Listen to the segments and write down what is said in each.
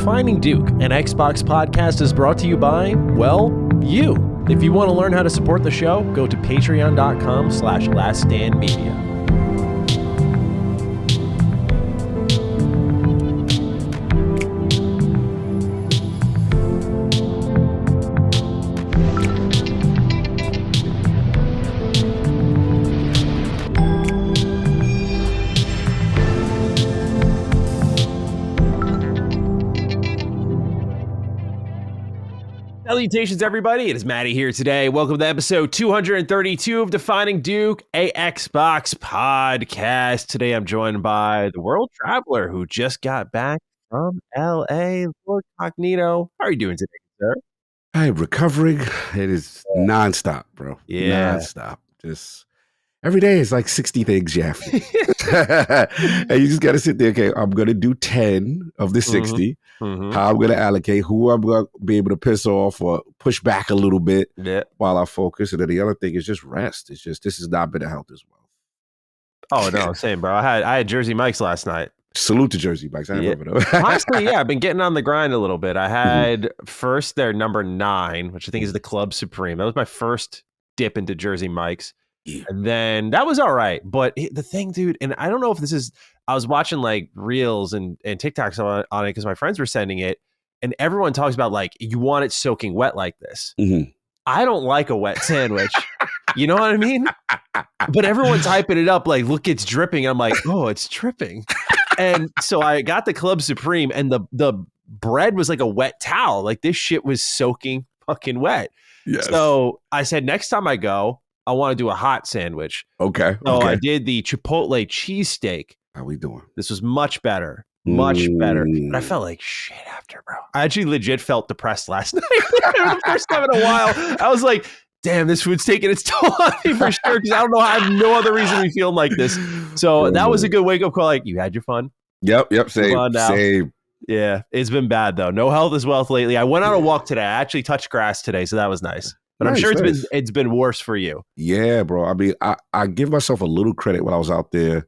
Defining Duke, an Xbox podcast, is brought to you by, well, you. If you want to learn how to support the show, go to patreon.com/laststandmedia. Salutations, everybody. It is Matty here today. Welcome to episode 232 of Defining Duke, a Xbox podcast. Today, I'm joined by the world traveler who just got back from LA, Lord Cognito. How are you doing today, sir? I'm recovering. It is nonstop, bro. Yeah. Nonstop. Just every day is like 60 things you have to do. And you just got to sit there. Okay, I'm going to do 10 of the 60. How I'm going to allocate, who I'm going to be able to piss off or push back a little bit while I focus. And then the other thing is just rest. It's just, this has not been a health as well. Oh, no, same, bro. I had Jersey Mike's last night. Salute to Jersey Mike's. I remember those. Honestly, yeah, I've been getting on the grind a little bit. I had first their number 9, which I think is the Club Supreme. That was my first dip into Jersey Mike's. Yeah. And then that was all right. But the thing, dude, and I don't know if this is, I was watching like reels and TikToks on it because my friends were sending it. And everyone talks about like, you want it soaking wet like this. I don't like a wet sandwich. You know what I mean? But everyone's hyping it up like, look, it's dripping. I'm like, oh, it's dripping. And so I got the Club Supreme and the bread was like a wet towel. Like this shit was soaking fucking wet. Yes. So I said, next time I go, I want to do a hot sandwich. Okay. So I did the Chipotle cheesesteak. How we doing? This was much better. Much better. But I felt like shit after, bro. I actually legit felt depressed last night. The first time in a while. I was like, damn, this food's taking its toll on me for sure. Because I don't know. I have no other reason to be feeling like this. So that was a good wake-up call. Like, you had your fun? Yep. Same. Yeah. It's been bad, though. No health is wealth lately. I went on a walk today. I actually touched grass today, so that was nice. But I'm sure it's been worse for you. Yeah, bro. I mean, I give myself a little credit when I was out there.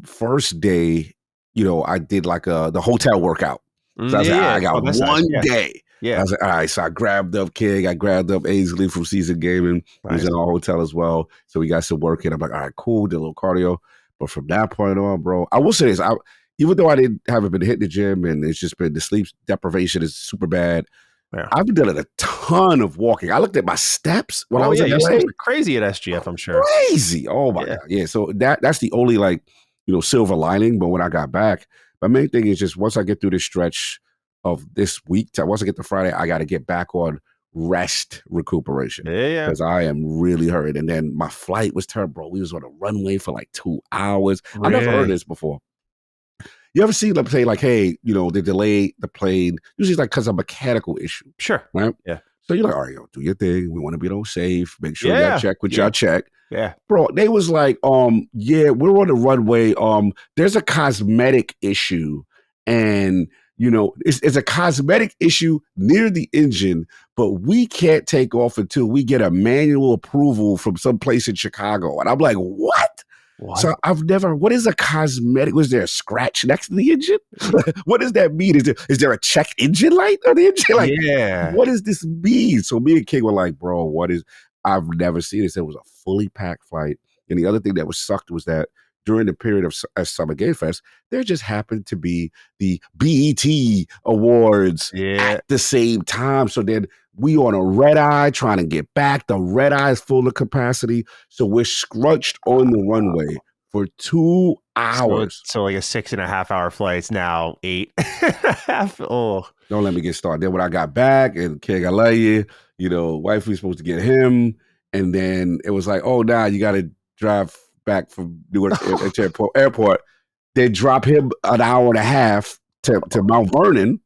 First day, I did like the hotel workout. So I was like, I got one day. Yeah. I was like, all right. So I grabbed up King. I grabbed up Ainsley from Season Gaming. He was in our hotel as well. So we got some work in. I'm like, all right, cool. Did a little cardio. But from that point on, bro, I will say this. Even though I haven't been hitting the gym and it's just been the sleep deprivation is super bad. Yeah. I've been doing a ton of walking. I looked at my steps when I was in LA. You're crazy at SGF, I'm sure. Crazy. Oh my God. Yeah. So that's the only silver lining. But when I got back, my main thing is just once I get through this stretch of this week, once I get to Friday, I got to get back on rest recuperation. Yeah. Because I am really hurting. And then my flight was terrible, bro. We was on a runway for like 2 hours. Really? I never heard this before. You ever see them say like, hey, they delayed the plane? Usually it's like because of a mechanical issue. Sure. Right? Yeah. So you're like, all right, do your thing. We want to be on safe. Make sure y'all check what y'all check. Yeah. Bro, they was like, we're on the runway. There's a cosmetic issue. And, it's a cosmetic issue near the engine, but we can't take off until we get a manual approval from some place in Chicago. And I'm like, what? So what is a cosmetic? Was there a scratch next to the engine? What does that mean? Is there a check engine light on the engine? Like, what does this mean? So me and King were like, bro, I've never seen this. It was a fully packed flight. And the other thing that was sucked was that during the period of Summer Game Fest, there just happened to be the BET Awards at the same time. So then we on a red eye trying to get back. The red eye is full of capacity. So we're scrunched on the runway for 2 hours. So like a 6.5 hour flight. It's now 8.5. Oh, don't let me get started. Then when I got back and King, I love you, wife was supposed to get him. And then it was like, oh, now you got to drive back from Newark Airport. They drop him an hour and a half to Mount Vernon.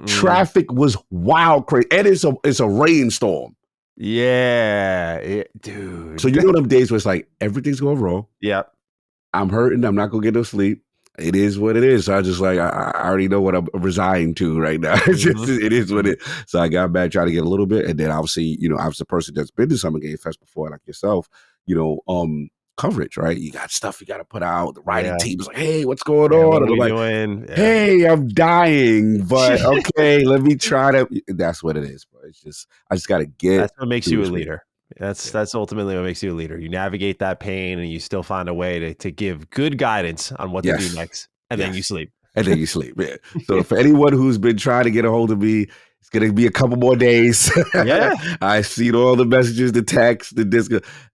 Traffic was wild crazy. And it's a rainstorm. Yeah. Dude. So them days where it's like, everything's going wrong. Yep. I'm hurting. I'm not going to get no sleep. It is what it is. So I just like, I already know what I'm resigned to right now. It is what it is. So I got back, trying to get a little bit. And then obviously, I was the person that's been to Summer Game Fest before, like yourself, coverage, right? You got stuff you got to put out. The writing Yeah. team is like, hey, what's going Yeah, on? what are And I'm we like, doing? Yeah. hey, I'm dying, but okay, let me try to. That's what it is, bro. It's just I just got to get That's what makes through you a this week. leader. That's Yeah. that's ultimately what makes you a leader. You navigate that pain and you still find a way to give good guidance on what to do Yes, next. And then you yes, sleep. and then you sleep. Yeah. So for anyone who's been trying to get a hold of me, it's gonna be a couple more days. Yeah. I seen all the messages, the texts, the disc.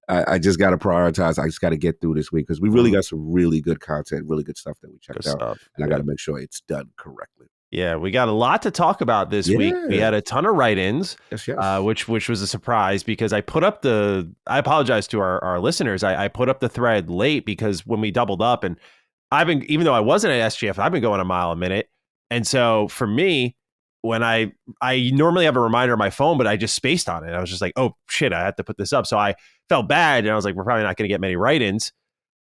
I just got to prioritize. I just got to get through this week because we really got some really good content, really good stuff that we checked Good out, stuff. and I got Yeah. to make sure it's done correctly. Yeah, we got a lot to talk about this week. We Yeah. had a ton of write-ins, Yes. Yes. which was a surprise because I apologize to our listeners. I put up the thread late because when we doubled up, and even though I wasn't at SGF, I've been going a mile a minute. And so for me, when I normally have a reminder on my phone, but I just spaced on it. I was just like, oh shit, I have to put this up. So I felt bad and I was like, we're probably not going to get many write-ins.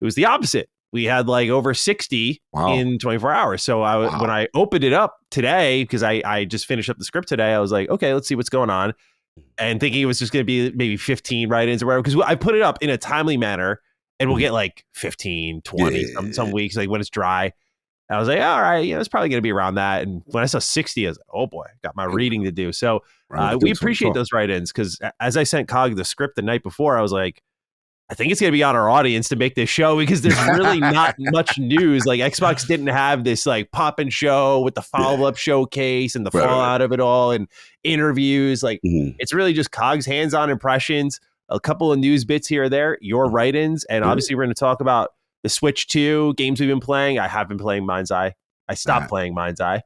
It was the opposite. We had like over 60 Wow. in 24 hours. So when I opened it up today, because I just finished up the script today, I was like, okay, let's see what's going on. And thinking it was just going to be maybe 15 write-ins or whatever, because I put it up in a timely manner and we'll get like 15, 20 some weeks, like when it's dry. I was like, all right, it's probably going to be around that. And when I saw 60, I was like, oh boy, got my reading to do. So we appreciate those write-ins because as I sent Cog the script the night before, I was like, I think it's going to be on our audience to make this show because there's really not much news. Like Xbox didn't have this like pop and show with the follow-up showcase and the fallout of it all and interviews. Like it's really just Cog's hands-on impressions, a couple of news bits here or there, your write-ins. And obviously we're going to talk about the Switch 2 games we've been playing. I have been playing MindsEye. I stopped playing MindsEye.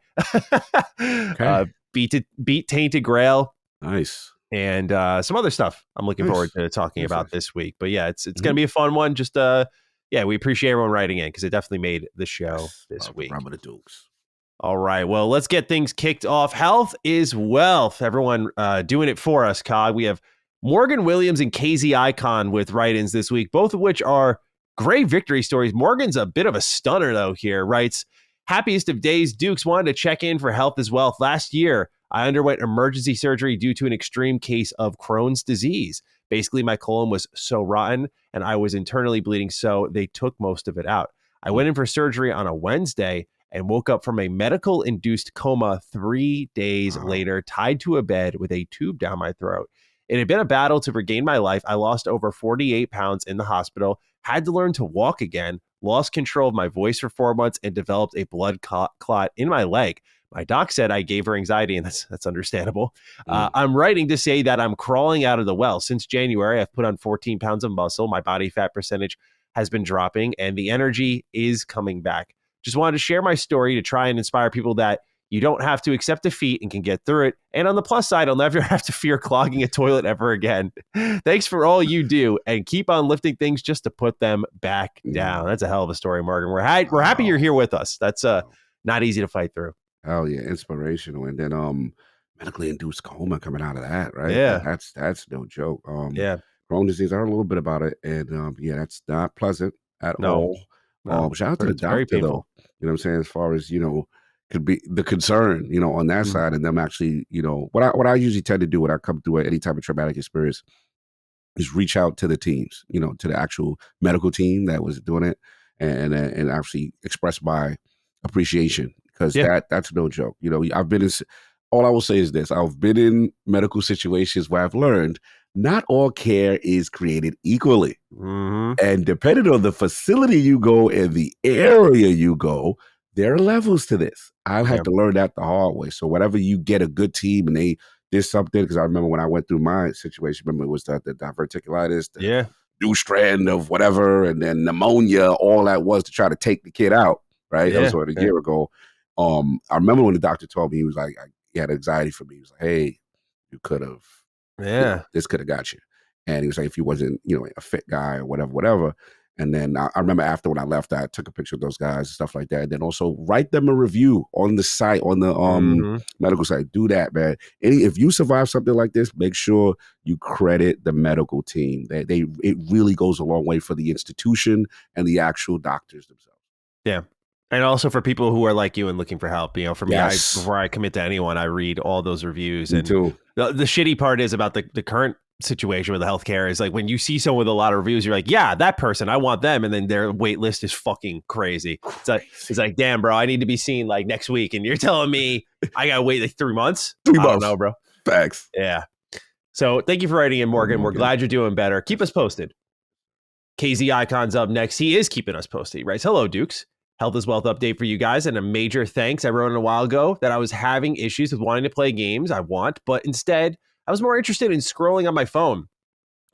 Beat Tainted Grail. Nice. And some other stuff I'm looking forward to talking about this week. But yeah, it's going to be a fun one. Just we appreciate everyone writing in because it definitely made the show this week. The Dukes. All right, well, let's get things kicked off. Health is wealth. Everyone doing it for us, Cog. We have Morgan Williams and KZ Icon with write-ins this week, both of which are great victory stories. Morgan's a bit of a stunner, though, here. Writes, happiest of days, Dukes wanted to check in for health is wealth. Last year, I underwent emergency surgery due to an extreme case of Crohn's disease. Basically, my colon was so rotten and I was internally bleeding, so they took most of it out. I went in for surgery on a Wednesday and woke up from a medical-induced coma 3 days later, tied to a bed with a tube down my throat. It had been a battle to regain my life. I lost over 48 pounds in the hospital, had to learn to walk again, lost control of my voice for 4 months, and developed a blood clot in my leg. My doc said I gave her anxiety, and that's understandable. I'm writing to say that I'm crawling out of the well. Since January, I've put on 14 pounds of muscle. My body fat percentage has been dropping, and the energy is coming back. Just wanted to share my story to try and inspire people that you don't have to accept defeat and can get through it. And on the plus side, I'll never have to fear clogging a toilet ever again. Thanks for all you do, and keep on lifting things just to put them back down. That's a hell of a story, Morgan. We're happy you're here with us. That's not easy to fight through. Hell yeah, inspirational. And then medically induced coma coming out of that, right? Yeah. That's no joke. Yeah. Crohn's disease, I heard a little bit about it. And that's not pleasant at all. Shout out to the doctor though. You know what I'm saying? As far as, could be the concern, on that side, and them actually, what I usually tend to do when I come through any type of traumatic experience is reach out to the teams, to the actual medical team that was doing it and actually express my appreciation. Because that's no joke. I've been in, all I will say is this, I've been in medical situations where I've learned not all care is created equally. And depending on the facility you go and the area you go, there are levels to this. I've had to learn that the hard way. So whatever you get a good team and they did something, because I remember when I went through my situation, remember it was the diverticulitis, the new strand of whatever, and then pneumonia, all that was to try to take the kid out, right? That was a year ago. I remember when the doctor told me, he was like, he had anxiety for me. He was like, hey, you could have, this could have got you. And he was like, if you wasn't, a fit guy or whatever. And then I remember after when I left, I took a picture of those guys and stuff like that. And then also write them a review on the site, on the medical site. Do that, man. If you survive something like this, make sure you credit the medical team. It really goes a long way for the institution and the actual doctors themselves. Yeah. And also for people who are like you and looking for help, for me, before I commit to anyone, I read all those reviews. Me and too. The shitty part is about the current situation with the healthcare is like when you see someone with a lot of reviews, you're like, yeah, that person, I want them, and then their wait list is fucking crazy. It's like, damn, bro, I need to be seen like next week, and you're telling me I gotta wait like 3 months. 3 months. I don't know, bro. Facts. Yeah. So thank you for writing in, Morgan. We're glad you're doing better. Keep us posted. KZ Icon's up next. He is keeping us posted. He writes, hello, Dukes. Health is wealth update for you guys, and a major thanks. I wrote in a while ago that I was having issues with wanting to play games I want, but instead I was more interested in scrolling on my phone.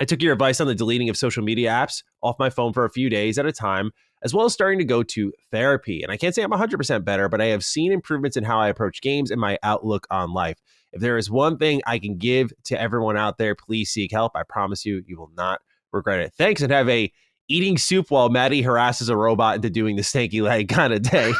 I took your advice on the deleting of social media apps off my phone for a few days at a time, as well as starting to go to therapy. And I can't say I'm 100% better, but I have seen improvements in how I approach games and my outlook on life. If there is one thing I can give to everyone out there, please seek help. I promise you, you will not regret it. Thanks, and have a eating soup while Matty harasses a robot into doing the stanky leg kind of day.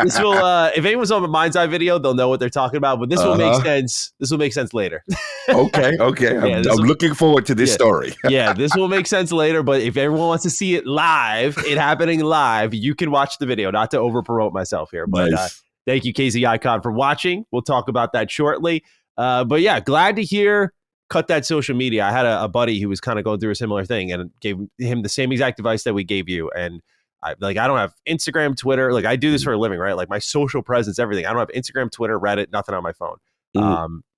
This will, if anyone's on the MindsEye video, they'll know what they're talking about, but this will make sense. This will make sense later. Okay. I'm looking forward to this story. Yeah, this will make sense later, but if everyone wants to see it live, it happening live, you can watch the video, not to over promote myself here, but nice. Thank you, KZ Icon, for watching. We'll talk about that shortly. But yeah, glad to hear cut that social media. I had a buddy who was kind of going through a similar thing and gave him the same exact advice that we gave you. And I don't have Instagram, Twitter. Like I do this for a living, right? Like my social presence, everything. I don't have Instagram, Twitter, Reddit, nothing on my phone.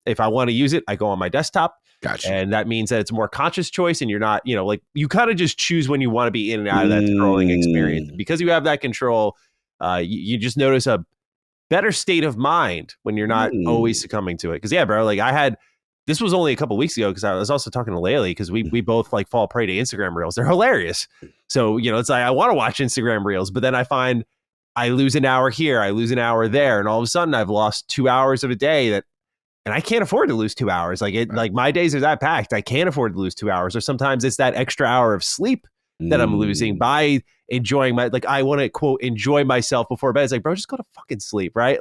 If I want to use it, I go on my desktop. Gotcha. And that means that it's a more conscious choice and you're not, like you kind of just choose when you want to be in and out of that scrolling experience. Because you have that control, you just notice a better state of mind when you're not always succumbing to it. Because yeah, bro, like this was only a couple weeks ago because I was also talking to Laylee because we both like fall prey to Instagram reels. They're hilarious. So, it's like I want to watch Instagram reels, but then I find I lose an hour here, I lose an hour there, and all of a sudden I've lost 2 hours of a day and I can't afford to lose 2 hours. Like my days are that packed. I can't afford to lose 2 hours. Or sometimes it's that extra hour of sleep that I'm losing by enjoying I want to quote, enjoy myself before bed. It's like, bro, just go to fucking sleep. Right.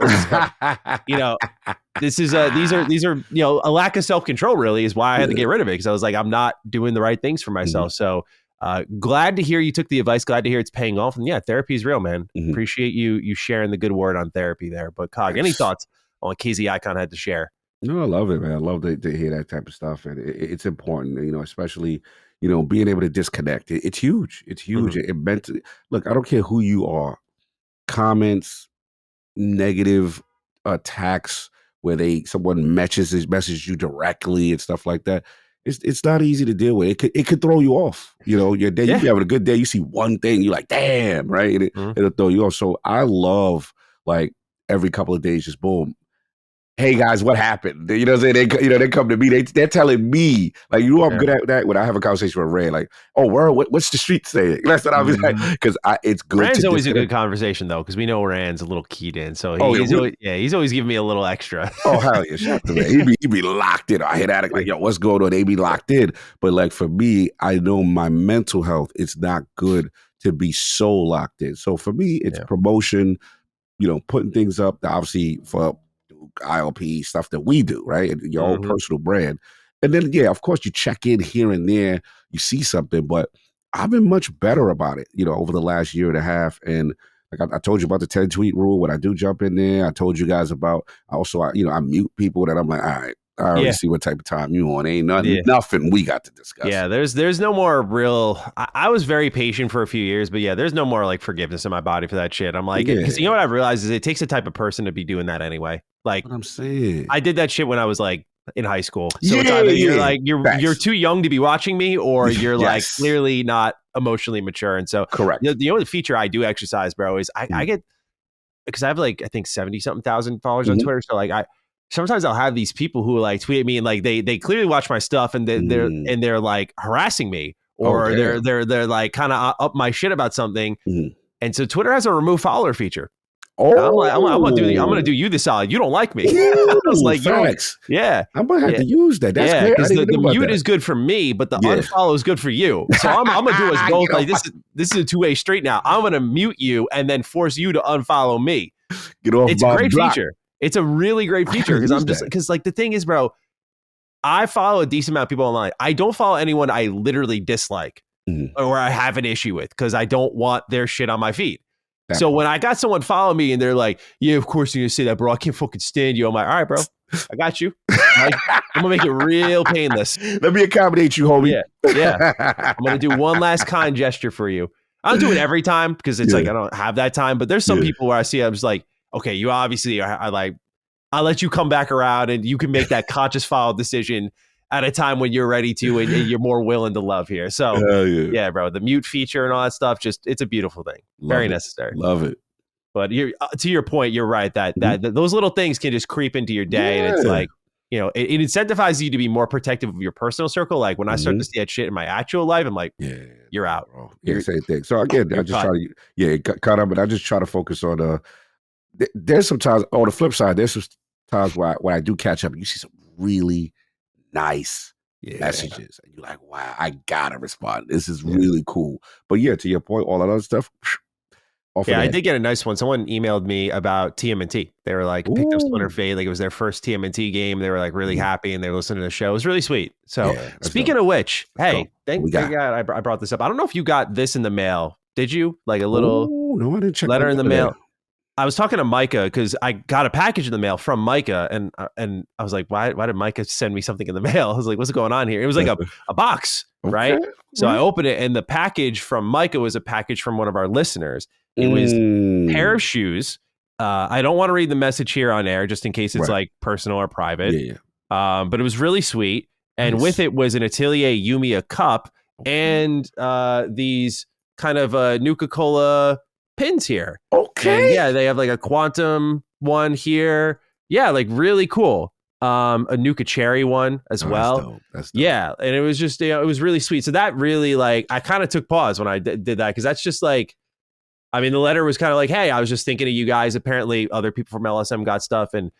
These are, a lack of self-control really is why I had to get rid of it. Cause I was like, I'm not doing the right things for myself. So glad to hear you took the advice. Glad to hear it's paying off. And yeah, therapy is real, man. Appreciate you sharing the good word on therapy there. But Cog, any thoughts on what KZ Icon had to share? No, I love it, man. I love to hear that type of stuff. And it's important, especially, being able to disconnect. It's huge. It's huge. It meant to, look, I don't care who you are. Comments, negative attacks where someone messages you directly and stuff like that. It's not easy to deal with. It could throw you off. Your day, you be having a good day, you see one thing, you're like, damn, right? And it'll throw you off. So I love like every couple of days, just boom. Hey guys, what happened? You know what I'm saying? They come to me. They're telling me, like, I'm good at that when I have a conversation with Ray, like, oh, what's the street saying? That's what I was like, because it's good. Rand's always a good conversation though, because we know Rand's a little keyed in, so he's always giving me a little extra. Oh hell yeah, shout to man. He'd be locked in. I hit at it like, yo, what's going on? They be locked in, but like for me, I know my mental health. It's not good to be so locked in. So for me, it's promotion. Putting things up. Obviously for ILP stuff that we do, right? Your own personal brand. And then, of course, you check in here and there, you see something, but I've been much better about it, over the last year and a half. And like I told you about the 10 tweet rule, when I do jump in there, I told you guys about, I mute people that I'm like, all right, I already see what type of time you on. Ain't nothing we got to discuss. Yeah, there's no more real. I was very patient for a few years, but yeah, there's no more like forgiveness in my body for that shit. I'm like, because you know what I've realized is it takes a type of person to be doing that anyway. Like what I'm saying, I did that shit when I was like in high school. So it's either you're too young to be watching me, or you're like clearly not emotionally mature. And so correct. The only feature I do exercise, bro, is I get, because I have like I think 70-something thousand followers on Twitter. So like sometimes I'll have these people who like tweet at me and like they clearly watch my stuff and they're like harassing me, or they're like kind of up my shit about something. And so Twitter has a remove follower feature. I'm like, I'm gonna do you the solid. You don't like me. I was like, facts. I might have to use that. That's great. Because the mute is good for me, but the unfollow is good for you. So I'm gonna do us both. Like this is a two-way street now. I'm gonna mute you and then force you to unfollow me. Get off. It's a great feature. It's a really great feature because like the thing is, bro, I follow a decent amount of people online. I don't follow anyone I literally dislike or I have an issue with because I don't want their shit on my feed. So when I got someone follow me and they're like, yeah, of course you're going to say that, bro. I can't fucking stand you. I'm like, all right, bro. I got you. I'm gonna make it real painless. Let me accommodate you, homie. Yeah. I'm gonna do one last kind gesture for you. I don't do it every time because it's like I don't have that time. But there's some people where I see I'm just like, okay, you obviously are like, I'll let you come back around and you can make that conscious follow decision at a time when you're ready to and you're more willing to love here. So yeah, bro, the mute feature and all that stuff, just it's a beautiful thing. Very necessary. Love it. But you're to your point, you're right that those little things can just creep into your day, and it's like, you know, it incentivizes you to be more protective of your personal circle. Like when I start to see that shit in my actual life, I'm like, you're out. Bro. Yeah, same thing. So again, I just try to cut up, but I just try to focus on there's sometimes on the flip side, there's some times where I do catch up and you see some really nice messages and you're like, wow, I gotta respond. This is really cool. But yeah, to your point, all that other stuff. I did get a nice one. Someone emailed me about TMNT. They were like, picked up Splinter Fate. Like it was their first TMNT game. They were like really happy and they were listening to the show. It was really sweet. So speaking of which, hey, thank God I brought this up. I don't know if you got this in the mail. Did you? Like a little no, I didn't check letter in the mail. I was talking to Micah because I got a package in the mail from Micah, and I was like, why did Micah send me something in the mail? I was like, what's going on here? It was like a box, right? So I opened it, and the package from Micah was a package from one of our listeners. It was a pair of shoes. I don't want to read the message here on air, just in case it's like personal or private. But it was really sweet, and with it was an Atelier Yumiya cup and these kind of Nuka-Cola pins here. Okay. And they have like a quantum one here. Yeah, like really cool. A Nuka cherry one as well. That's dope. Yeah, and it was just it was really sweet. So that really like I kind of took pause when I did that because that's just like, I mean, the letter was kind of like, hey, I was just thinking of you guys. Apparently, other people from LSM got stuff, and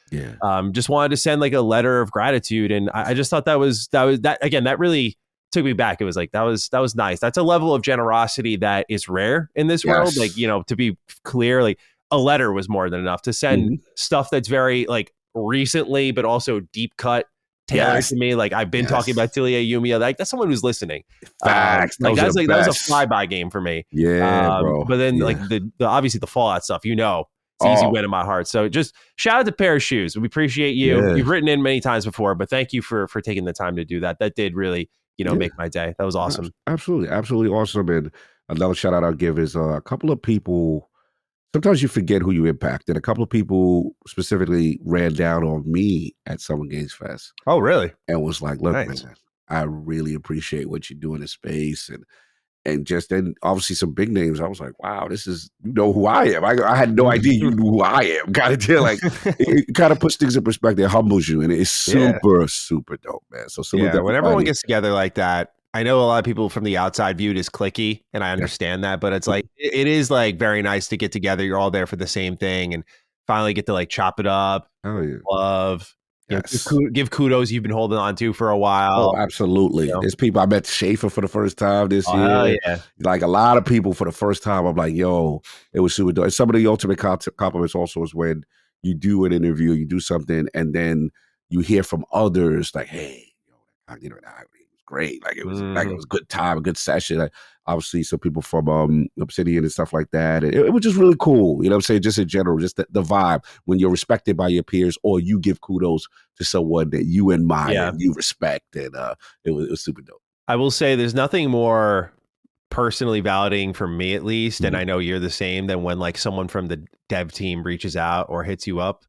just wanted to send like a letter of gratitude. And I just thought that was again. That really took me back. It was like that was nice. That's a level of generosity that is rare in this world. Like, you know, to be clear, like a letter was more than enough to send stuff that's very like recently, but also deep cut. Tailored to me, like I've been talking about Atelier Yumiya, like that's someone who's listening. Facts. Like that was a flyby game for me. Bro. But then like the obviously the Fallout stuff, you know, it's easy win in my heart. So just shout out to Pair of Shoes. We appreciate you. You've written in many times before, but thank you for taking the time to do that. That did really, you know, make my day. That was awesome. Absolutely awesome. And another shout out I'll give is a couple of people. Sometimes you forget who you impacted. A couple of people specifically ran down on me at Summer Games Fest. Oh, really? And was like, look, man, I really appreciate what you do in this space. And just then, obviously, some big names. I was like, wow, this is, you know who I am. I had no idea you knew who I am. Kind of deal. Like, it kind of puts things in perspective, it humbles you. And it's super, super dope, man. So, when everyone gets together like that, I know a lot of people from the outside view it as cliquey, and I understand that, but it's like, it is like very nice to get together. You're all there for the same thing and finally get to like chop it up, love, give kudos you've been holding on to for a while. Oh, absolutely. You know? There's people, I met Schaefer for the first time this year. Yeah. Like a lot of people for the first time, I'm like, yo, it was super dope. And some of the ultimate compliments also is when you do an interview, you do something, and then you hear from others like, hey, you know, great. Like it was like it was a good time, a good session. Like, obviously some people from Obsidian and stuff like that. And it was just really cool. You know what I'm saying? Just in general, just the vibe when you're respected by your peers or you give kudos to someone that you admire and you respect. And it was super dope. I will say there's nothing more personally validating for me at least, and I know you're the same, than when like someone from the dev team reaches out or hits you up.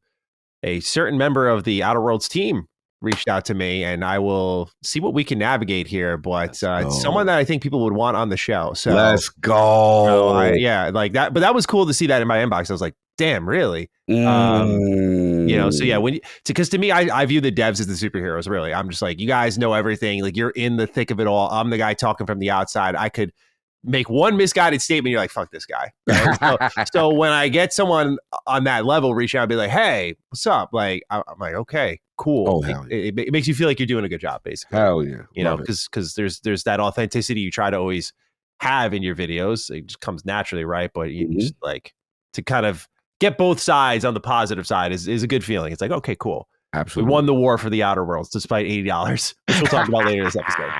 A certain member of the Outer Worlds team reached out to me, and I will see what we can navigate here. But it's someone that I think people would want on the show. So let's go. So like that. But that was cool to see that in my inbox. I was like, damn, really? You know, so yeah, because to me, I view the devs as the superheroes. Really, I'm just like, you guys know everything. Like you're in the thick of it all. I'm the guy talking from the outside. I could make one misguided statement, you're like, fuck this guy. Right? So when I get someone on that level reach out and be like, hey, what's up? Like, I'm like, okay, cool. Oh, hell yeah. It makes you feel like you're doing a good job, basically. Hell yeah. You know, because there's that authenticity you try to always have in your videos. It just comes naturally, right? But you just like to kind of get both sides on the positive side is a good feeling. It's like, okay, cool. Absolutely. We won the war for the Outer Worlds despite $80, which we'll talk about later in this episode.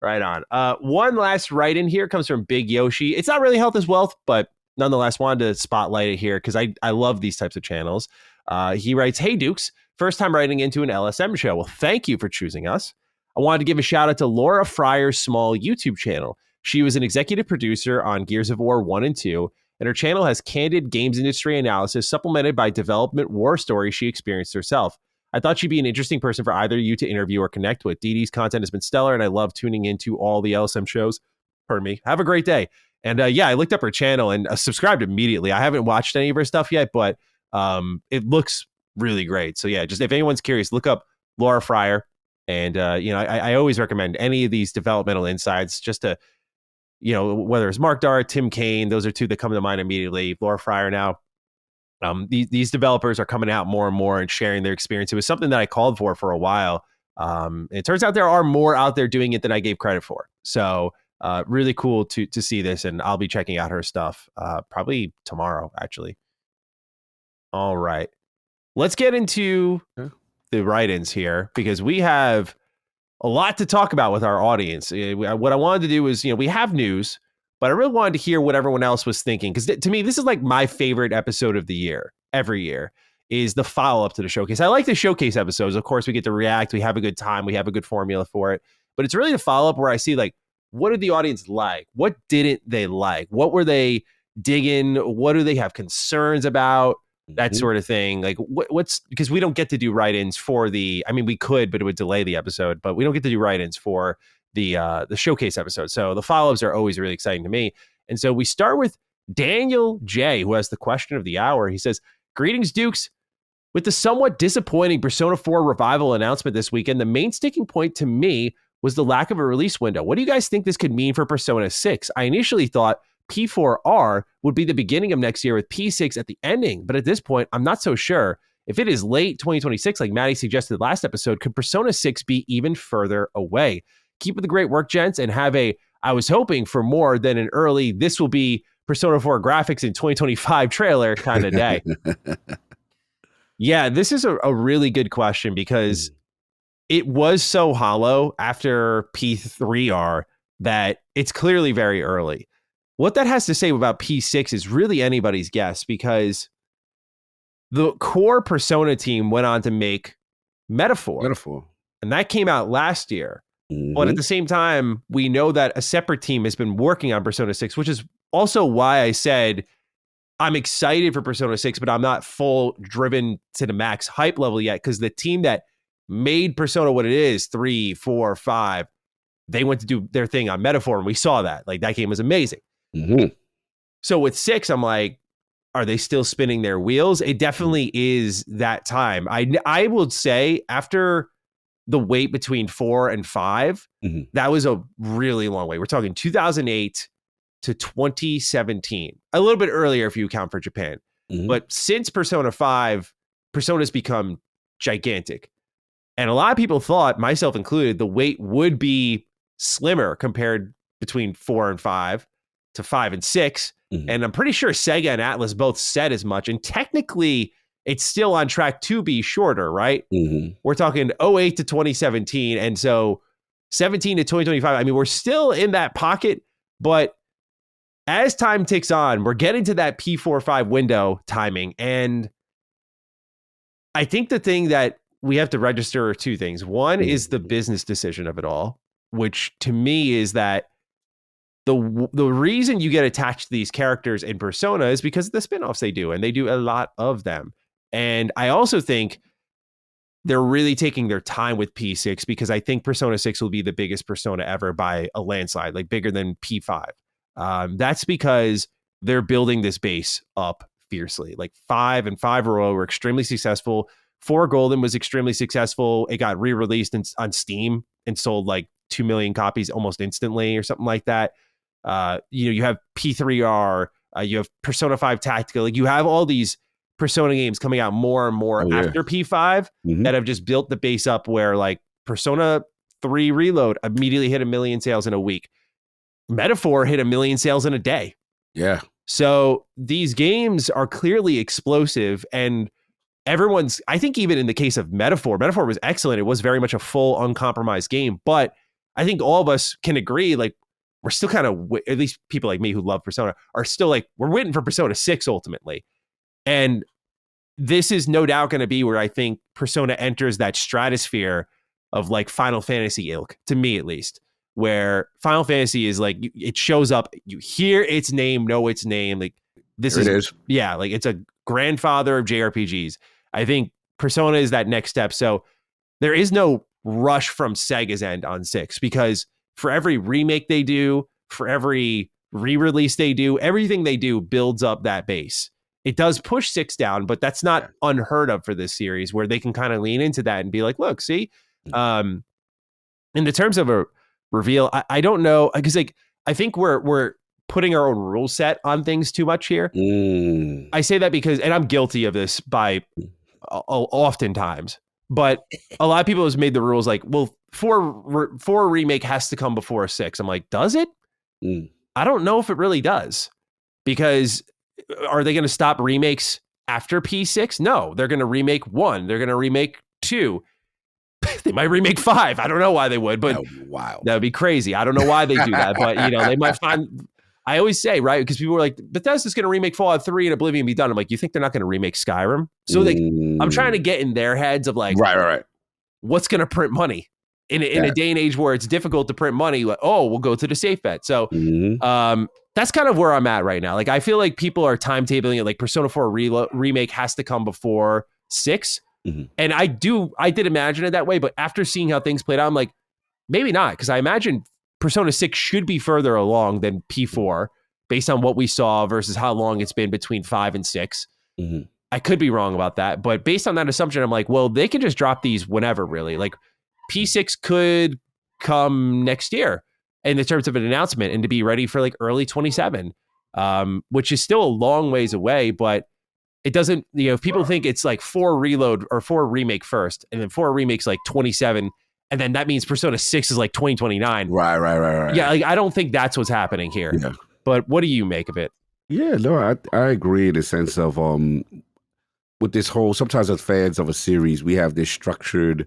Right on. One last write-in here comes from Big Yoshi. It's not really health is wealth, but nonetheless wanted to spotlight it here because I love these types of channels. He writes, "Hey Dukes, first time writing into an LSM show. Well, thank you for choosing us. I wanted to give a shout out to Laura Fryer's small YouTube channel. She was an executive producer on Gears of War 1 and 2, and her channel has candid games industry analysis supplemented by development war stories she experienced herself. I thought she'd be an interesting person for either you to interview or connect with. Dee Dee's content has been stellar, and I love tuning into all the LSM shows. Pardon me. Have a great day." And I looked up her channel and subscribed immediately. I haven't watched any of her stuff yet, but it looks really great. So yeah, just if anyone's curious, look up Laura Fryer. And I always recommend any of these developmental insights just to, whether it's Mark Dart, Tim Kaine, those are two that come to mind immediately. Laura Fryer now. These developers are coming out more and more and sharing their experience. It was something that I called for a while. It turns out there are more out there doing it than I gave credit for. So really cool to see this, and I'll be checking out her stuff probably tomorrow, actually. All right. Let's get into the write-ins here, because we have a lot to talk about with our audience. What I wanted to do is, we have news, but I really wanted to hear what everyone else was thinking. Because to me, this is like my favorite episode of the year, every year, is the follow-up to the showcase. I like the showcase episodes. Of course, we get to react. We have a good time. We have a good formula for it. But it's really the follow-up where I see, like, what did the audience like? What didn't they like? What were they digging? What do they have concerns about? That sort of thing. Like what's, because we don't get to do write-ins for we could, but it would delay the episode, but we don't get to do write-ins for the showcase episode. So the follow-ups are always really exciting to me. And so we start with Daniel J, who has the question of the hour. He says, "Greetings, Dukes. With the somewhat disappointing Persona 4 revival announcement this weekend, the main sticking point to me was the lack of a release window. What do you guys think this could mean for Persona 6? I initially thought P4R would be the beginning of next year with P6 at the ending, but at this point, I'm not so sure. If it is late 2026, like Matty suggested last episode, could Persona 6 be even further away? Keep up the great work, gents, and have I was hoping for more than an early, this will be Persona 4 graphics in 2025 trailer kind of day." Yeah, this is a really good question, because it was so hollow after P3R that it's clearly very early. What that has to say about P6 is really anybody's guess, because the core Persona team went on to make Metaphor. And that came out last year. But at the same time, we know that a separate team has been working on Persona 6, which is also why I said I'm excited for Persona 6, but I'm not full driven to the max hype level yet, because the team that made Persona what it is, 3, 4, 5, they went to do their thing on Metaphor, and we saw that. Like, that game was amazing. So with 6, I'm like, are they still spinning their wheels? It definitely is that time. I would say after the wait between 4 and 5, that was a really long way. We're talking 2008 to 2017, a little bit earlier if you account for Japan. But since Persona 5, Persona's become gigantic. And a lot of people thought, myself included, the wait would be slimmer compared between 4 and 5 to 5 and 6. And I'm pretty sure Sega and Atlas both said as much. And technically, it's still on track to be shorter, right? We're talking 08 to 2017. And so 17 to 2025. I mean, we're still in that pocket, but as time ticks on, we're getting to that P4-5 window timing. And I think the thing that we have to register are two things. One is the business decision of it all, which to me is that the reason you get attached to these characters in Persona is because of the spinoffs they do, and they do a lot of them. And I also think they're really taking their time with P6, because I think Persona 6 will be the biggest Persona ever by a landslide, like bigger than P5. That's because they're building this base up fiercely. Like 5 and 5 Royal were extremely successful. 4 Golden was extremely successful. It got re-released on Steam and sold like 2 million copies almost instantly or something like that. You have P3R, you have Persona 5 Tactical. Like, you have all these Persona games coming out more and more after P5 that have just built the base up, where like Persona 3 Reload immediately hit 1 million sales in a week. Metaphor hit 1 million sales in a day. Yeah. So these games are clearly explosive, and I think even in the case of Metaphor was excellent. It was very much a full, uncompromised game, but I think all of us can agree, like, we're still kind of, at least people like me who love Persona, are still like, we're waiting for Persona 6 ultimately. And this is no doubt going to be where I think Persona enters that stratosphere of like Final Fantasy ilk, to me at least, where Final Fantasy is like, it shows up, you hear its name, know its name. Like this is, yeah, like it's a grandfather of JRPGs. I think Persona is that next step. So there is no rush from Sega's end on 6, because for every remake they do, for every re-release they do, everything they do builds up that base. It does push 6 down, but that's not unheard of for this series, where they can kind of lean into that and be like, look, see, in the terms of a reveal, I don't know, because like I think we're putting our own rule set on things too much here. I say that because, and I'm guilty of this by oftentimes, but a lot of people has made the rules like, well, 4 remake has to come before 6. I'm like, does it? I don't know if it really does, because are they going to stop remakes after P6? No, they're going to remake 1. They're going to remake 2. They might remake 5. I don't know why they would, but that would be crazy. I don't know why they do that, but they might find. I always say, right, because people were like, Bethesda's going to remake Fallout 3 and Oblivion be done. I'm like, you think they're not going to remake Skyrim? So like, I'm trying to get in their heads of like, right. What's going to print money in a day and age where it's difficult to print money? Like, oh, we'll go to the safe bet. So, that's kind of where I'm at right now. Like, I feel like people are timetabling it. Like Persona 4 remake has to come before 6. And I did imagine it that way. But after seeing how things played out, I'm like, maybe not. Because I imagine Persona 6 should be further along than P4 based on what we saw versus how long it's been between 5 and 6. I could be wrong about that. But based on that assumption, I'm like, well, they can just drop these whenever, really. Like P6 could come next year in the terms of an announcement and to be ready for like early 27, which is still a long ways away, but it doesn't, if people think it's like 4 reload or 4 remake first, and then 4 remakes like 27, and then that means Persona 6 is like 2029. Right. Yeah, like I don't think that's what's happening here. Yeah. But what do you make of it? Yeah, no, I agree in the sense of with this whole, sometimes as fans of a series, we have this structured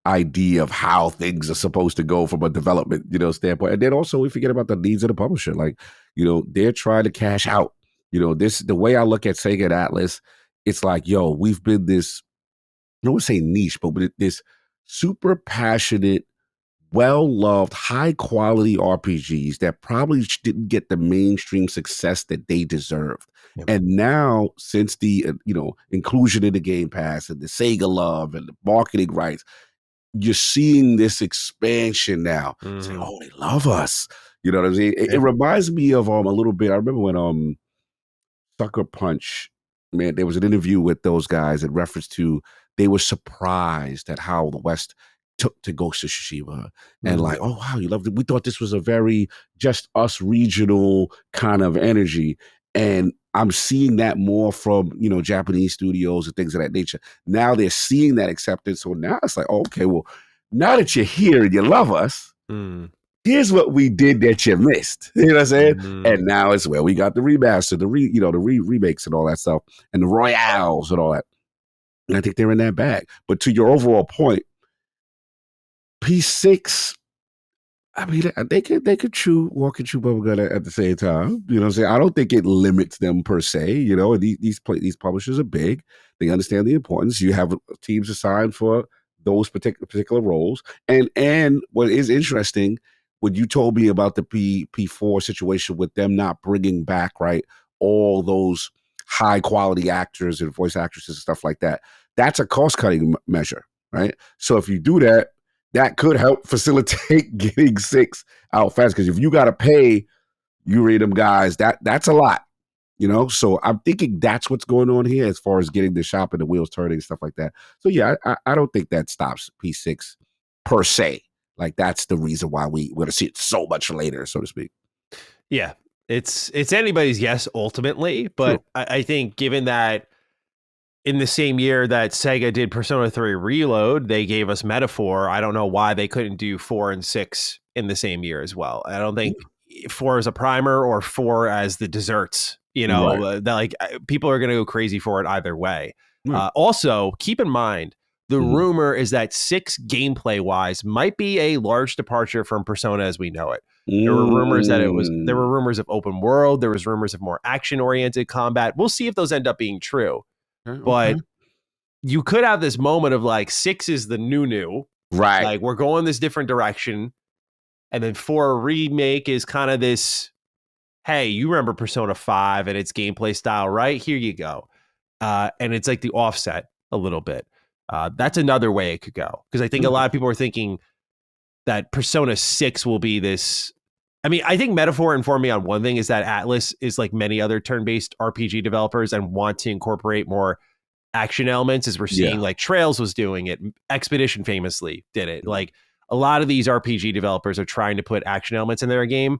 idea of how things are supposed to go from a development, standpoint. And then also we forget about the needs of the publisher. Like, they're trying to cash out. The way I look at Sega and Atlas, it's like, we've been this, I don't want to say niche, but with this super passionate, well-loved, high-quality RPGs that probably didn't get the mainstream success that they deserved. Yep. And now, since the inclusion in the Game Pass and the Sega love and the marketing rights, you're seeing this expansion now. Saying, oh, they love us. You know what I'm saying? It reminds me of a little bit. I remember when Sucker Punch, man, there was an interview with those guys in reference to they were surprised at how the West took to Ghost of Tsushima, and like, oh wow, you loved it. We thought this was a very just us regional kind of energy, and I'm seeing that more from Japanese studios and things of that nature. Now they're seeing that acceptance, so now it's like, oh, okay, well, now that you're here and you love us, here's what we did that you missed. You know what I'm saying? And now it's where we got the remaster, the remakes and all that stuff, and the royales and all that. And I think they're in that bag. But to your overall point, P6, I mean, they could walk and chew bubblegum at the same time. You know what I'm saying? I don't think it limits them per se. These publishers are big. They understand the importance. You have teams assigned for those particular roles. And what is interesting, when you told me about the P4 situation with them not bringing back, right, all those high quality actors and voice actresses and stuff like that, that's a cost cutting measure, right? So if you do that, that could help facilitate getting 6 out fast. Because if you got to pay, you read them guys, that's a lot, So I'm thinking that's what's going on here as far as getting the shop and the wheels turning and stuff like that. So yeah, I don't think that stops P6 per se. Like that's the reason why we're going to see it so much later, so to speak. Yeah, it's anybody's guess ultimately, but I think given that in the same year that Sega did Persona 3 Reload, they gave us Metaphor. I don't know why they couldn't do 4 and 6 in the same year as well. I don't think 4 as a primer or 4 as the desserts. That people are going to go crazy for it either way. Also, keep in mind, the rumor is that 6 gameplay wise might be a large departure from Persona as we know it. There were rumors that there were rumors of open world. There was rumors of more action oriented combat. We'll see if those end up being true. But you could have this moment of like 6 is the new, Right. like we're going this different direction, and then 4 remake is kind of this, hey, you remember Persona 5 and its gameplay style, right? Here you go. And it's like the offset a little bit. That's another way it could go, because I think a lot of people are thinking that Persona 6 will be this. I mean, I think Metaphor informed me on one thing, is that Atlas is like many other turn-based RPG developers and want to incorporate more action elements, as we're seeing like Trails was doing it. Expedition famously did it. Like a lot of these RPG developers are trying to put action elements in their game.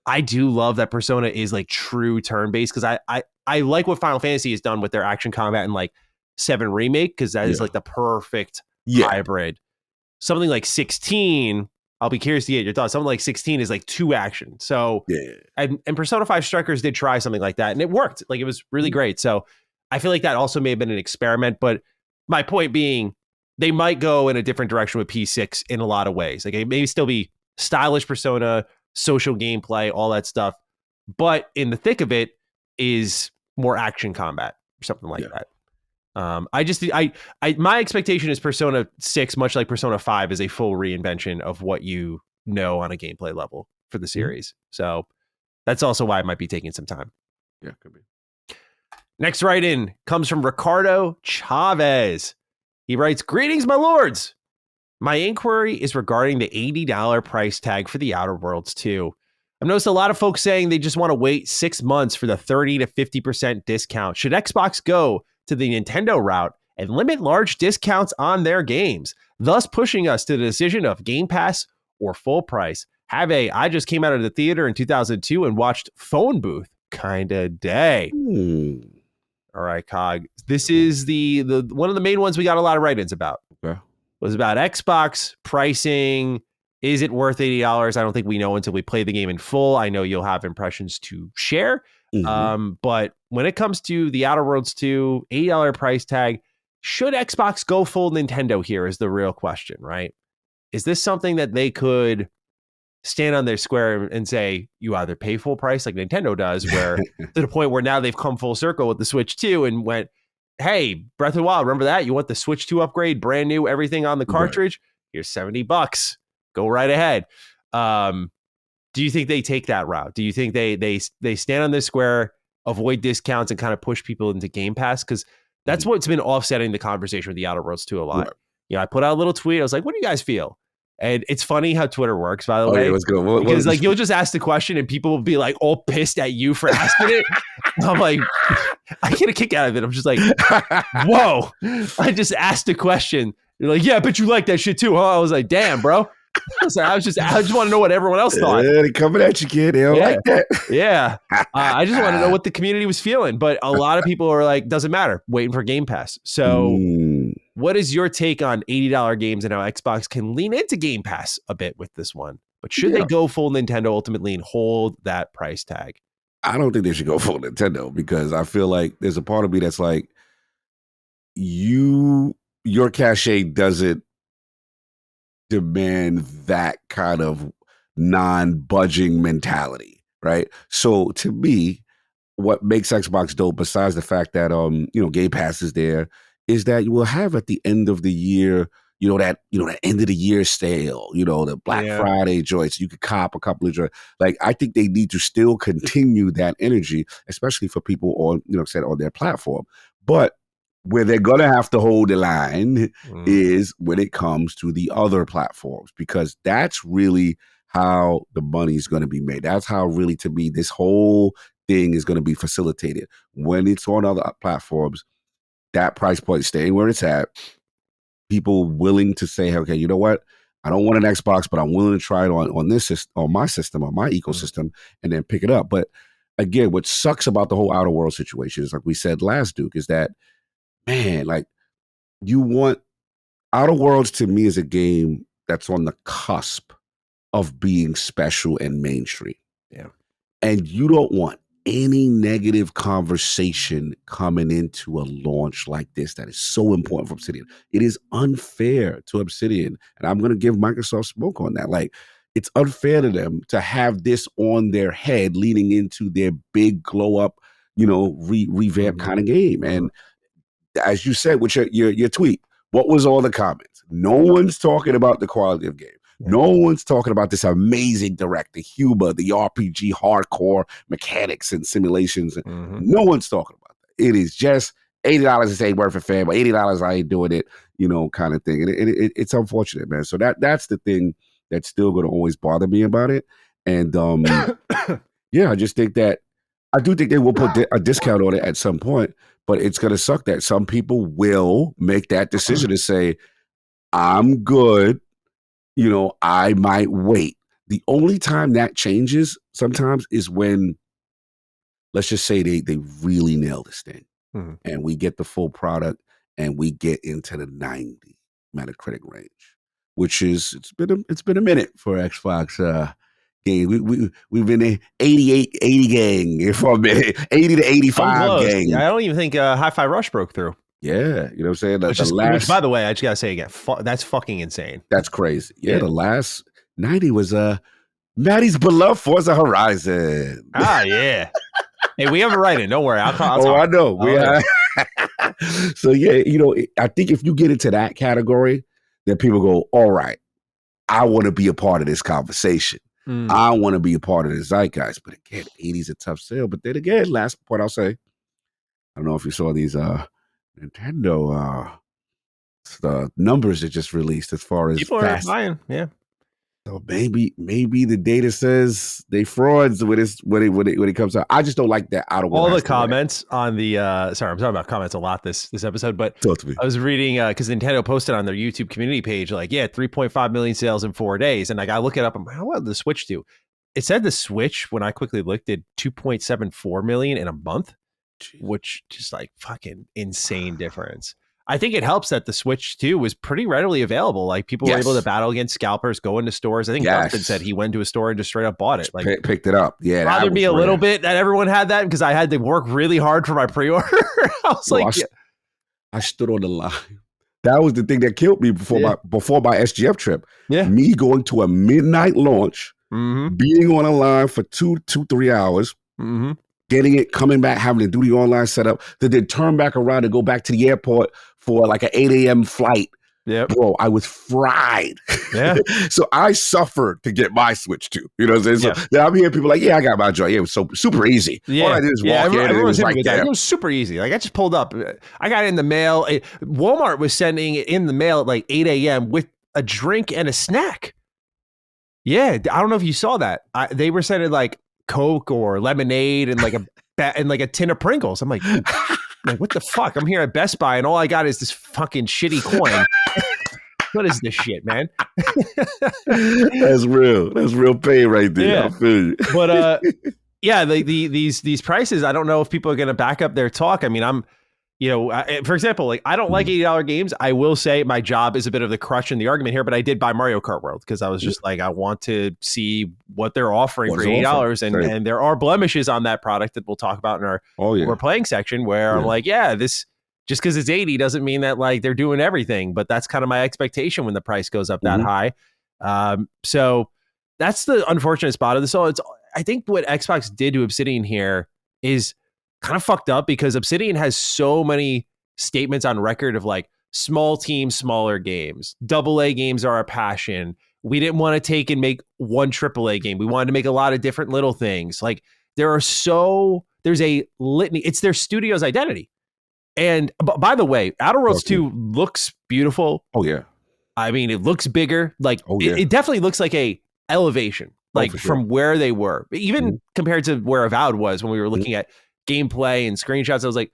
I do love that Persona is like true turn-based, because I like what Final Fantasy has done with their action combat in like 7 Remake, because that is like the perfect hybrid. Something like 16, I'll be curious to get your thoughts. Something like 16 is like 2 action. So, and Persona 5 Strikers did try something like that, and it worked. Like it was really great. So I feel like that also may have been an experiment, but my point being, they might go in a different direction with P6 in a lot of ways. Like it may still be stylish Persona, social gameplay, all that stuff, but in the thick of it is more action combat or something like that. My expectation is Persona 6, much like Persona 5, is a full reinvention of what you know on a gameplay level for the series. So that's also why it might be taking some time. Yeah, could be. Next write-in comes from Ricardo Chavez. He writes, "Greetings, my lords. My inquiry is regarding the $80 price tag for The Outer Worlds 2. I've noticed a lot of folks saying they just want to wait 6 months for the 30 to 50% discount. Should Xbox go to the Nintendo route and limit large discounts on their games, thus pushing us to the decision of Game Pass or full price? I just came out of the theater in 2002 and watched Phone Booth kind of day." All right, Cog. This is the one of the main ones we got a lot of write-ins about. Was about Xbox pricing. Is it worth $80? I don't think we know until we play the game in full. I know you'll have impressions to share. But when it comes to The Outer Worlds 2, $80 price tag, should Xbox go full Nintendo here is the real question, right? Is this something that they could stand on their square and say, you either pay full price like Nintendo does, where to the point where now they've come full circle with the Switch 2 and went, hey, Breath of the Wild, remember that? You want the Switch 2 upgrade, brand new, everything on the cartridge? Here's $70. Go right ahead. Do you think they take that route? Do you think they stand on this square, avoid discounts, and kind of push people into Game Pass? Because that's what's been offsetting the conversation with The Outer Worlds 2 a lot. You know, I put out a little tweet. I was like, what do you guys feel? And it's funny how Twitter works, by the way. Let's go. Because like you'll just ask the question and people will be like all pissed at you for asking it. I'm like, I get a kick out of it. I'm just like, whoa, I just asked a question. You're like, yeah, but you like that shit too, huh? I was like, damn, bro. I just want to know what everyone else thought. Yeah, they coming at you, kid. They don't like that. Yeah. I just want to know what the community was feeling. But a lot of people are like, doesn't matter, waiting for Game Pass. So what is your take on $80 games and how Xbox can lean into Game Pass a bit with this one? But should they go full Nintendo ultimately and hold that price tag? I don't think they should go full Nintendo, because I feel like there's a part of me that's like, your cachet doesn't demand that kind of non-budging mentality, right? So to me, what makes Xbox dope, besides the fact that Game Pass is there, is that you will have at the end of the year, that end of the year sale, the Black Friday joints. You could cop a couple of joints. Like, I think they need to still continue that energy, especially for people on, on their platform. But where they're going to have to hold the line is when it comes to the other platforms, because that's really how the money's going to be made. That's how really, to me, this whole thing is going to be facilitated. When it's on other platforms, that price point staying where it's at, people willing to say, okay, you know what? I don't want an Xbox, but I'm willing to try it on this system, on my system, on my ecosystem, and then pick it up. But again, what sucks about the whole Outer World situation is, like we said last, Duke, is that, man, like, you want Outer Worlds, to me, is a game that's on the cusp of being special and mainstream. Yeah. And you don't want any negative conversation coming into a launch like this that is so important for Obsidian. It is unfair to Obsidian. And I'm going to give Microsoft smoke on that. Like, it's unfair to them to have this on their head leading into their big glow up, revamp kind of game. And as you said with your tweet, what was all the comments? No one's talking about the quality of game. No one's talking about this amazing director, humor, the RPG hardcore mechanics and simulations. No one's talking about that. It is just $80 is ain't worth it, fam. $80 I ain't doing it, kind of thing. And it's unfortunate, man. So that's the thing that's still going to always bother me about it. And I just think that I do think they will put a discount on it at some point, but it's going to suck that some people will make that decision to say, I'm good. I might wait. The only time that changes sometimes is when, let's just say they really nail this thing and we get the full product and we get into the 90 Metacritic range, which is, it's been a minute for Xbox game. We've been in 88, 80 gang for a minute, 80 to 85 gang. I don't even think Hi-Fi Rush broke through. Yeah, you know what I'm saying? Which, by the way, I just gotta say again, that's fucking insane. That's crazy. Yeah, the last 90 was Matty's beloved Forza Horizon. Yeah. Hey, we have a write-in. Don't worry. I'll I know. So yeah, I think if you get into that category, then people go, all right, I want to be a part of this conversation. I want to be a part of the zeitgeist. But again, 80's a tough sale. But then again, last point I'll say, I don't know if you saw these Nintendo the numbers that just released as far as people are buying, yeah. So maybe the data says they frauds when it comes out. I just don't like that. All the comments on the sorry, I'm talking about comments a lot this episode, but I was reading because Nintendo posted on their YouTube community page 3.5 million sales in 4 days, and I look it up. I'm like, how well did the Switch do? It said the Switch, when I quickly looked, did 2.74 million in a month. Jeez. Which just fucking insane difference. I think it helps that the Switch 2 was pretty readily available. People were able to battle against scalpers, go into stores. I think Dustin said he went to a store and just straight up bought it. Picked it up. Yeah, bothered me a little bit that everyone had that because I had to work really hard for my pre-order. I was I stood on the line. That was the thing that killed me before my SGF trip. Yeah, me going to a midnight launch, being on a line for 3 hours. Getting it, coming back, having to do the online setup, then turn back around and go back to the airport for an 8 a.m. flight. Yeah, bro, I was fried. Yeah, so I suffered to get my Switch too. You know what I'm saying? So then I'm hearing people I got my joy. Yeah, it was so super easy. Yeah, all I did is walk in, and it was right there. It was super easy. I just pulled up. I got it in the mail. Walmart was sending it in the mail at 8 a.m. with a drink and a snack. Yeah, I don't know if you saw that. They were sending Coke or lemonade and a tin of Pringles. I'm like, what the fuck? I'm here at Best Buy and all I got is this fucking shitty coin. What is this shit, man? That's real. That's real pain right there. Yeah. I feel you. But these prices, I don't know if people are going to back up their talk. I mean, for example, I don't like $80 games. I will say my job is a bit of the crutch in the argument here, but I did buy Mario Kart World because I was just I want to see what they're offering for $80. And there are blemishes on that product that we'll talk about in our we're playing section where I'm this just because it's 80 doesn't mean that they're doing everything, but that's kind of my expectation when the price goes up that high. So that's the unfortunate spot of this. So I think what Xbox did to Obsidian here is kind of fucked up because Obsidian has so many statements on record of small team, smaller games. AA games are our passion. We didn't want to take and make one AAA game. We wanted to make a lot of different little things. There's a litany. It's their studio's identity. And by the way, Outer Worlds 2 looks beautiful. Oh yeah. I mean, it looks bigger. It definitely looks like a elevation, from where they were, even compared to where Avowed was when we were looking at gameplay and screenshots. I was like,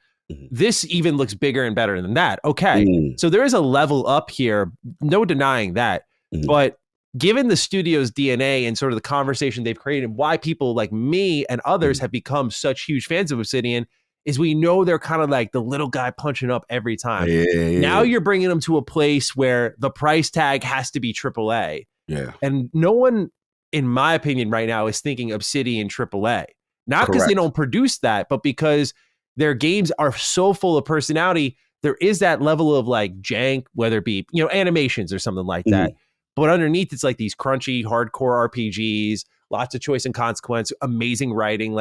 this even looks bigger and better than that. Okay. So there is a level up here. No denying that. But given the studio's DNA and sort of the conversation they've created, why people like me and others have become such huge fans of Obsidian is we know they're kind of the little guy punching up every time. Now you're bringing them to a place where the price tag has to be AAA. Yeah. And no one, in my opinion, right now is thinking Obsidian AAA. Not because they don't produce that, but because their games are so full of personality. There is that level of jank, whether it be, animations or something like that. But underneath, it's these crunchy, hardcore RPGs, lots of choice and consequence, amazing writing.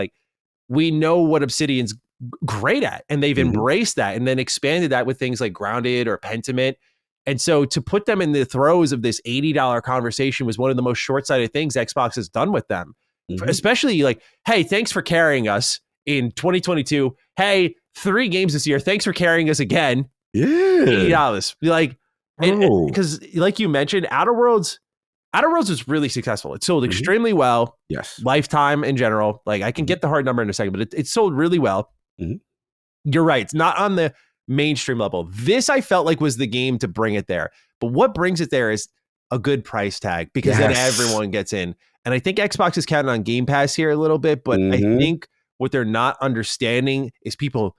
We know what Obsidian's great at, and they've embraced that and then expanded that with things like Grounded or Pentiment. And so to put them in the throes of this $80 conversation was one of the most short-sighted things Xbox has done with them. Especially like, hey, thanks for carrying us in 2022. Hey, 3 games this year. Thanks for carrying us again. Yeah. $80. Like, because like you mentioned, Outer Worlds was really successful. It sold extremely well. Yes. Lifetime in general. Like, I can get the hard number in a second, but it sold really well. You're right. It's not on the mainstream level. This I felt like was the game to bring it there. But what brings it there is a good price tag, because then everyone gets in. And I think Xbox is counting on Game Pass here a little bit, but I think what they're not understanding is people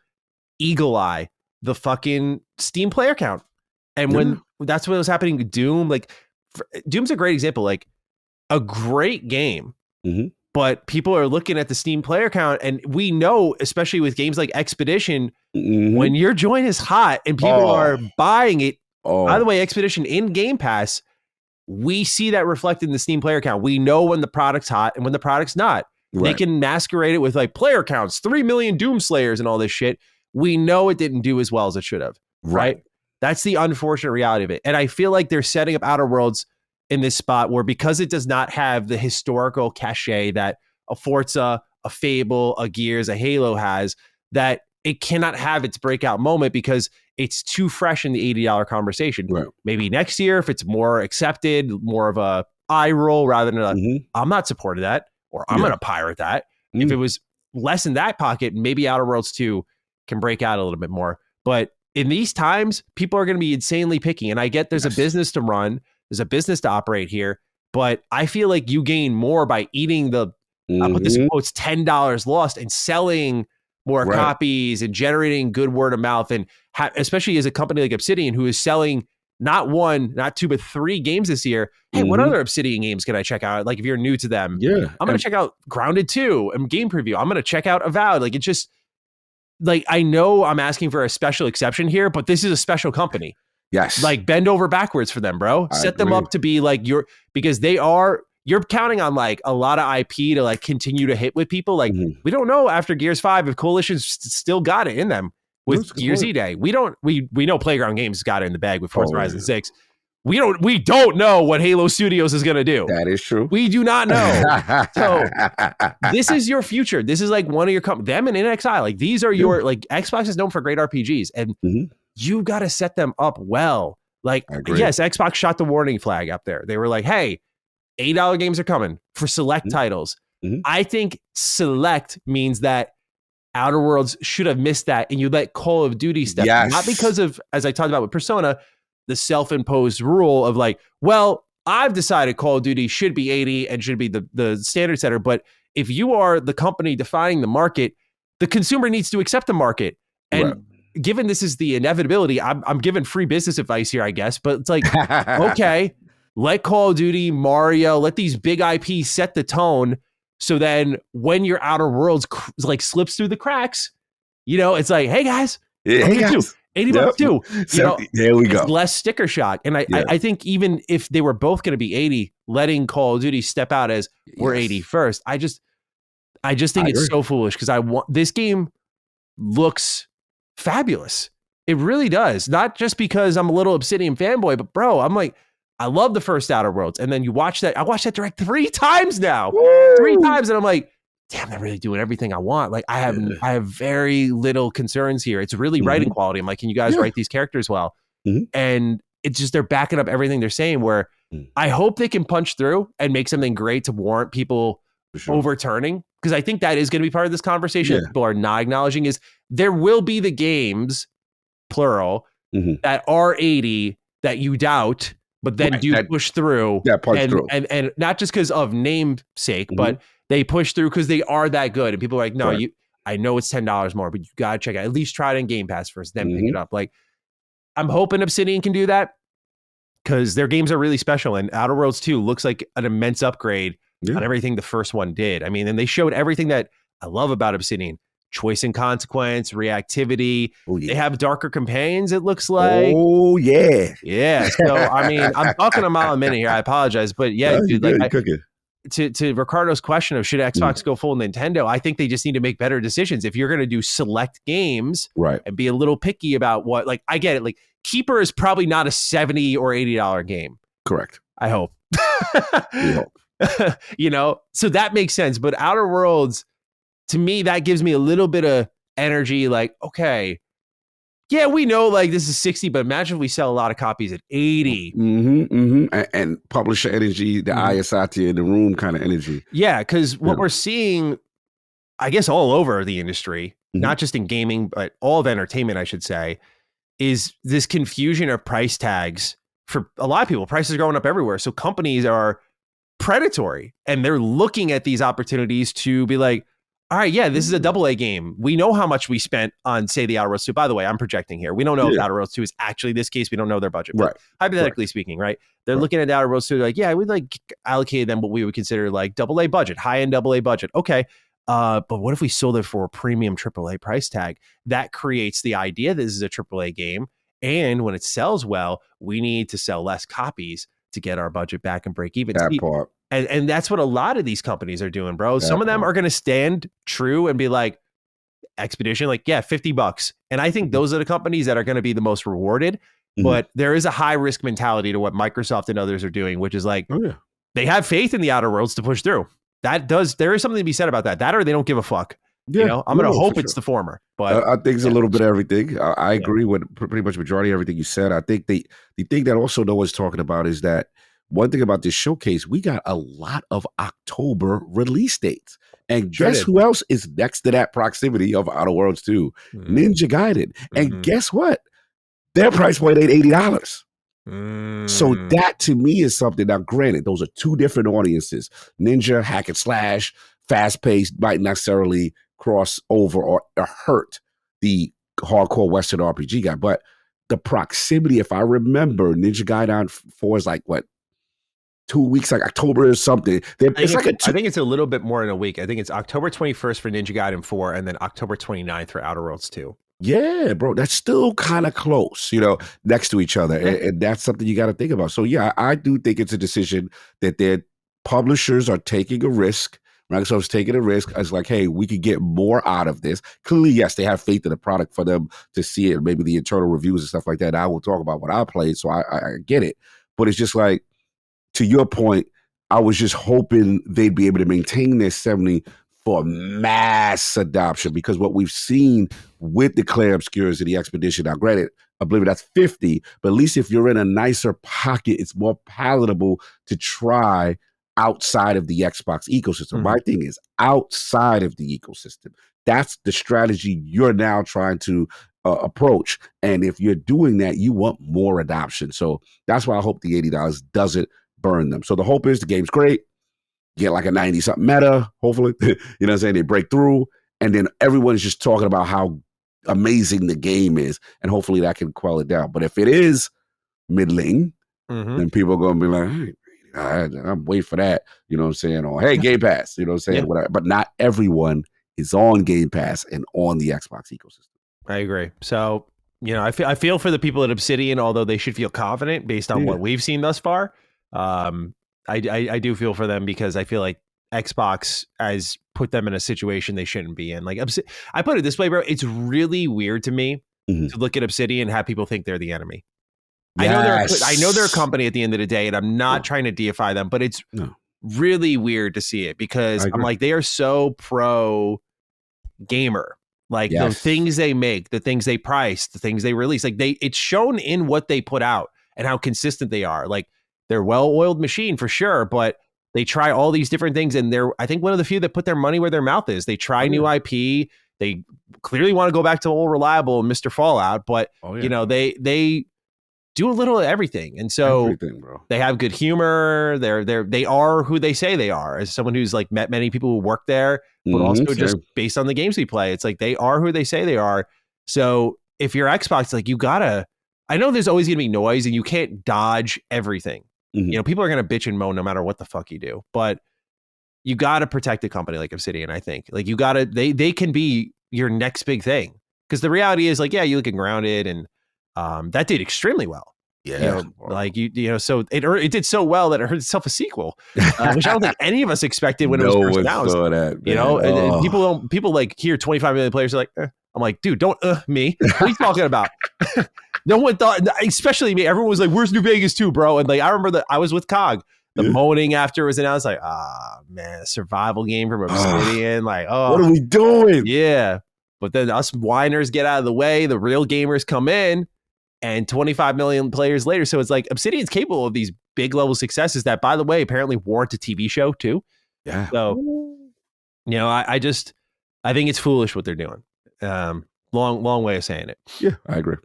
eagle eye the fucking Steam player count. And when that's what was happening to Doom, like Doom's a great example, like a great game, but people are looking at the Steam player count. And we know, especially with games like Expedition, when your joint is hot and people are buying it, by the way, Expedition in Game Pass, we see that reflected in the Steam player count. We know when the product's hot and when the product's not. They can masquerade it with like player counts, 3 million Doom Slayers and all this shit. We know it didn't do as well as it should have. Right? That's the unfortunate reality of it. And I feel like they're setting up Outer Worlds in this spot where, because it does not have the historical cachet that a Forza, a Fable, a Gears, a Halo has, that it cannot have its breakout moment because it's too fresh in the $80 conversation. Maybe next year, if it's more accepted, more of a eye roll rather than a, I'm not supporting that, or I'm going to pirate that. If it was less in that pocket, maybe Outer Worlds 2 can break out a little bit more. But in these times, people are going to be insanely picky. And I get there's a business to run, there's a business to operate here, but I feel like you gain more by eating the, I'll put this in quotes, $10 lost and selling more copies and generating good word of mouth. And especially as a company like Obsidian, who is selling not 1, not 2, but 3 games this year. Hey, what other Obsidian games can I check out? Like, if you're new to them, I'm going to check out Grounded 2 and Game Preview. I'm going to check out Avowed. Like, it's just like, I know I'm asking for a special exception here, but this is a special company. Like, bend over backwards for them, bro. Set them up to be like because you're counting on like a lot of IP to like continue to hit with people. Like, we don't know after Gears 5 if Coalition's still got it in them with Gears E-Day. We know Playground Games got it in the bag with Forza Horizon 6. We don't know what Halo Studios is going to do. That is true. We do not know. So this is your future. This is like one of your them and NXI. Like, these are your, like, Xbox is known for great RPGs, and you got to set them up well. Like, yes, Xbox shot the warning flag up there. They were like, hey, $8 games are coming for select titles. I think select means that Outer Worlds should have missed that, and you let Call of Duty step in. Not because of, as I talked about with Persona, the self-imposed rule of like, well, I've decided Call of Duty should be 80 and should be the standard setter. But if you are the company defining the market, the consumer needs to accept the market. And given this is the inevitability, I'm giving free business advice here, I guess. But it's like, okay, let Call of Duty, Mario, let these big IPs set the tone. So then when your Outer Worlds like slips through the cracks, you know, it's like, hey guys, $80 too. You know, there we go. Less sticker shock. And I think even if they were both going to be 80, letting Call of Duty step out as we're 80 first, I just think it's so foolish, because this game looks fabulous. It really does. Not just because I'm a little Obsidian fanboy, but bro, I'm like, I love the first Outer Worlds. And then you watch that. I watched that direct 3 times now. Woo! 3 times. And I'm like, damn, they're really doing everything I want. Like, I have very little concerns here. It's really writing quality. I'm like, can you guys write these characters well? And it's just, they're backing up everything they're saying, where I hope they can punch through and make something great to warrant people overturning. Because I think that is going to be part of this conversation that people are not acknowledging, is there will be the games, plural, that are 80 that you doubt, but then push through. And not just because of namesake, but they push through because they are that good. And people are like, no, I know it's $10 more, but you got to check it. At least try it in Game Pass first, then pick it up. Like, I'm hoping Obsidian can do that, because their games are really special. And Outer Worlds 2 looks like an immense upgrade on everything the first one did. I mean, and they showed everything that I love about Obsidian. Choice and consequence, reactivity. They have darker companions, it looks like. Yeah. So, I mean, I'm talking a mile a minute here. I apologize. But dude, like, to Ricardo's question of should Xbox go full Nintendo, I think they just need to make better decisions. If you're going to do select games right, and be a little picky about what, like, I get it. Like, Keeper is probably not a $70 or $80 game. correct. I hope. We hope. You know, so that makes sense. But Outer Worlds, to me, that gives me a little bit of energy. Like, okay, yeah, we know like this is 60, but imagine if we sell a lot of copies at 80. And publisher energy, the eyes out there in the room kind of energy. Yeah, because what we're seeing, I guess, all over the industry, not just in gaming, but all of entertainment, I should say, is this confusion of price tags. For a lot of people, prices are going up everywhere. So companies are predatory and they're looking at these opportunities to be like, all right, yeah, this is a AA game. We know how much we spent on, say, the Outer Worlds 2. By the way, I'm projecting here. We don't know if Outer Worlds 2 is actually this case. We don't know their budget. But hypothetically speaking, right? They're looking at Outer Worlds 2. They're like, yeah, we like allocated them what we would consider like AA budget, high-end AA budget. Okay. But what if we sold it for a premium AAA price tag? That creates the idea that this is a AAA game. And when it sells well, we need to sell less copies to get our budget back and break even. That part. And that's what a lot of these companies are doing, bro. Some of them are going to stand true and be like, Expedition, like, yeah, $50. And I think those are the companies that are going to be the most rewarded. But there is a high risk mentality to what Microsoft and others are doing, which is like, they have faith in the Outer Worlds to push through. There is something to be said about that. That or they don't give a fuck. Yeah, you know, I'm going to hope it's the former. But I think it's a little bit of everything. I agree with pretty much majority of everything you said. I think the thing that also no one's talking about is that one thing about this showcase, we got a lot of October release dates. And guess who else is next to that proximity of Outer Worlds 2? Ninja Gaiden. And guess what? Their price point ain't $80. So that to me is something. Now, granted, those are two different audiences. Ninja, hack and slash, fast paced, might necessarily cross over or hurt the hardcore Western RPG guy. But the proximity, if I remember, Ninja Gaiden 4 is like what? 2 weeks, like October or something. I think it's a little bit more in a week. I think it's October 21st for Ninja Gaiden 4 and then October 29th for Outer Worlds 2. Yeah, bro, that's still kind of close, you know, next to each other. And that's something you got to think about. So, yeah, I do think it's a decision that their publishers are taking a risk. Microsoft's taking a risk. It's like, hey, we could get more out of this. Clearly, yes, they have faith in the product for them to see it, maybe the internal reviews and stuff like that. I will talk about what I played, so I get it. But it's just like, to your point, I was just hoping they'd be able to maintain their 70 for mass adoption, because what we've seen with the Clair Obscurs and the Expedition, now granted, Oblivion, that's 50, but at least if you're in a nicer pocket, it's more palatable to try outside of the Xbox ecosystem. My thing is outside of the ecosystem. That's the strategy you're now trying to approach. And if you're doing that, you want more adoption. So that's why I hope the $80 doesn't burn them. So the hope is the game's great, get like a 90-something meta, hopefully, you know what I'm saying? They break through, and then everyone's just talking about how amazing the game is, and hopefully that can quell it down. But if it is middling, then people are going to be like, hey, I'm waiting for that, you know what I'm saying? Or, hey, Game Pass, you know what I'm saying? Whatever. But not everyone is on Game Pass and on the Xbox ecosystem. I agree. So, you know, I feel for the people at Obsidian, although they should feel confident based on what we've seen thus far. I do feel for them because I feel like Xbox has put them in a situation they shouldn't be in. Like, I put it this way, bro. It's really weird to me to look at Obsidian and have people think they're the enemy. Yes. I know they're a company at the end of the day, and I'm not trying to deify them, but it's really weird to see it because I'm like, they are so pro gamer. Like the things they make, the things they price, the things they release, like it's shown in what they put out and how consistent they are. Like, they're well-oiled machine for sure, but they try all these different things, and they're, I think, one of the few that put their money where their mouth is. They try new IP. They clearly want to go back to old reliable Mr. Fallout, but you know, they do a little of everything, and so they have good humor. They are who they say they are. As someone who's like met many people who work there, but also just based on the games we play, it's like they are who they say they are. So if you're Xbox, like, you gotta. I know there's always gonna be noise, and you can't dodge everything. You know, people are going to bitch and moan no matter what the fuck you do, but you got to protect a company like Obsidian. I think, like, you got to, they can be your next big thing. Cause the reality is, like, yeah, you look at Grounded, and that did extremely well. Yeah. Like so it did so well that it earned itself a sequel, which I don't think any of us expected when it was No first one announced. saw that, man. And people like hear 25 million players are like, I'm like, dude, don't me. What are you talking about? No one thought, especially me. Everyone was like, "Where's New Vegas too, bro?" And like, I remember that I was with Cog. The moaning after it was announced, like, man, a survival game from Obsidian. Like, what are we doing? Yeah. But then us whiners get out of the way. The real gamers come in, and 25 million players later. So it's like Obsidian's capable of these big level successes that, by the way, apparently warrant a TV show too. Yeah. So, I think it's foolish what they're doing. Long way of saying it. Yeah, I agree.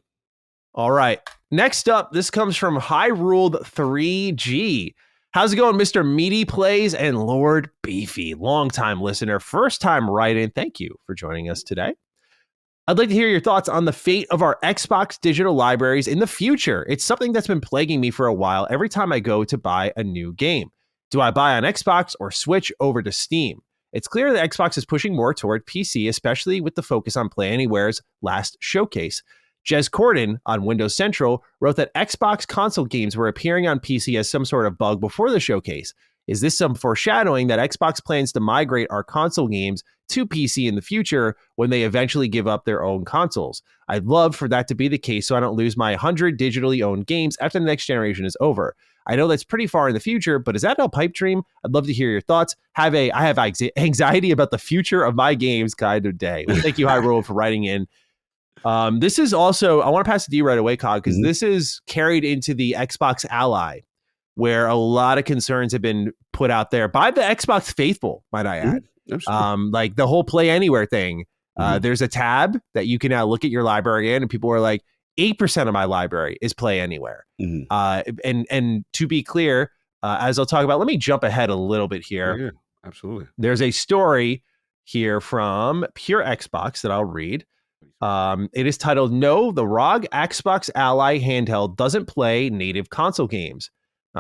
All right. Next up, this comes from High Ruled 3G. How's it going, Mr. Meaty Plays and Lord Beefy? Longtime listener, first time write-in. Thank you for joining us today. I'd like to hear your thoughts on the fate of our Xbox digital libraries in the future. It's something that's been plaguing me for a while every time I go to buy a new game. Do I buy on Xbox or switch over to Steam? It's clear that Xbox is pushing more toward PC, especially with the focus on Play Anywhere's last showcase. Jez Corden on Windows Central wrote that Xbox console games were appearing on PC as some sort of bug before the showcase. Is this some foreshadowing that Xbox plans to migrate our console games to PC in the future when they eventually give up their own consoles? I'd love for that to be the case so I don't lose my 100 digitally owned games after the next generation is over. I know that's pretty far in the future, but is that a pipe dream? I'd love to hear your thoughts. I have anxiety about the future of my games kind of day. Well, thank you, Hyrule, for writing in. This is also, I want to pass it to you right away, Cog, because this is carried into the Xbox Ally, where a lot of concerns have been put out there by the Xbox faithful, might I add. Like the whole Play Anywhere thing. There's a tab that you can now look at your library in, and people are like, 8% of my library is Play Anywhere. And to be clear, as I'll talk about, let me jump ahead a little bit here. Yeah, absolutely. There's a story here from Pure Xbox that I'll read. It is titled, "No, the ROG Xbox Ally handheld doesn't play native console games."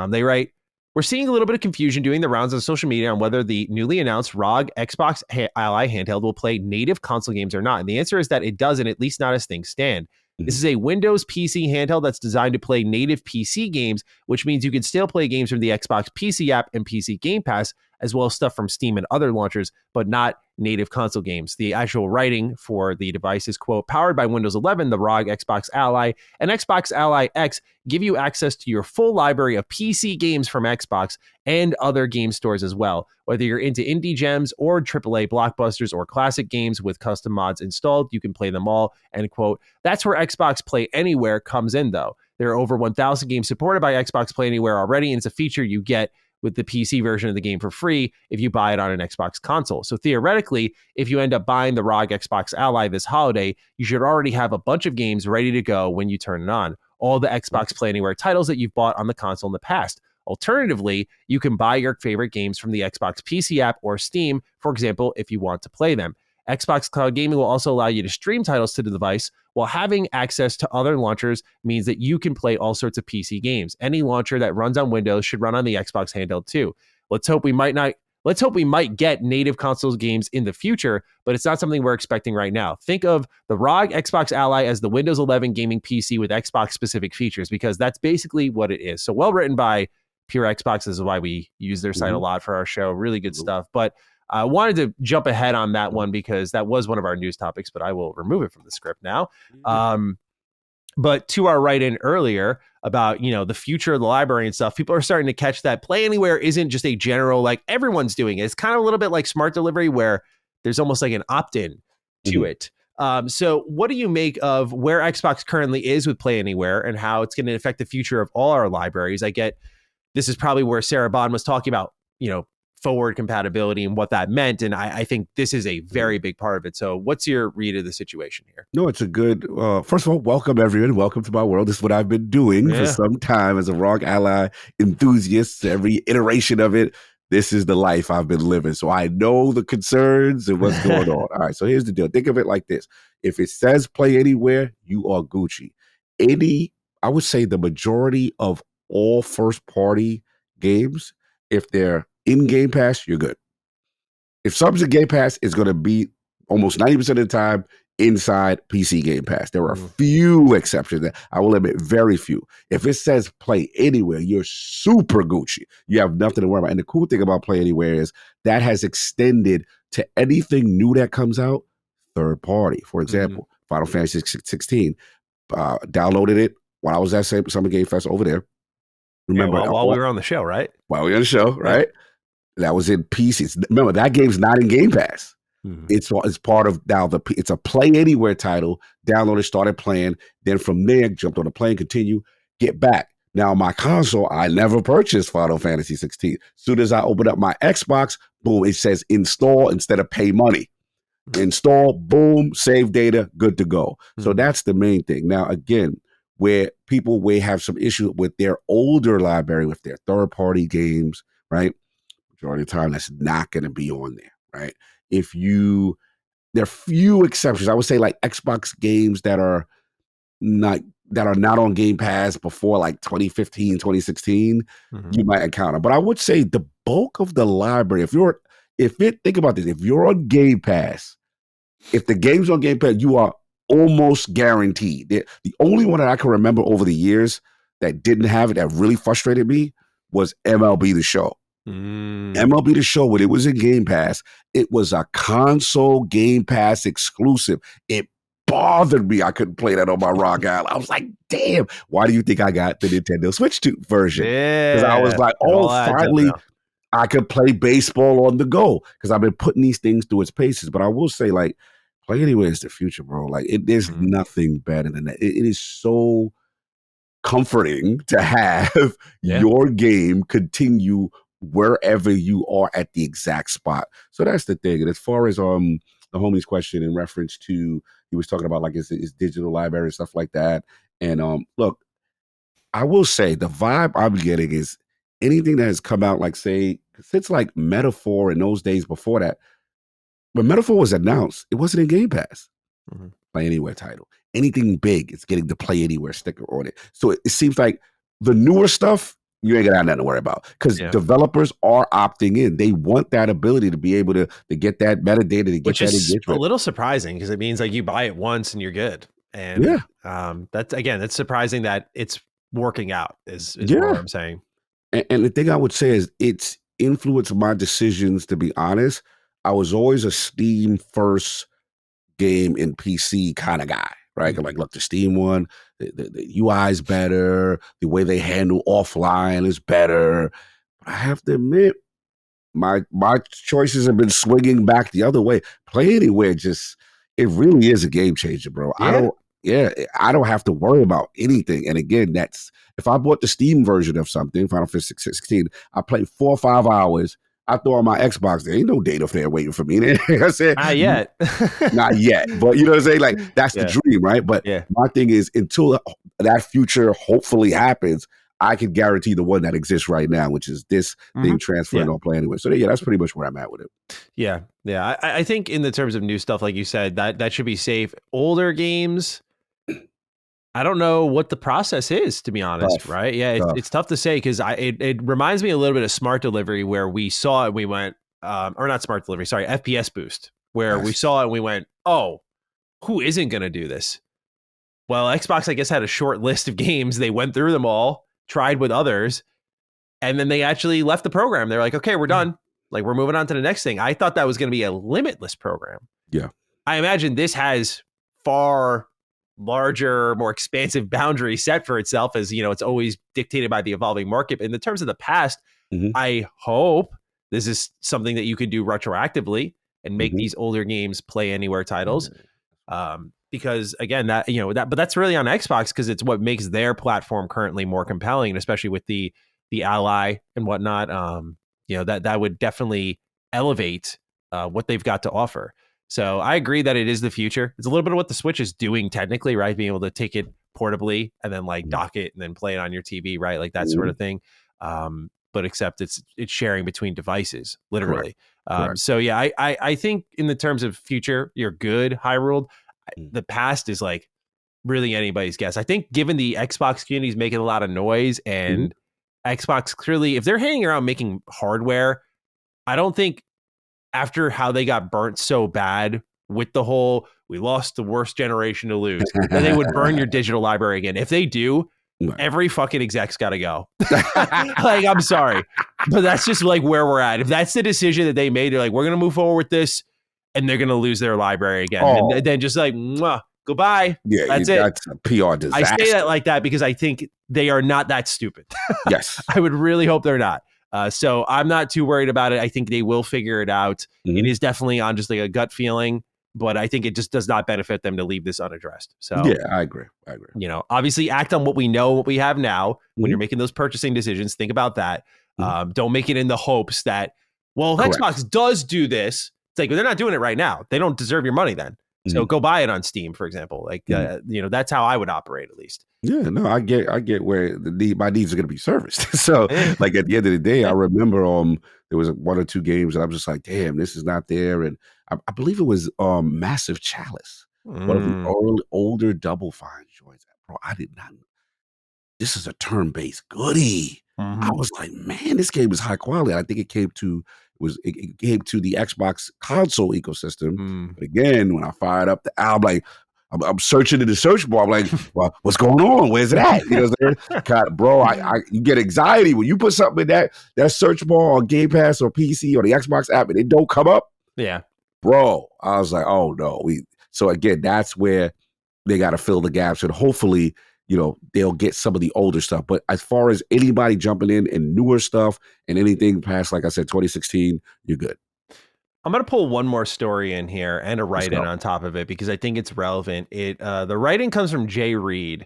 They write, "We're seeing a little bit of confusion doing the rounds on social media on whether the newly announced ROG Xbox Ally handheld will play native console games or not. And the answer is that it doesn't, at least not as things stand. This is a Windows PC handheld that's designed to play native PC games, which means you can still play games from the Xbox PC app and PC Game Pass, as well as stuff from Steam and other launchers, but not native console games. The actual writing for the device is, quote, powered by Windows 11, the ROG Xbox Ally, and Xbox Ally X give you access to your full library of PC games from Xbox and other game stores as well. Whether you're into indie gems or AAA blockbusters or classic games with custom mods installed, you can play them all," end quote. That's where Xbox Play Anywhere comes in, though. There are over 1,000 games supported by Xbox Play Anywhere already, and it's a feature you get with the PC version of the game for free if you buy it on an Xbox console. So theoretically, if you end up buying the ROG Xbox Ally this holiday, you should already have a bunch of games ready to go when you turn it on. All the Xbox Play Anywhere titles that you've bought on the console in the past. Alternatively, you can buy your favorite games from the Xbox PC app or Steam, for example, if you want to play them. Xbox Cloud Gaming will also allow you to stream titles to the device, while having access to other launchers means that you can play all sorts of PC games. Any launcher that runs on Windows should run on the Xbox handheld too. Let's hope we might get native consoles games in the future, but it's not something we're expecting right now. Think of the ROG Xbox Ally as the Windows 11 gaming PC with Xbox specific features, because that's basically what it is. So well written by Pure Xbox. This is why we use their site a lot for our show. Really good stuff. But I wanted to jump ahead on that one because that was one of our news topics, but I will remove it from the script now. But to our write-in earlier about, the future of the library and stuff, people are starting to catch that Play Anywhere isn't just a general, like everyone's doing it. It's kind of a little bit like smart delivery where there's almost like an opt-in to it. So what do you make of where Xbox currently is with Play Anywhere and how it's going to affect the future of all our libraries? I get this is probably where Sarah Bond was talking about, forward compatibility and what that meant. And I think this is a very big part of it. So what's your read of the situation here? No, it's a good, first of all, welcome everyone. Welcome to my world. This is what I've been doing for some time as a ROG Ally enthusiast. Every iteration of it, this is the life I've been living. So I know the concerns and what's going on. All right, so here's the deal. Think of it like this. If it says Play Anywhere, you are Gucci. I would say the majority of all first-party games, if they're in Game Pass, you're good. If something's in Game Pass, it's going to be almost 90% of the time inside PC Game Pass. There are a Mm. few exceptions. That I will admit, very few. If it says play anywhere, you're super Gucci. You have nothing to worry about. And the cool thing about play anywhere is that has extended to anything new that comes out, third party. For example, Final Fantasy 16. Downloaded it while I was at Summer Game Fest over there. Remember, while we were on the show, right? While we were on the show, right? That was in PCs. Remember, that game's not in Game Pass. It's part of now it's a play anywhere title. Downloaded, started playing. Then from there, jumped on the plane, continue, get back. Now my console, I never purchased Final Fantasy 16. As soon as I open up my Xbox, boom, it says install instead of pay money. Install, boom, save data, good to go. So that's the main thing. Now, again, where people may have some issue with their older library, with their third-party games, right? Majority of the time, that's not going to be on there, right? There are few exceptions. I would say like Xbox games that are not on Game Pass before like 2015, 2016, you might encounter. But I would say the bulk of the library, think about this, if you're on Game Pass, if the game's on Game Pass, you are almost guaranteed. The only one that I can remember over the years that didn't have it that really frustrated me was MLB The Show. MLB The Show, when it was in Game Pass, it was a console Game Pass exclusive. It bothered me. I couldn't play that on my ROG Ally. I was like, damn, why do you think I got the Nintendo Switch 2 version? Because I was like, oh, finally, I could play baseball on the go. Because I've been putting these things through its paces. But I will say, like, play anywhere is the future, bro. Like, there's nothing better than that. It is so comforting to have your game continue wherever you are at the exact spot. So that's the thing. And as far as the homie's question in reference to, he was talking about like his digital library and stuff like that. And look, I will say the vibe I'm getting is anything that has come out, like say, since like Metaphor in those days before that, when Metaphor was announced, it wasn't in Game Pass. Play Anywhere title. Anything big, it's getting the Play Anywhere sticker on it. So it seems like the newer stuff, you ain't gonna have nothing to worry about because developers are opting in. They want that ability to be able to get that metadata, to get that engagement. A little surprising because it means like you buy it once and you're good. And that's surprising that it's working out is what I'm saying. And the thing I would say is it's influenced my decisions, to be honest. I was always a Steam first game in PC kind of guy, right? Like, look, the Steam one, the UI is better. The way they handle offline is better. But I have to admit, my choices have been swinging back the other way. Play Anywhere it really is a game changer, bro. I don't have to worry about anything. And again, that's if I bought the Steam version of something, Final Fantasy 16, I played 4 or 5 hours. I throw on my Xbox. There ain't no data there waiting for me. I said, not yet. Not yet. But you know what I'm saying? Like, that's the dream, right? But my thing is, until that future hopefully happens, I can guarantee the one that exists right now, which is this thing transferring on Play Anywhere. So that's pretty much where I'm at with it. Yeah. I think in the terms of new stuff, like you said, that should be safe. Older games, I don't know what the process is, to be honest, right? Yeah, it's tough to say because it reminds me a little bit of Smart Delivery, where we saw it, we went, or not Smart Delivery, sorry, FPS Boost, where we saw it and we went, oh, who isn't going to do this? Well, Xbox, I guess, had a short list of games. They went through them all, tried with others, and then they actually left the program. They're like, okay, we're done. Like, we're moving on to the next thing. I thought that was going to be a limitless program. Yeah. I imagine this has far larger, more expansive boundary set for itself, as it's always dictated by the evolving market. In the terms of the past, I hope this is something that you can do retroactively and make these older games Play Anywhere titles. Because again, but that's really on Xbox because it's what makes their platform currently more compelling, and especially with the Ally and whatnot. That would definitely elevate what they've got to offer. So I agree that it is the future. It's a little bit of what the Switch is doing technically, right? Being able to take it portably and then like dock it and then play it on your TV, right? Like that sort of thing. But except it's sharing between devices, literally. Correct. So yeah, I think in the terms of future, you're good, Hyrule. The past is like really anybody's guess. I think given the Xbox community is making a lot of noise and Xbox clearly, if they're hanging around making hardware, I don't think after how they got burnt so bad with the whole, we lost the worst generation to lose, that they would burn your digital library again. If they do, every fucking exec's got to go. Like, I'm sorry, but that's just like where we're at. If that's the decision that they made, they're like, we're going to move forward with this, and they're going to lose their library again. And then just like, mwah, goodbye. Yeah, that's it. That's a PR disaster. I say that like that because I think they are not that stupid. Yes. I would really hope they're not. So I'm not too worried about it. I think they will figure it out. It is definitely on just like a gut feeling, but I think it just does not benefit them to leave this unaddressed. So yeah, I agree. You know, obviously act on what we know, what we have now. When you're making those purchasing decisions, think about that. Don't make it in the hopes that, well, if Xbox does do this, it's like, well, they're not doing it right now. They don't deserve your money then. So go buy it on Steam, for example. Like, you know, that's how I would operate at least. Yeah, no, I get where my needs are going to be serviced. So, like at the end of the day, I remember there was 1 or 2 games that I'm just like, damn, this is not there. And I believe it was Massive Chalice, one of the older Double Fine joints. Bro, I did not. This is a turn-based goodie. I was like, man, this game is high quality. I think it came to the Xbox console ecosystem. But again, when I fired up the album, like I'm searching in the search bar. I'm like, well, what's going on? Where's it at? You know what I'm saying? Bro, you get anxiety when you put something in that search bar on Game Pass or PC or the Xbox app and it don't come up. Yeah. Bro, I was like, oh no. So again, that's where they got to fill the gaps, and hopefully, you know, they'll get some of the older stuff. But as far as anybody jumping in and newer stuff and anything past, like I said, 2016, you're good. I'm going to pull one more story in here and a write-in on top of it because I think it's relevant. The write-in comes from Jay Reed.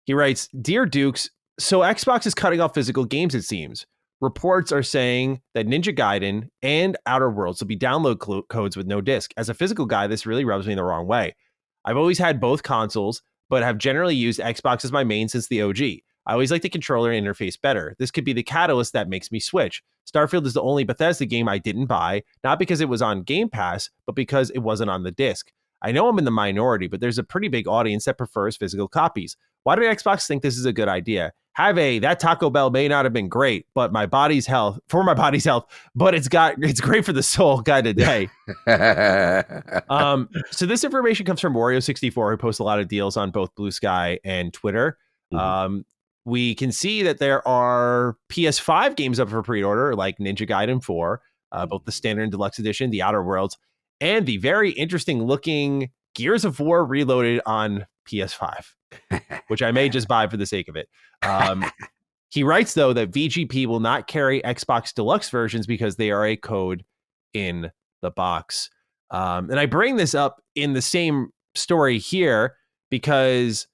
He writes, Dear Dukes, so Xbox is cutting off physical games, it seems. Reports are saying that Ninja Gaiden and Outer Worlds will be download codes with no disc. As a physical guy, this really rubs me the wrong way. I've always had both consoles, but have generally used Xbox as my main since the OG. I always like the controller interface better. This could be the catalyst that makes me switch. Starfield is the only Bethesda game I didn't buy, not because it was on Game Pass, but because it wasn't on the disc. I know I'm in the minority, but there's a pretty big audience that prefers physical copies. Why did Xbox think this is a good idea? That Taco Bell may not have been great, but for my body's health, but it's great for the soul kind of day. So this information comes from Wario64, who posts a lot of deals on both Blue Sky and Twitter. We can see that there are PS5 games up for pre-order, like Ninja Gaiden 4, both the standard and deluxe edition, the Outer Worlds, and the very interesting looking Gears of War Reloaded on PS5, which I may just buy for the sake of it. He writes, though, that VGP will not carry Xbox Deluxe versions because they are a code in the box. And I bring this up in the same story here because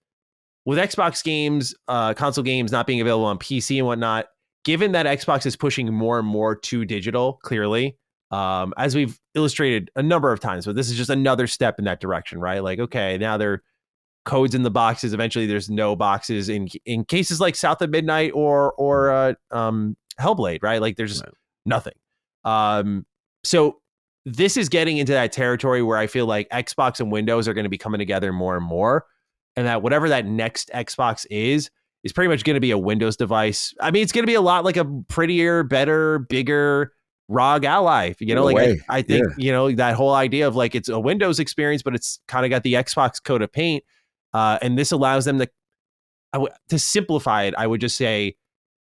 with Xbox games, console games not being available on PC and whatnot, given that Xbox is pushing more and more to digital, clearly, as we've illustrated a number of times, but this is just another step in that direction, right? Like, okay, now there are codes in the boxes. Eventually, there's no boxes in cases like South of Midnight or Hellblade, right? Like, there's just nothing. So this is getting into that territory where I feel like Xbox and Windows are going to be coming together more and more, and that whatever that next Xbox is pretty much going to be a Windows device. I mean, it's going to be a lot like a prettier, better, bigger ROG Ally. You know, I think, you know, that whole idea of like it's a Windows experience, but it's kind of got the Xbox coat of paint. And this allows them to simplify it. I would just say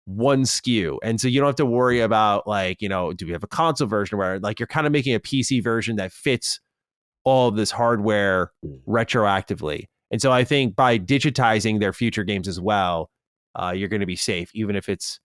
one SKU. And so you don't have to worry about like, you know, do we have a console version where like you're kind of making a PC version that fits all of this hardware retroactively. And so I think by digitizing their future games as well, you're going to be safe, even if it's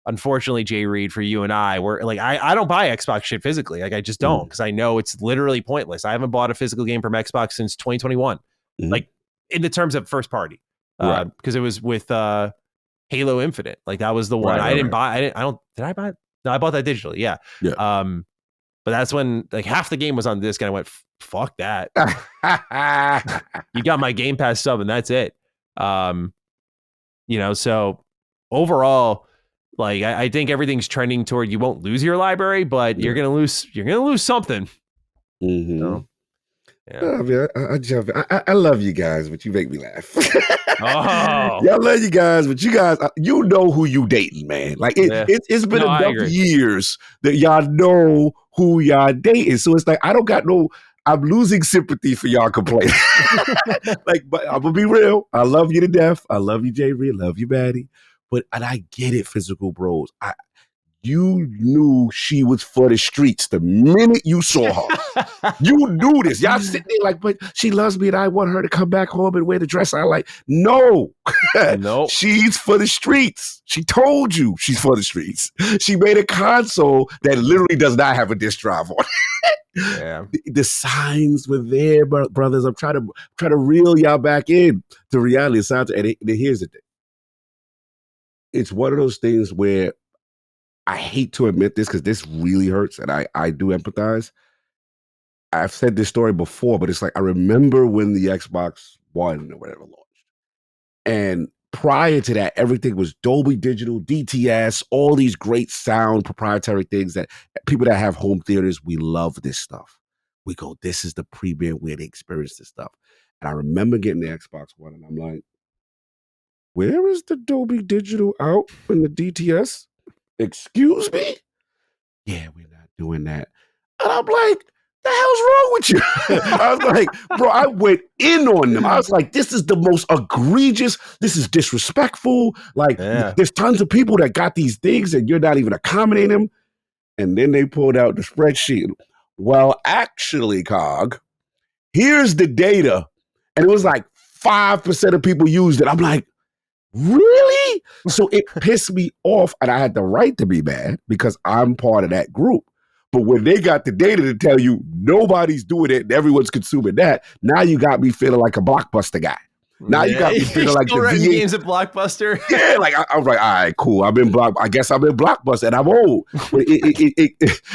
unfortunately, Jay Reed, for you and I, we're like, I don't buy Xbox shit physically. Like I just don't, because I know it's literally pointless. I haven't bought a physical game from Xbox since 2021, like in the terms of first party, because it was with Halo Infinite. Like that was the one I didn't buy. Did I buy it? No, I bought that digitally. Yeah. But that's when like half the game was on disc and I went, fuck that. You got my Game Pass sub and that's it. You know, so overall, like I think everything's trending toward you won't lose your library, but you're gonna lose something. So, I love you guys, but you make me laugh. Oh, yeah, I love you guys, but you guys, you know who you dating, man. Like it's been enough years that y'all know who y'all dating. So it's like I don't got no. I'm losing sympathy for y'all complaining. Like, but I'm gonna be real. I love you to death. I love you, JB. I love you, Matty. And I get it, physical bros. You knew she was for the streets the minute you saw her. You knew this. Y'all sitting there like, but she loves me and I want her to come back home and wear the dress I like. No. Nope. She's for the streets. She told you she's for the streets. She made a console that literally does not have a disc drive on it. Yeah. The signs were there, brothers. I'm trying to reel y'all back in to reality. And here's the thing. It's one of those things where I hate to admit this because this really hurts, and I do empathize. I've said this story before, but it's like I remember when the Xbox One or whatever launched. And prior to that, everything was Dolby Digital, DTS, all these great sound proprietary things that people that have home theaters, we love this stuff. We go, this is the premier way to experience this stuff. And I remember getting the Xbox One, and I'm like, where is the Dolby Digital out in the DTS? Excuse me? Yeah, we're not doing that. And I'm like, the hell's wrong with you? I was like, bro, I went in on them. I was like, this is the most egregious. This is disrespectful. Like, there's tons of people that got these things and you're not even accommodating them. And then they pulled out the spreadsheet. Well, actually, Cog, here's the data. And it was like 5% of people used it. I'm like, really? So it pissed me off, and I had the right to be mad because I'm part of that group. But when they got the data to tell you nobody's doing it and everyone's consuming that, now you got me feeling like a Blockbuster guy. Now you got me feeling like the V8 games at Blockbuster. Yeah, like I was like, all right, cool. I guess I'm in Blockbuster, and I'm old. But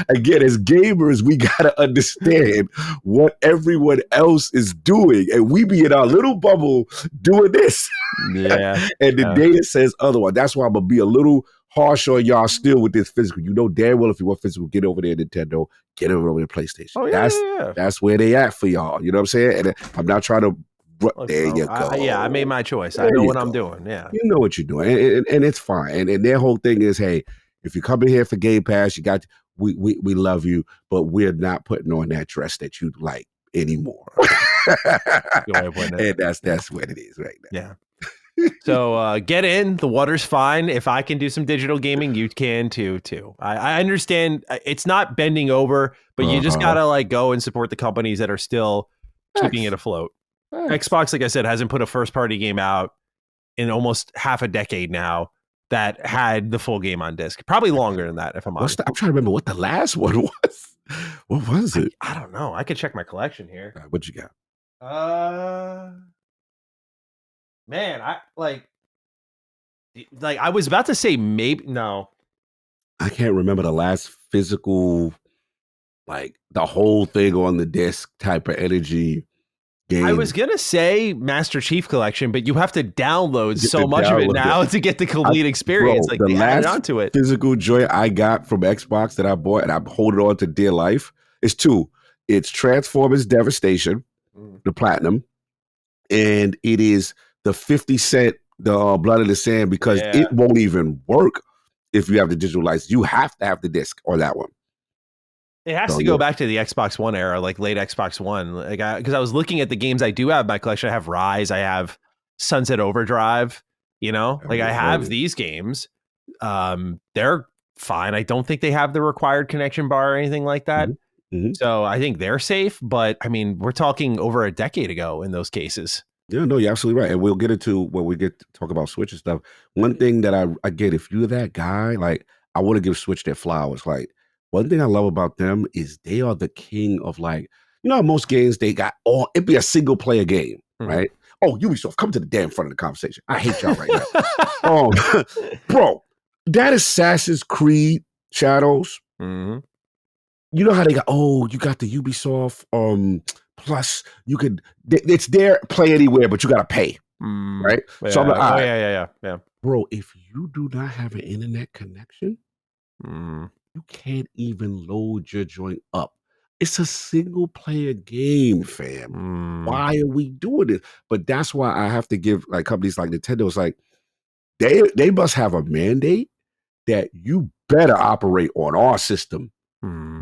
again, as gamers, we gotta understand what everyone else is doing, and we be in our little bubble doing this. Yeah, and the data says otherwise. That's why I'm gonna be a little harsh on y'all still with this physical. You know damn well if you want physical, get over there, Nintendo. Get over there, PlayStation. Oh yeah, that's where they at for y'all. You know what I'm saying? And I'm not trying to. There you go. I made my choice. I know what I'm doing. Yeah. You know what you're doing. And it's fine. And their whole thing is, hey, if you come in here for Game Pass, we love you, but we're not putting on that dress that you like anymore. And that's what it is right now. Yeah. So get in. The water's fine. If I can do some digital gaming, you can too. I understand it's not bending over, but you just gotta like go and support the companies that are still keeping it afloat. Xbox, like I said, hasn't put a first-party game out in almost half a decade now that had the full game on disc. Probably longer than that, if I'm honest. I'm trying to remember what the last one was. What was it? I don't know. I could check my collection here. Right, what you got? Man, I like I was about to say maybe no. I can't remember the last physical, like the whole thing on the disc type of energy. Game. I was gonna say Master Chief Collection, but you have to download so much of it now to get the complete experience. Bro, the last onto it. Physical joy I got from Xbox that I bought and I'm holding on to dear life is two. It's Transformers Devastation, the Platinum, and it is the 50 cent, the Blood in the Sand, because it won't even work if you have the digital license. You have to have the disc on that one. It has to go back to the Xbox One era, like late Xbox One. Like, because I was looking at the games I do have in my collection. I have Rise, I have Sunset Overdrive. You know, like I have these games. They're fine. I don't think they have the required connection bar or anything like that. Mm-hmm. So I think they're safe. But I mean, we're talking over a decade ago in those cases. Yeah, no, you're absolutely right. And we'll get into when we get to talk about Switch and stuff. One thing that I get, if you're that guy, like I want to give Switch their flowers. Like, one thing I love about them is they are the king of, like, you know, most games they got it'd be a single player game, right? Oh, Ubisoft, come to the damn front of the conversation. I hate y'all right now. Bro, that Assassin's Creed Shadows. Mm-hmm. You know how they got, you got the Ubisoft Plus, it's there, play anywhere, but you got to pay, right? Yeah. So I'm like, yeah. Bro, if you do not have an internet connection, you can't even load your joint up. It's a single player game, fam. Why are we doing this? But that's why I have to give like companies like Nintendo. It's like they must have a mandate that you better operate on our system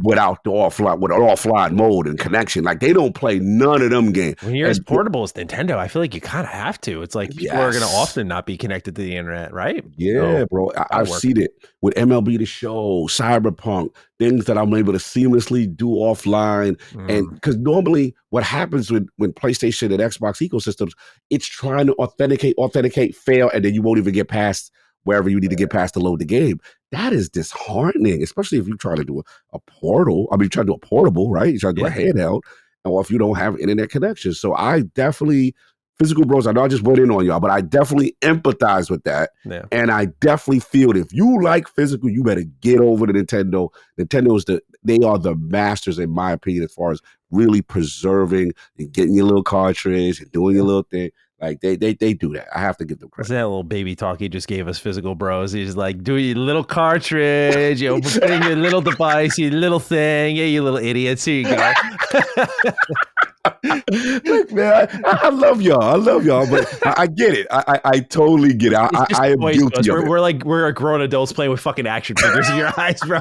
without the offline, with an offline mode and connection. Like they don't play none of them games. When you're as portable as Nintendo, I feel like you kind of have to. It's like people are going to often not be connected to the internet, right? Yeah, bro. I've seen it with MLB The Show, Cyberpunk, things that I'm able to seamlessly do offline. And because normally what happens when PlayStation and Xbox ecosystems, it's trying to authenticate, fail, and then you won't even get past wherever you need to get past to load the game. That is disheartening, especially if you're trying to do a portal. I mean, you're trying to do a portable, right? You're trying to do a handheld, or if you don't have internet connection. So I definitely, Physical Bros, I know I just went in on y'all, but I definitely empathize with that. Yeah. And I definitely feel that if you like physical, you better get over to Nintendo. They are the masters, in my opinion, as far as really preserving and getting your little cartridge and doing your little thing. Like they do that. I have to give them credit. What's that little baby talk he just gave us, Physical Bros? He's like, do your little cartridge, you know, put in your little device, your little thing. Yeah, you little idiots. Here you go. Look, man, I love y'all, but I get it. I totally get it. I am guilty of it. We're grown adults playing with fucking action figures in your eyes, bro.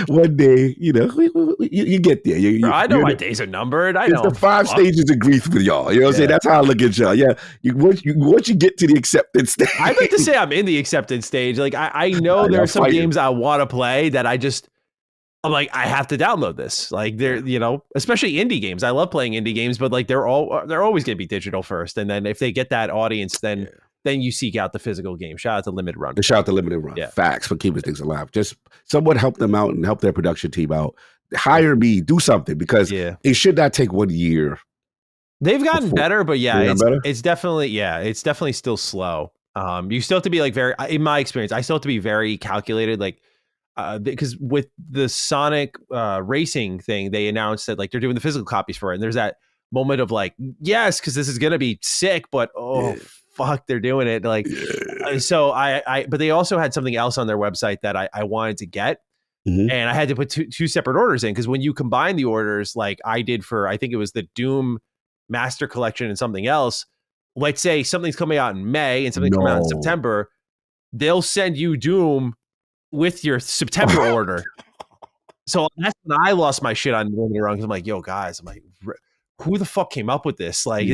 One day, you know, you get there. Bro, I know my days are numbered. I know. It's the 5 stages of grief for y'all. You know what I'm saying? That's how I look at y'all. Yeah. Once you get to the acceptance stage. I like to say I'm in the acceptance stage. Like I know there are some games I want to play that I'm like, I have to download this. Like they're, you know, especially indie games. I love playing indie games, but like they're always going to be digital first. And then if they get that audience, then you seek out the physical game. Shout out to Limited Run. Shout out to Limited Run. Yeah. Facts for keeping things alive. Just someone help them out and help their production team out. Hire me, do something, because it should not take 1 year. They've gotten better, but it's definitely still slow. You still have to be like in my experience, I still have to be very calculated. Like, because with the Sonic racing thing, they announced that like they're doing the physical copies for it. And there's that moment of like, yes, because this is going to be sick, but fuck, they're doing it. Like, so but they also had something else on their website that I wanted to get. And I had to put two separate orders in, because when you combine the orders, like I did for, I think it was the Doom Master Collection and something else. Let's say something's coming out in May and something's coming out in September. They'll send you Doom with your September order. So that's when I lost my shit on Limited Run, because I'm like, yo, guys, I'm like, who the fuck came up with this? Like,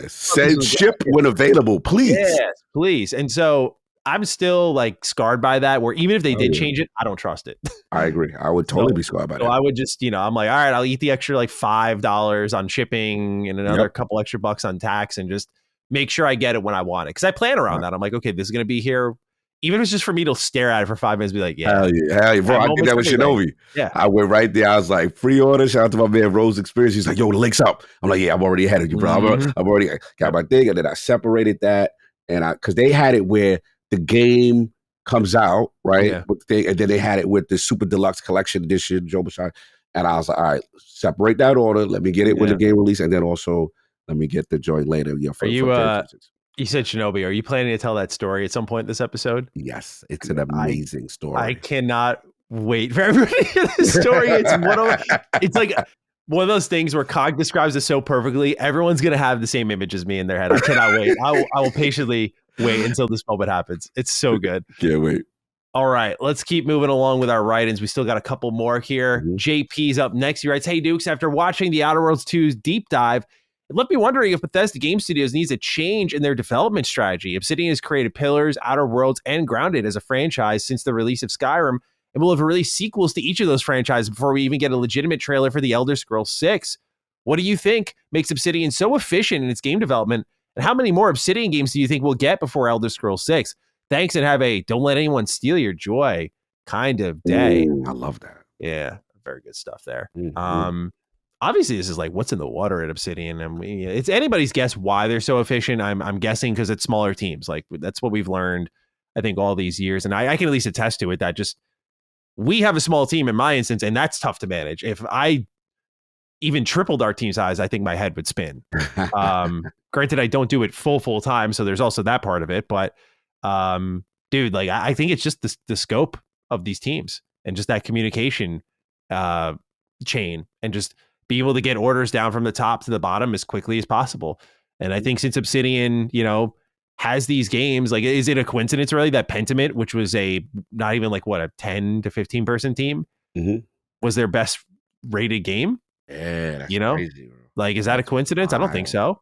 send ship when available, please. Yes, please. And so I'm still like scarred by that, where even if they did change it, I don't trust it. I agree. I would totally be scarred by that. So I would just, I'm like, all right, I'll eat the extra like $5 on shipping and another couple extra bucks on tax, and just make sure I get it when I want it. Because I plan around that. I'm like, okay, this is going to be here. Even if it's just for me to stare at it for 5 minutes, be like, hell yeah, bro. I did that with Shinobi. Yeah, I went right there. I was like, pre-order. Shout out to my man Rose Experience. He's like, yo, the link's up. I'm like, yeah, I'm already ahead of you, bro. I've already got my thing, and then I separated that, and because they had it where the game comes out, right? Yeah. And then they had it with the Super Deluxe Collection Edition, Joe Bashar. And I was like, all right, separate that order. Let me get it when the game release, and then also let me get the joint later. You said Shinobi. Are you planning to tell that story at some point this episode? Yes, it's an amazing story. I cannot wait for everybody to hear this story. It's like one of those things where Cog describes it so perfectly. Everyone's gonna have the same image as me in their head. I cannot wait. I will patiently wait until this moment happens. It's so good. Can't wait. All right, let's keep moving along with our write-ins. We still got a couple more here. JP's up next. He writes, "Hey Dukes, after watching the Outer Worlds 2's deep dive, it left me wondering if Bethesda Game Studios needs a change in their development strategy. Obsidian has created Pillars, Outer Worlds, and Grounded as a franchise since the release of Skyrim, and will have released sequels to each of those franchises before we even get a legitimate trailer for The Elder Scrolls 6. What do you think makes Obsidian so efficient in its game development, and how many more Obsidian games do you think we'll get before Elder Scrolls 6? Thanks, and have a don't let anyone steal your joy kind of day." I love that. Yeah, very good stuff there. Obviously, this is like what's in the water at Obsidian, and it's anybody's guess why they're so efficient. I'm guessing because it's smaller teams. Like that's what we've learned, I think, all these years, and I can at least attest to it. That just we have a small team in my instance, and that's tough to manage. If I even tripled our team size, I think my head would spin. Granted, I don't do it full time, so there's also that part of it. But dude, like I think it's just the scope of these teams and just that communication chain, and just be able to get orders down from the top to the bottom as quickly as possible. And I think since Obsidian, has these games. Like, is it a coincidence really that Pentiment, which was not even like a 10 to 15 person team, was their best rated game? Yeah, that's crazy, bro. Like, is that a coincidence? I don't think so.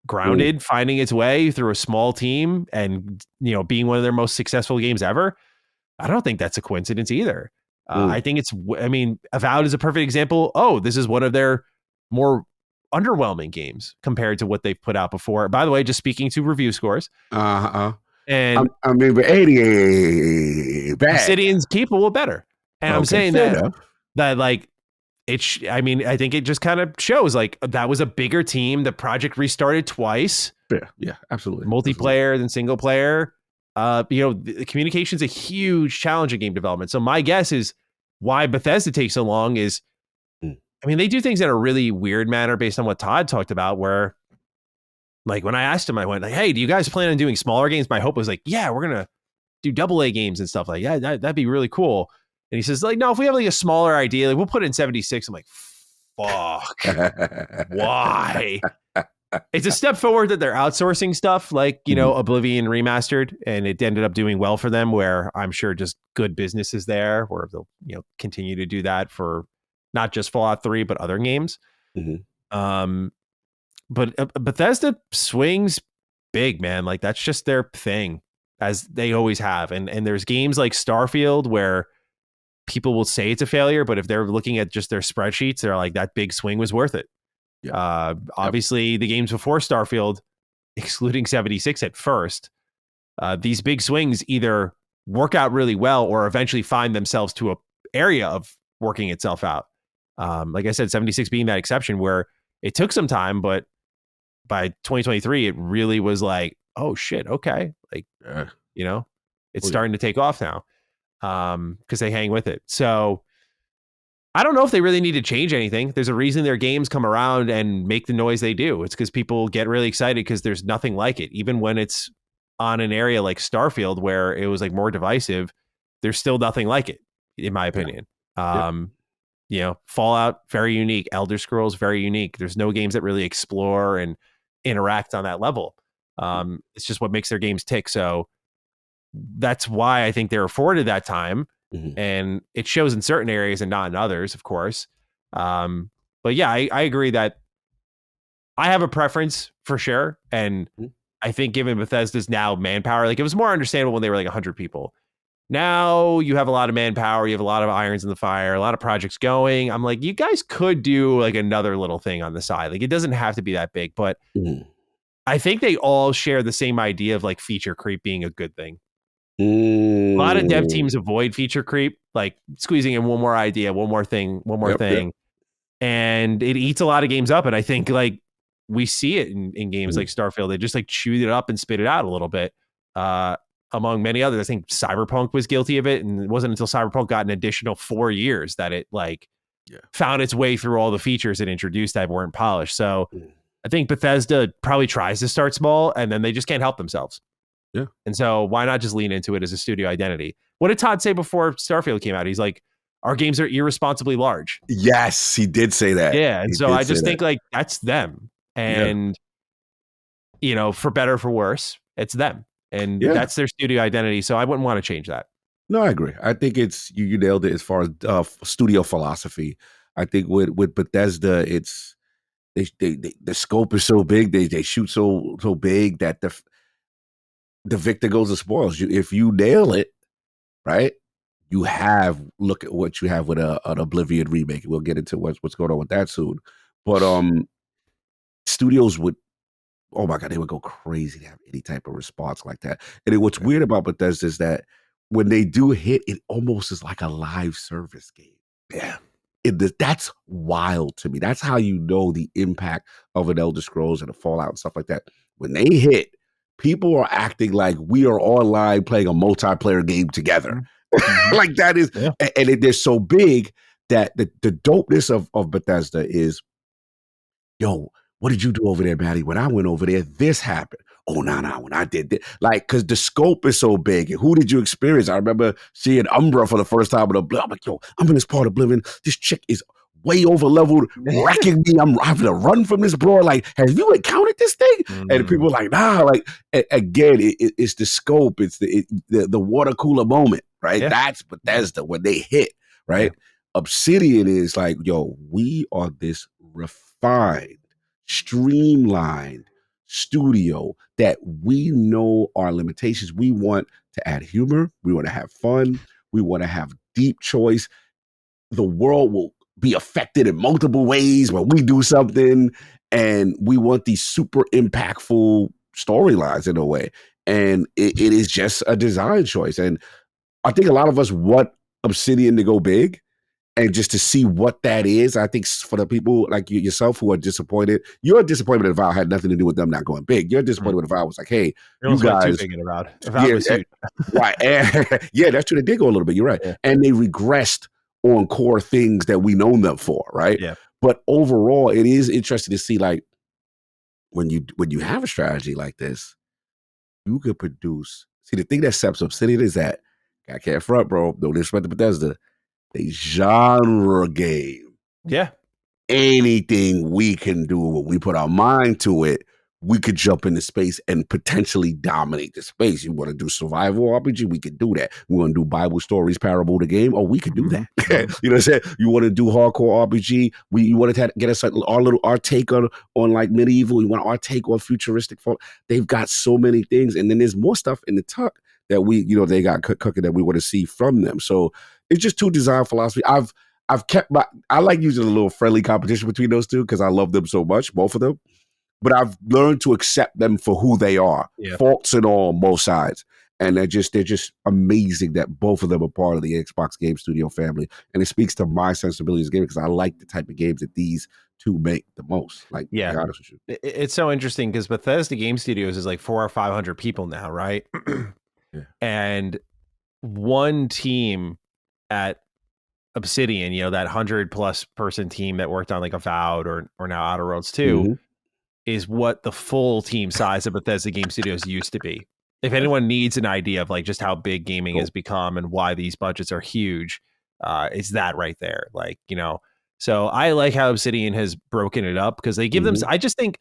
Grounded finding its way through a small team and, being one of their most successful games ever. I don't think that's a coincidence either. I think Avowed is a perfect example. Oh, this is one of their more underwhelming games compared to what they've put out before. By the way, just speaking to review scores. And but 88 bad. Obsidian's capable better. And I'm saying that like, I think it just kind of shows like that was a bigger team. The project restarted twice. Yeah, absolutely. Multiplayer than single player. The communication is a huge challenge in game development. So my guess is why Bethesda takes so long is, they do things in a really weird manner based on what Todd talked about, where like when I asked him, I went like, hey, do you guys plan on doing smaller games? My hope was like, yeah, we're going to do AA games and stuff like that. That'd be really cool. And he says like, no, if we have like a smaller idea, like we'll put it in 76. I'm like, fuck, why? It's a step forward that they're outsourcing stuff like, Oblivion Remastered, and it ended up doing well for them, where I'm sure just good business is there where they'll, continue to do that for not just Fallout 3, but other games. But Bethesda swings big, man. Like that's just their thing, as they always have. And there's games like Starfield where people will say it's a failure, but if they're looking at just their spreadsheets, they're like, that big swing was worth it. Yeah. Obviously, the games before Starfield, excluding 76 at first, these big swings either work out really well or eventually find themselves to a area of working itself out. Like I said, 76 being that exception where it took some time, but by 2023, it really was like, oh shit, okay. Like, it's starting to take off now because they hang with it. So I don't know if they really need to change anything. There's a reason their games come around and make the noise they do. It's because people get really excited because there's nothing like it. Even when it's on an area like Starfield where it was like more divisive, there's still nothing like it, in my opinion. Fallout, very unique. Elder Scrolls, very unique. There's no games that really explore and interact on that level. It's just what makes their games tick. So that's why I think they're afforded that time. And it shows in certain areas and not in others, of course. But yeah, I agree that I have a preference for sure. And I think given Bethesda's now manpower, like it was more understandable when they were like 100 people. Now you have a lot of manpower, you have a lot of irons in the fire, a lot of projects going. I'm like, you guys could do like another little thing on the side. Like it doesn't have to be that big, but I think they all share the same idea of like feature creep being a good thing. A lot of dev teams avoid feature creep, like squeezing in one more idea, one more thing. And it eats a lot of games up. And I think like we see it in games like Starfield. They just like chewed it up and spit it out a little bit. Among many others, I think Cyberpunk was guilty of it. And it wasn't until Cyberpunk got an additional 4 years that it found its way through all the features it introduced that weren't polished. So I think Bethesda probably tries to start small and then they just can't help themselves. Yeah. And so why not just lean into it as a studio identity? What did Todd say before Starfield came out? He's like, our games are irresponsibly large. Yes, he did say that. Yeah. And so I just think like that's them. And, for better or for worse, it's them. And that's their studio identity. So I wouldn't want to change that. No, I agree. I think it's, you nailed it as far as studio philosophy. I think with Bethesda, it's, the scope is so big. They shoot so big that the victor goes the spoils. If you nail it, right, look at what you have with an Oblivion remake. We'll get into what's going on with that soon. But studios would, oh my God, they would go crazy to have any type of response like that. And what's weird about Bethesda is that when they do hit, it almost is like a live service game. Yeah. That's wild to me. That's how you know the impact of an Elder Scrolls and a Fallout and stuff like that. When they hit, people are acting like we are online playing a multiplayer game together. Like that is, and they're so big that the dopeness of Bethesda is, yo, what did you do over there, Matty? When I went over there, this happened. Oh, no, when I did this. Like, because the scope is so big. And who did you experience? I remember seeing Umbra for the first time with Oblivion. I'm like, yo, I'm in this part of Oblivion. This chick is way over leveled, wrecking me. I'm having to run from this bro. Like, have you encountered this thing? And people are like, nah. Like, again, it's the scope. It's the water cooler moment, right? Yeah. That's Bethesda when they hit, right? Yeah. Obsidian is like, yo, we are this refined, streamlined studio that we know our limitations. We want to add humor. We want to have fun. We want to have deep choice. The world will be affected in multiple ways when we do something. And we want these super impactful storylines in a way. And it is just a design choice. And I think a lot of us want Obsidian to go big and just to see what that is. I think for the people like you yourself who are disappointed, your disappointment at Valve had nothing to do with them not going big. Your disappointment with Valve was like, hey, you guys, too big in Avowed. yeah, Was huge. right, yeah, that's true. They did go a little bit. You're right, and they regressed on core things that we know them for, right? Yeah. But overall, it is interesting to see like when you have a strategy like this, you could produce. See, the thing that sets Obsidian is that I can't front, bro. No disrespect to Bethesda. A genre game. Yeah. Anything we can do when we put our mind to it, we could jump into space and potentially dominate the space. You want to do survival RPG? We could do that. We want to do Bible stories, parable the game? Oh, we could do that. You know what I'm saying? You want to do hardcore RPG? You want to get us our take on like medieval. You want our take on futuristic folk. They've got so many things, and then there's more stuff in the tuck that they got cooking that we want to see from them. So it's just two design philosophy. I like using a little friendly competition between those two because I love them so much, both of them. But I've learned to accept them for who they are, faults and all on both sides. And they're just amazing that both of them are part of the Xbox Game Studio family. And it speaks to my sensibilities as a gamer because I like the type of games that these two make the most. Like, to be honest with you. It's so interesting because Bethesda Game Studios is like 400 or 500 people now, right? And one team at Obsidian, that 100+ person team that worked on like Avowed or now Outer Worlds 2 is what the full team size of Bethesda Game Studios used to be. If anyone needs an idea of like just how big gaming has become and why these budgets are huge, it's that right there. Like, so I like how Obsidian has broken it up because they give them, I just think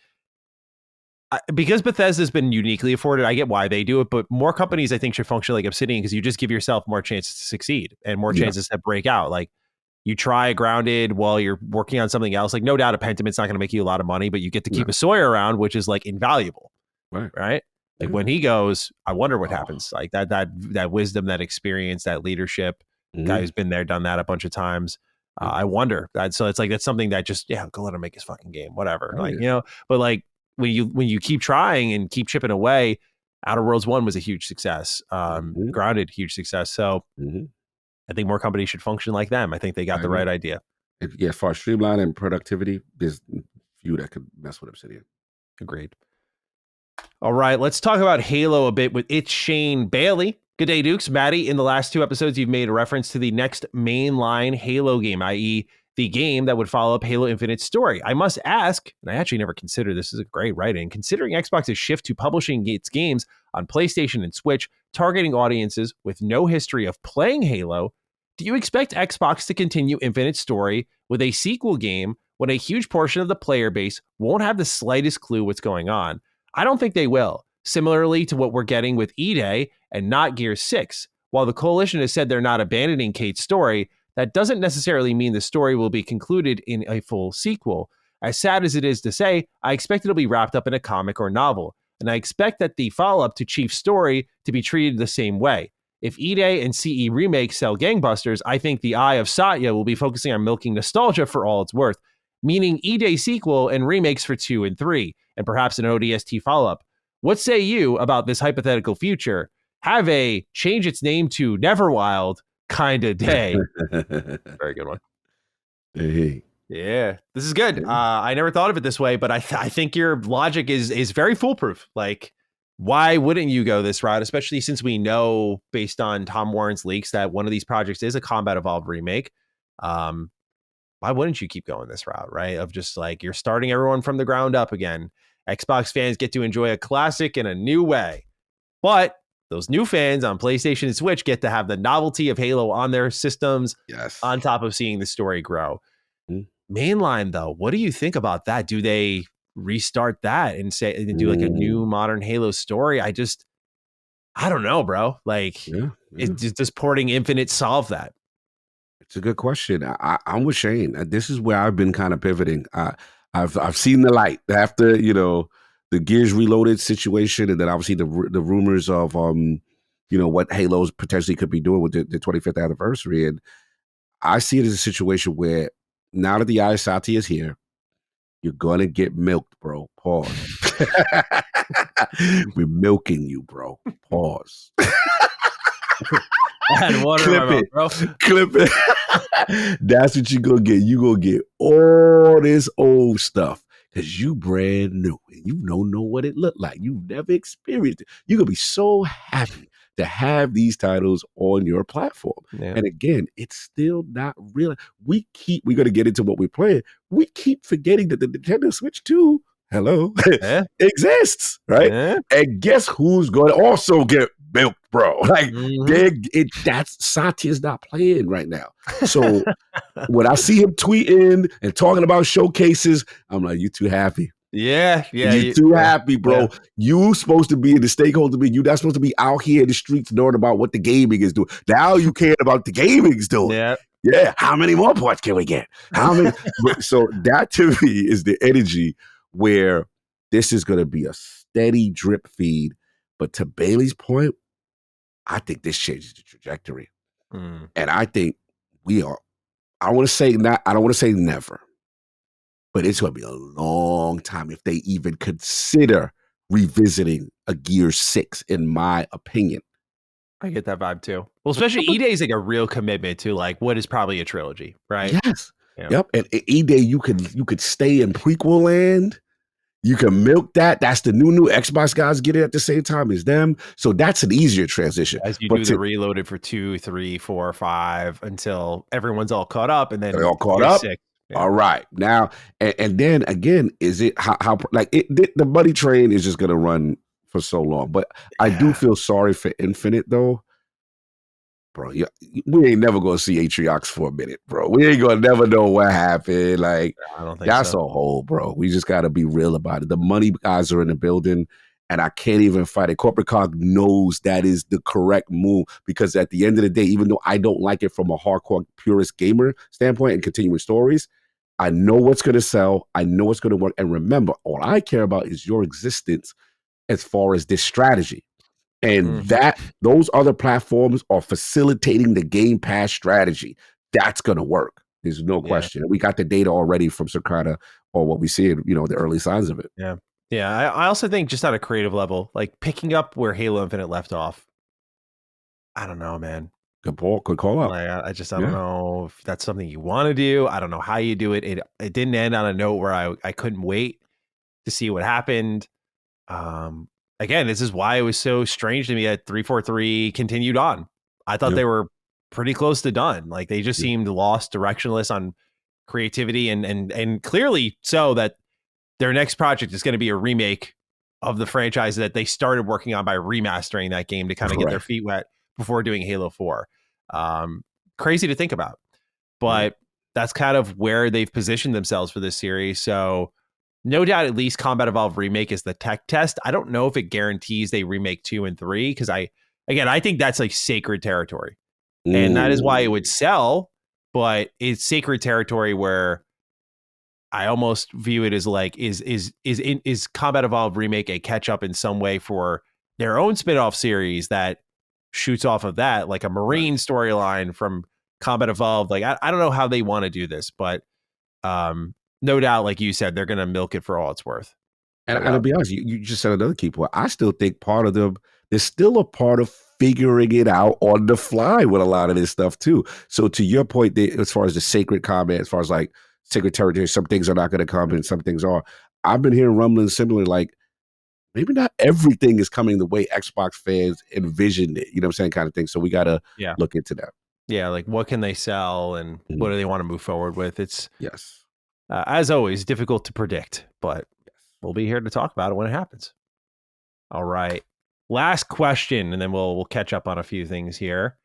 because Bethesda's been uniquely afforded, I get why they do it, but more companies I think should function like Obsidian because you just give yourself more chances to succeed and more chances to break out. Like you try Grounded while you're working on something else. Like no doubt a Pentiment's not going to make you a lot of money, but you get to keep a Sawyer around, which is like invaluable. Right? Like when he goes, I wonder what happens. Like that wisdom, that experience, that leadership, guy who's been there, done that a bunch of times. I wonder that. So it's like, that's something that just, go let him make his fucking game, whatever. But like when you keep trying and keep chipping away, Outer Worlds 1 was a huge success. Grounded, huge success. So I think more companies should function like them. I think they got the right idea. Yeah, for streamline and productivity, there's few that could mess with Obsidian. Agreed. All right, let's talk about Halo a bit with It's Shane Bailey. Good day, Dukes. Matty, in the last 2 episodes, you've made a reference to the next mainline Halo game, i.e. the game that would follow up Halo Infinite's story. I must ask, and I actually never considered this is a great write-in, considering Xbox's shift to publishing its games on PlayStation and Switch, targeting audiences with no history of playing Halo, do you expect Xbox to continue Infinite's story with a sequel game when a huge portion of the player base won't have the slightest clue what's going on? I don't think they will. Similarly to what we're getting with E-Day and not Gears 6. While the Coalition has said they're not abandoning Kate's story, that doesn't necessarily mean the story will be concluded in a full sequel. As sad as it is to say, I expect it'll be wrapped up in a comic or novel, and I expect that the follow-up to Chief's story to be treated the same way. If E-Day and CE Remake sell gangbusters, I think the Eye of Satya will be focusing on milking nostalgia for all it's worth, meaning E-Day sequel and remakes for 2 and 3, and perhaps an ODST follow-up. What say you about this hypothetical future? Have a change its name to Neverwild kind of day. Very good one. Hey. Yeah, this is good. I never thought of it this way, but I think your logic is very foolproof. Like, why wouldn't you go this route, especially since we know, based on Tom Warren's leaks, that one of these projects is a Combat Evolved remake? Why wouldn't you keep going this route, right? Of just like, you're starting everyone from the ground up again. Xbox fans get to enjoy a classic in a new way. But those new fans on PlayStation and Switch get to have the novelty of Halo on their systems on top of seeing the story grow. mainline though, what do you think about that? Do they restart that and say and do like a Mm, new modern Halo story? I don't know, bro. Like, yeah, yeah. does porting Infinite solve that? It's a good question. I'm with Shane. This is where I've been kind of pivoting. I've seen the light after the Gears Reloaded situation, and then obviously the rumors of what Halo's potentially could be doing with the 25th anniversary, and I see it as a situation where now that the Ayasati is here, you're gonna get milked, bro. Pause. We're milking you, bro. Pause. I had water in my Clip mouth, it. bro. Clip it. That's what you gonna get. You gonna get all this old stuff because you brand new and you don't know what it looked like. You've never experienced it. You're gonna be so happy to have these titles on your platform. Yeah. And again, it's still not real. We're gonna get into what we're playing. We keep forgetting that the Nintendo Switch 2, hello, Yeah. exists, right? Yeah. And guess who's going to also get milked, bro? Like, that's Satya's not playing right now. So when I see him tweeting and talking about showcases, I'm like, you too happy. Yeah. You're too happy, bro. Yeah. You supposed to be in the stakeholder meeting. You're not supposed to be out here in the streets knowing about what the gaming is doing. Now you care about the gaming's doing. Yeah. Yeah. How many more parts can we get? How many? So that to me is the energy where this is going to be a steady drip feed. But to Bailey's point, I think this changes the trajectory. Mm. And I think we are, I don't want to say never, but it's going to be a long time if they even consider revisiting a Gear 6, in my opinion. I get that vibe too. Well, especially E-Day is like a real commitment to like what is probably a trilogy, right? Yes. Yeah. Yep. And E-Day, you could stay in prequel land. You can milk that. That's the new Xbox guys get it at the same time as them. So that's an easier transition. As you do the reloaded for 2, 3, 4, 5 until everyone's all caught up, and then they're all caught you're up. 6. Yeah. All right. Now, and then again, is it how like the money train is just going to run for so long? But I do feel sorry for Infinite though. Bro, we ain't never gonna see Atriox for a minute, bro. We ain't gonna never know what happened. Like, I don't think that's so. a whole, bro. We just gotta be real about it. The money guys are in the building, and I can't even fight it. Corporate Cog knows that is the correct move because at the end of the day, even though I don't like it from a hardcore purist gamer standpoint and continuing stories, I know what's gonna sell. I know what's gonna work. And remember, all I care about is your existence as far as this strategy. And those other platforms are facilitating the Game Pass strategy. That's going to work. There's no question. We got the data already from Sakata or what we see in, the early signs of it. Yeah. Yeah. I also think just on a creative level, like picking up where Halo Infinite left off, I don't know, man. Good call out. Like, I don't know if that's something you want to do. I don't know how you do it. It didn't end on a note where I couldn't wait to see what happened. Again, this is why it was so strange to me that 343 continued on. I thought they were pretty close to done. Like they just seemed lost, directionless on creativity, and clearly so that their next project is going to be a remake of the franchise that they started working on by remastering that game to kind of get their feet wet before doing Halo 4. Crazy to think about, but that's kind of where they've positioned themselves for this series. So no doubt, at least Combat Evolved Remake is the tech test. I don't know if it guarantees they remake 2 and 3 because I think that's like sacred territory, and that is why it would sell. But it's sacred territory where I almost view it as like is Combat Evolved Remake a catch up in some way for their own spinoff series that shoots off of that, like a Marine storyline from Combat Evolved. Like I don't know how they want to do this, but no doubt, like you said, they're going to milk it for all it's worth. And to be honest, you just said another key point. I still think part of them, there's still a part of figuring it out on the fly with a lot of this stuff too. So to your point, as far as the sacred comment, as far as like sacred territory, some things are not going to come and some things are. I've been hearing rumblings similar, like maybe not everything is coming the way Xbox fans envisioned it. You know what I'm saying? Kind of thing. So we got to look into that. Yeah, like what can they sell and what do they want to move forward with? It's as always difficult to predict, but we'll be here to talk about it when it happens. All right, last question, and then we'll catch up on a few things here.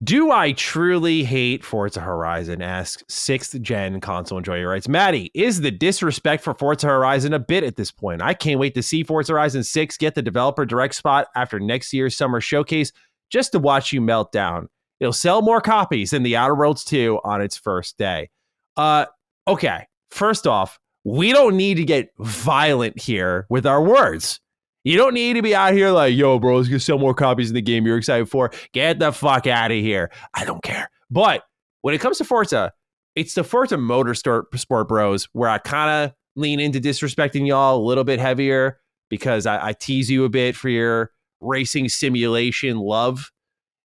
Do I truly hate Forza Horizon? Asks 6th gen console enjoyer writes, Matty, is the disrespect for Forza Horizon a bit at this point? I can't wait to see Forza Horizon 6 get the developer direct spot after next year's summer showcase just to watch you melt down. It'll sell more copies than The Outer Worlds 2 on its first day. Okay, first off, we don't need to get violent here with our words. You don't need to be out here like, yo, bro, it's going to sell more copies in the game you're excited for. Get the fuck out of here. I don't care. But when it comes to Forza, it's the Forza Motorsport bros where I kind of lean into disrespecting y'all a little bit heavier because I tease you a bit for your racing simulation love.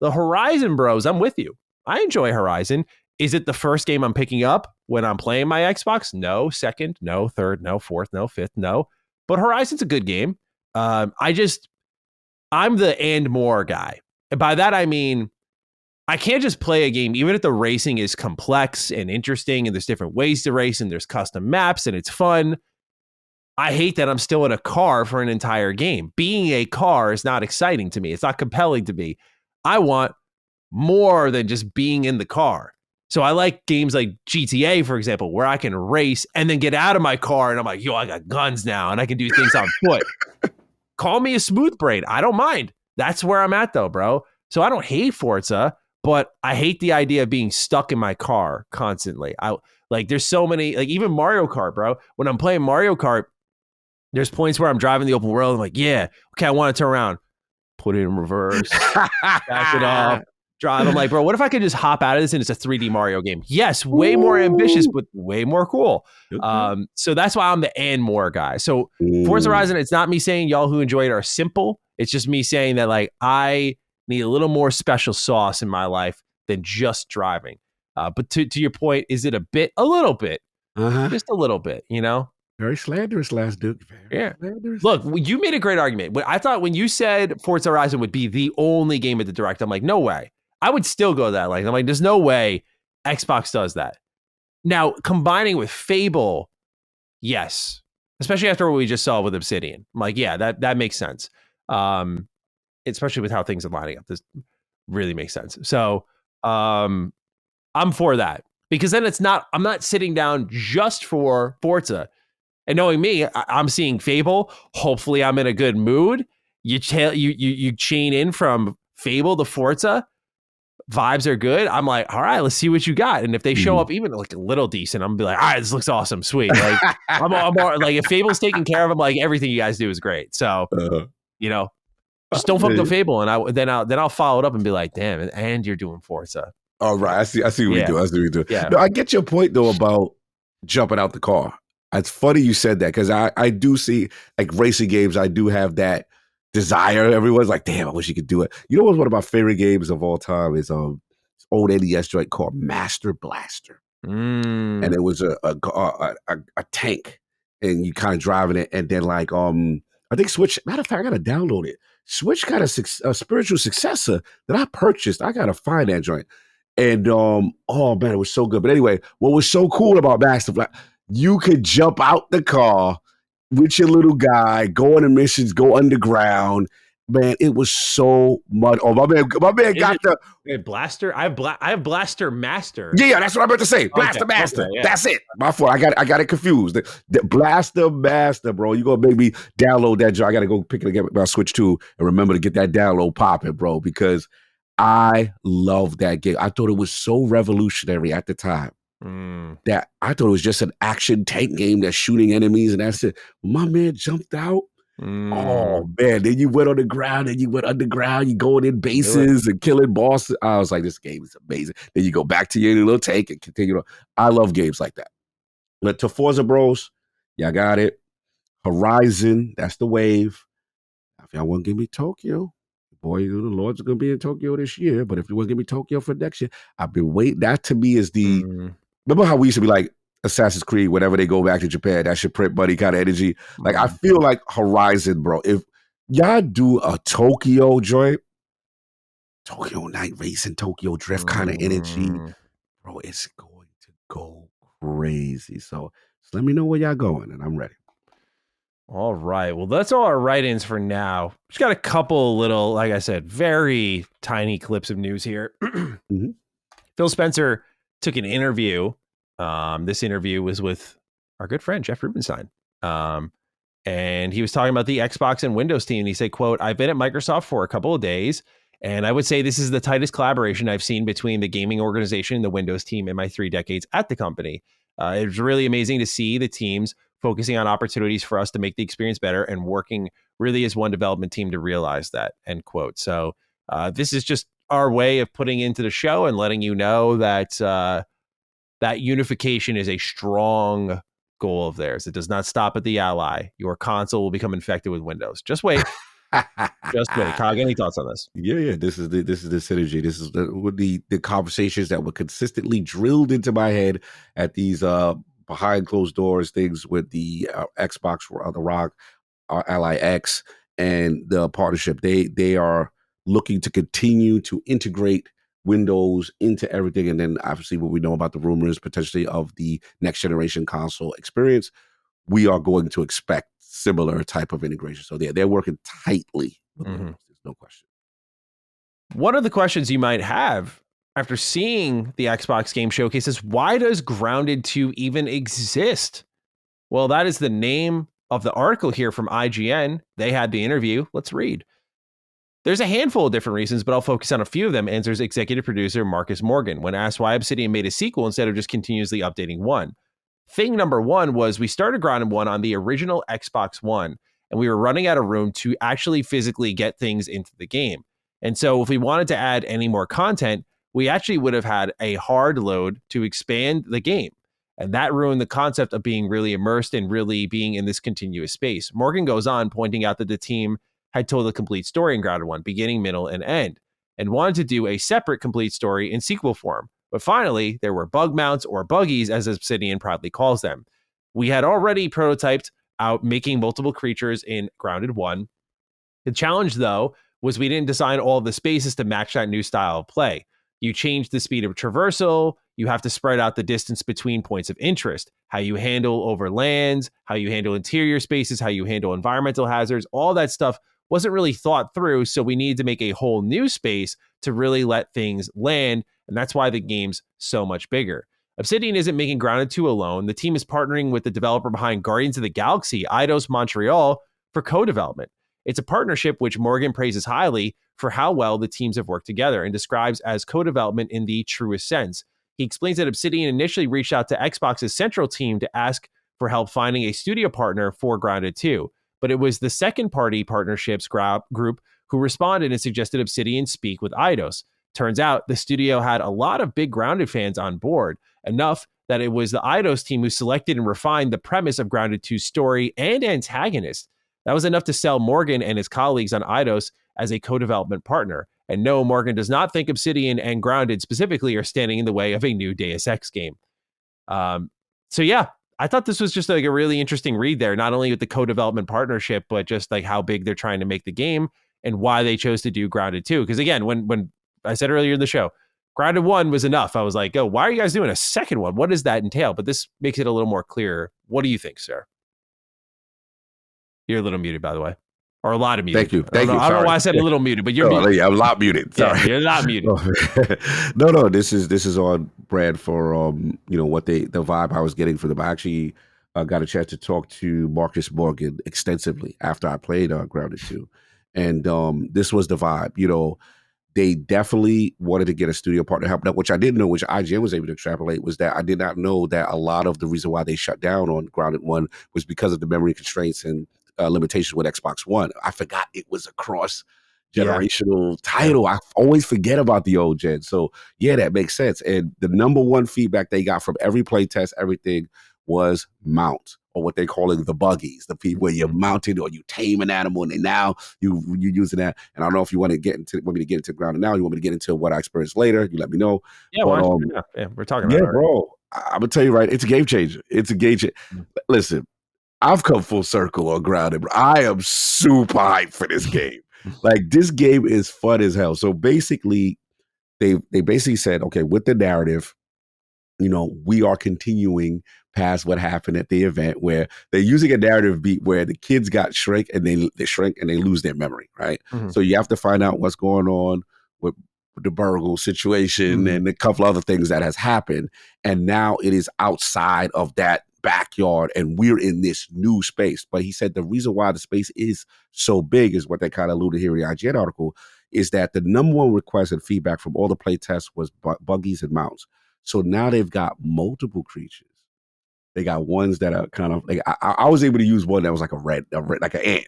The Horizon bros, I'm with you. I enjoy Horizon. Is it the first game I'm picking up when I'm playing my Xbox? No. Second, no. Third, no. Fourth, no. Fifth, no. But Horizon's a good game. I'm the and more guy. And by that, I mean, I can't just play a game, even if the racing is complex and interesting and there's different ways to race and there's custom maps and it's fun. I hate that I'm still in a car for an entire game. Being a car is not exciting to me. It's not compelling to me. I want more than just being in the car. So I like games like GTA, for example, where I can race and then get out of my car and I'm like, yo, I got guns now and I can do things on foot. Call me a smooth brain. I don't mind. That's where I'm at, though, bro. So I don't hate Forza, but I hate the idea of being stuck in my car constantly. There's so many, like even Mario Kart, bro. When I'm playing Mario Kart, there's points where I'm driving the open world. I'm like, yeah, okay, I want to turn around, put it in reverse, back it up, drive. I'm like, bro, what if I could just hop out of this and it's a 3D Mario game? Yes, way more ambitious, but way more cool. So that's why I'm the and more guy. So Forza Horizon, it's not me saying y'all who enjoy it are simple. It's just me saying that like I need a little more special sauce in my life than just driving. But to your point, is it a little bit, just a little bit, you know? Very slanderous, last Duke. Yeah. Look, you made a great argument. I thought when you said Forza Horizon would be the only game at the Direct, I'm like, no way. I would still go that length. I'm like, there's no way Xbox does that. Now, combining with Fable, yes. Especially after what we just saw with Obsidian. I'm like, yeah, that makes sense. Especially with how things are lining up. This really makes sense. So I'm for that. Because then I'm not sitting down just for Forza. And knowing me, I'm seeing Fable. Hopefully I'm in a good mood. You chain in from Fable to Forza. Vibes are good. I'm like, all right, let's see what you got. And if they show up even like a little decent, I'm gonna be like, all right, this looks awesome, sweet. Like I'm like, if Fable's taken care of, I'm like, everything you guys do is great. So just don't fuck the Fable, and then I'll follow it up and be like, damn, and you're doing Forza. All right, I see what you do. I see what you do. Yeah. No, I get your point though about jumping out the car. It's funny you said that because I do see like racing games. I do have that desire. Everyone's like, damn, I wish you could do it. You know what's one of my favorite games of all time is old NES joint called Master Blaster. And it was a tank and you kind of driving it. And then like, I think Switch, matter of fact, I got to download it. Switch got a spiritual successor that I purchased. I got to find that joint. And, oh man, it was so good. But anyway, what was so cool about Master Blaster, you could jump out the car with your little guy, go on the missions, go underground. Man, it was so much. Oh, my man got the Blaster. I have Blaster Master. Yeah, that's what I'm about to say. Blaster Master. Okay, yeah. That's it. My fault. I got it confused. The Blaster Master, bro. You gonna make me download that job. I gotta go pick it again. I'll Switch 2 and remember to get that download popping, bro, because I love that game. I thought it was so revolutionary at the time. That I thought it was just an action tank game that's shooting enemies and that's it. My man jumped out. Oh man, then you went on the ground and you went underground, you going in bases and killing bosses. I was like, this game is amazing. Then you go back to your little tank and continue on. I love games like that. But to Forza Bros, y'all got it. Horizon, that's the wave. If y'all want to give me Tokyo, boy, the Lords are gonna be in Tokyo this year. But if you want to give me Tokyo for next year, I've been waiting. That to me is the remember how we used to be like Assassin's Creed, whenever they go back to Japan, that's your print buddy kind of energy. Like, I feel like Horizon, bro. If y'all do a Tokyo joint, Tokyo Night Racing, Tokyo Drift kind of energy, bro, it's going to go crazy. So let me know where y'all going, and I'm ready. All right. Well, that's all our write-ins for now. Just got a couple little, like I said, very tiny clips of news here. Mhm. Phil Spencer took an interview. This interview was with our good friend Jeff Rubenstein. And he was talking about the Xbox and Windows team. And he said, quote, "I've been at Microsoft for a couple of days, and I would say this is the tightest collaboration I've seen between the gaming organization and the Windows team in my 3 decades at the company. It was really amazing to see the teams focusing on opportunities for us to make the experience better and working really as one development team to realize that," end quote. So this is just our way of putting into the show and letting you know that that unification is a strong goal of theirs. It does not stop at the Ally. Your console will become infected with Windows. Just wait. Just wait. Cog, any thoughts on this? Yeah. This is the synergy. This is the conversations that were consistently drilled into my head at these behind closed doors things with the Xbox, the Rock, Ally X, and the partnership. They are looking to continue to integrate Windows into everything, and then obviously what we know about the rumors potentially of the next generation console experience, we are going to expect similar type of integration. So they're working tightly with Windows. There's no question. One of the questions you might have after seeing the Xbox game showcase is, why does Grounded 2 even exist? Well, that is the name of the article here from IGN. They had the interview. Let's read. "There's a handful of different reasons, but I'll focus on a few of them," answers executive producer Marcus Morgan when asked why Obsidian made a sequel instead of just continuously updating one. "Thing number one was we started Grounded 1 on the original Xbox One, and we were running out of room to actually physically get things into the game. And so if we wanted to add any more content, we actually would have had a hard load to expand the game. And that ruined the concept of being really immersed and really being in this continuous space." Morgan goes on, pointing out that the team had told a complete story in Grounded 1, beginning, middle, and end, and wanted to do a separate complete story in sequel form. But finally, there were bug mounts, or buggies, as Obsidian proudly calls them. We had already prototyped out making multiple creatures in Grounded 1. The challenge, though, was we didn't design all of the spaces to match that new style of play. You change the speed of traversal, you have to spread out the distance between points of interest, how you handle over lands, how you handle interior spaces, how you handle environmental hazards, all that stuff wasn't really thought through, so we needed to make a whole new space to really let things land, and that's why the game's so much bigger. Obsidian isn't making Grounded 2 alone. The team is partnering with the developer behind Guardians of the Galaxy, Eidos Montreal, for co-development. It's a partnership which Morgan praises highly for how well the teams have worked together and describes as co-development in the truest sense. He explains that Obsidian initially reached out to Xbox's central team to ask for help finding a studio partner for Grounded 2, but it was the second-party partnerships group who responded and suggested Obsidian speak with Eidos. Turns out the studio had a lot of big Grounded fans on board, enough that it was the Eidos team who selected and refined the premise of Grounded 2's story and antagonist. That was enough to sell Morgan and his colleagues on Eidos as a co-development partner. And no, Morgan does not think Obsidian and Grounded specifically are standing in the way of a new Deus Ex game. So yeah, I thought this was just like a really interesting read there, not only with the co-development partnership, but just like how big they're trying to make the game and why they chose to do Grounded 2. Because again, when I said earlier in the show, Grounded 1 was enough. I was like, oh, why are you guys doing a second one? What does that entail? But this makes it a little more clear. What do you think, sir? You're a little muted, by the way. Or a lot of muted. Thank you. I don't know why I said a little muted, but you're muted. Yeah, I'm a lot muted. Sorry. Yeah, you're not muted. No. This is on brand for what the vibe I was getting from them. I actually got a chance to talk to Marcus Morgan extensively after I played Grounded 2, and this was the vibe. They definitely wanted to get a studio partner help. Now, which I didn't know, which IGN was able to extrapolate, was that I did not know that a lot of the reason why they shut down on Grounded 1 was because of the memory constraints and limitations with Xbox One. I forgot it was a cross-generational title. I always forget about the old gen. So, yeah, that makes sense. And the number one feedback they got from every playtest, everything, was mount, or what they're calling the buggies, the people where you're mounted or you tame an animal, and then now you're using that. And I don't know if you want me to get into Grounded now. You want me to get into what I experienced later? You let me know. Yeah, but, we're talking about it. Yeah, bro. I'm gonna tell you right. It's a game changer. It's a game changer. Listen, I've come full circle on Grounded, but I am super hyped for this game. Like, this game is fun as hell. So basically, they basically said, okay, with the narrative, we are continuing past what happened at the event where they're using a narrative beat where the kids got shrink and they shrink and they lose their memory, right? Mhm. So you have to find out what's going on with the Burgle situation and a couple other things that has happened. And now it is outside of that backyard and we're in this new space. But he said the reason why the space is so big is what they kind of alluded here in the IGN article is that the number one request and feedback from all the play tests was buggies and mounts. So now they've got multiple creatures. They got ones that are kind of like I was able to use one that was like a red like an ant,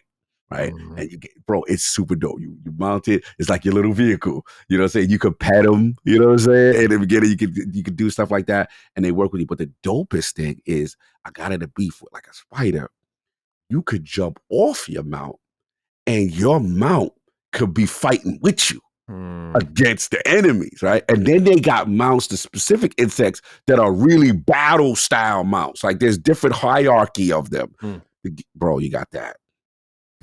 right? And you get, bro, it's super dope. You mount it, it's like your little vehicle. You know what I'm saying? You could pet them, you know what I'm saying? And in the beginning, you could do stuff like that, and they work with you. But the dopest thing is I got in a beef with like a spider. You could jump off your mount, and your mount could be fighting with you against the enemies, right? And then they got mounts to specific insects that are really battle style mounts. Like there's different hierarchy of them. Bro, you got that.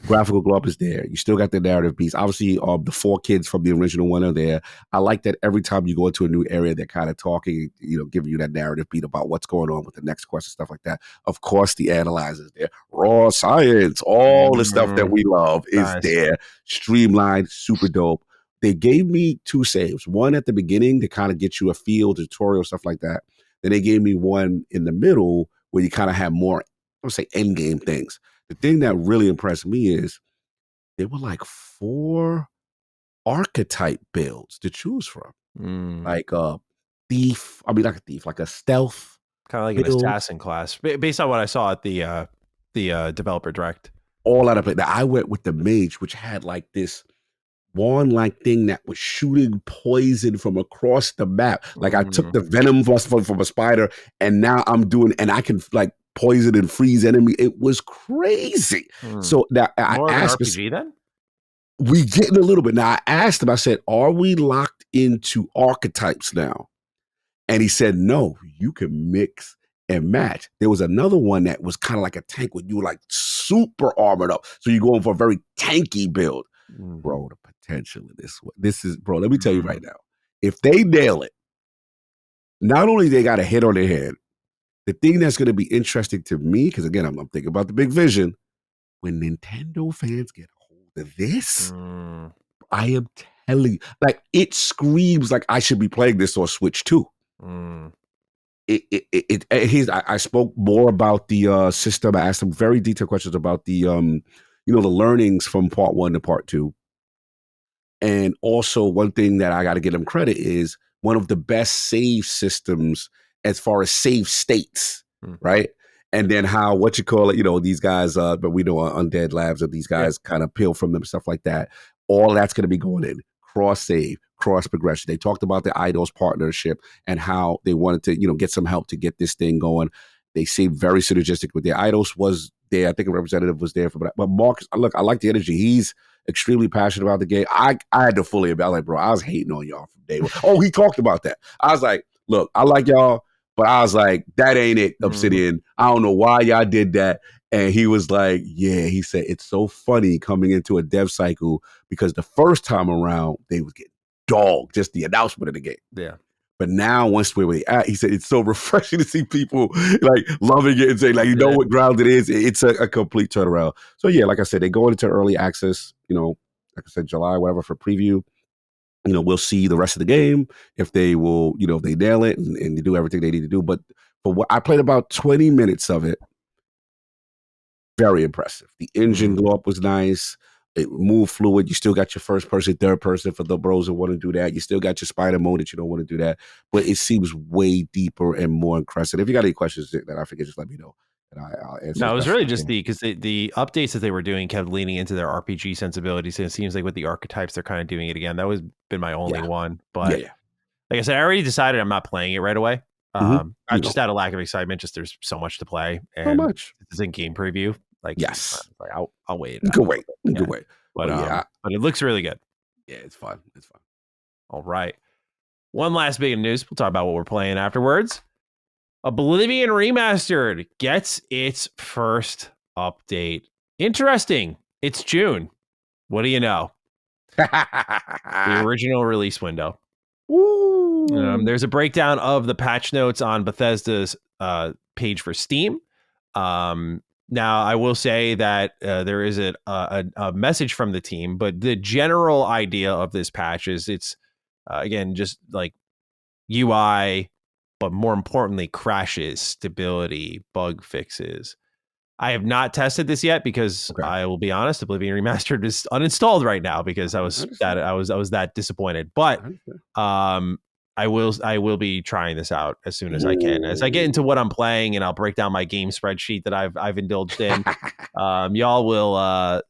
Graphical glow up is there. You still got the narrative piece. Obviously, the 4 kids from the original one are there. I like that every time you go into a new area, they're kind of talking, giving you that narrative beat about what's going on with the next quest and stuff like that. Of course, the analyzers there. Raw science, all the stuff that we love is there. Streamlined, super dope. They gave me 2 saves. One at the beginning to kind of get you a feel, tutorial, stuff like that. Then they gave me one in the middle where you kind of have more, I would say, end game things. The thing that really impressed me is there were like 4 archetype builds to choose from. Like a thief, like a thief, like a stealth. Kind of like an assassin class, based on what I saw at the developer direct. All out of play. Now, I went with the mage, which had like this wand-like thing that was shooting poison from across the map. Like I took the venom from a spider, and now I'm doing, and I can like poison and freeze enemy. It was crazy. So now I asked, RPG then? We getting a little bit. Now I asked him, I said, are we locked into archetypes now? And he said, no, you can mix and match. There was another one that was kind of like a tank where you were like super armored up. So you're going for a very tanky build. Bro, the potential of this is, bro, let me tell you right now. If they nail it, not only they got a hit on their head, the thing that's going to be interesting to me, because again, I'm thinking about the big vision, when Nintendo fans get a hold of this, I am telling you, like it screams like I should be playing this on Switch too. I spoke more about the system. I asked him very detailed questions about the the learnings from part 1 to part 2. And also one thing that I got to give him credit is one of the best save systems as far as save states, right? And then how, these guys, but we know Undead Labs, or these guys kind of peel from them, stuff like that. All that's going to be going in. Cross save, cross progression. They talked about the Idols partnership and how they wanted to, get some help to get this thing going. They seemed very synergistic with their Idols was there. I think a representative was there for that. But Marcus, look, I like the energy. He's extremely passionate about the game. I had to fully about like, bro, I was hating on y'all from day one. Oh, he talked about that. I was like, look, I like y'all, but I was like, that ain't it, Obsidian. I don't know why y'all did that. And he was like, yeah, he said, it's so funny coming into a dev cycle because the first time around, they was getting dogged, just the announcement of the game. Yeah. But now, once we're at, he said, it's so refreshing to see people like loving it and saying, like, what ground it is. It's a complete turnaround. So, yeah, like I said, they go into early access, like I said, July, whatever, for preview. We'll see the rest of the game if they will, if they nail it and they do everything they need to do. But for what I played about 20 minutes of it, very impressive. The engine glow up was nice. It moved fluid. You still got your first person, third person for the bros that want to do that. You still got your spider mode that you don't want to do that. But it seems way deeper and more impressive. If you got any questions that I forget, just let me know. And I'll answer. No, it was really just because the updates that they were doing kept leaning into their RPG sensibilities. And it seems like with the archetypes, they're kind of doing it again. That was been my only one. But like I said, I already decided I'm not playing it right away. I'm just out of lack of excitement. Just there's so much to play. And so much. It's in game preview. Like, yes, like I'll wait. Good wait. Good wait. But but it looks really good. Yeah, it's fun. It's fun. All right. One last bit of news. We'll talk about what we're playing afterwards. Oblivion Remastered gets its first update. Interesting. It's June. What do you know? The original release window. Ooh. There's a breakdown of the patch notes on Bethesda's page for Steam. Now, I will say that there is a message from the team, but the general idea of this patch is it's, again, just like UI, but more importantly, crashes, stability, bug fixes. I have not tested this yet because I will be honest, Oblivion Remastered is uninstalled right now because I was that disappointed. But I will be trying this out as soon as I can. As I get into what I'm playing, and I'll break down my game spreadsheet that I've indulged in. Y'all will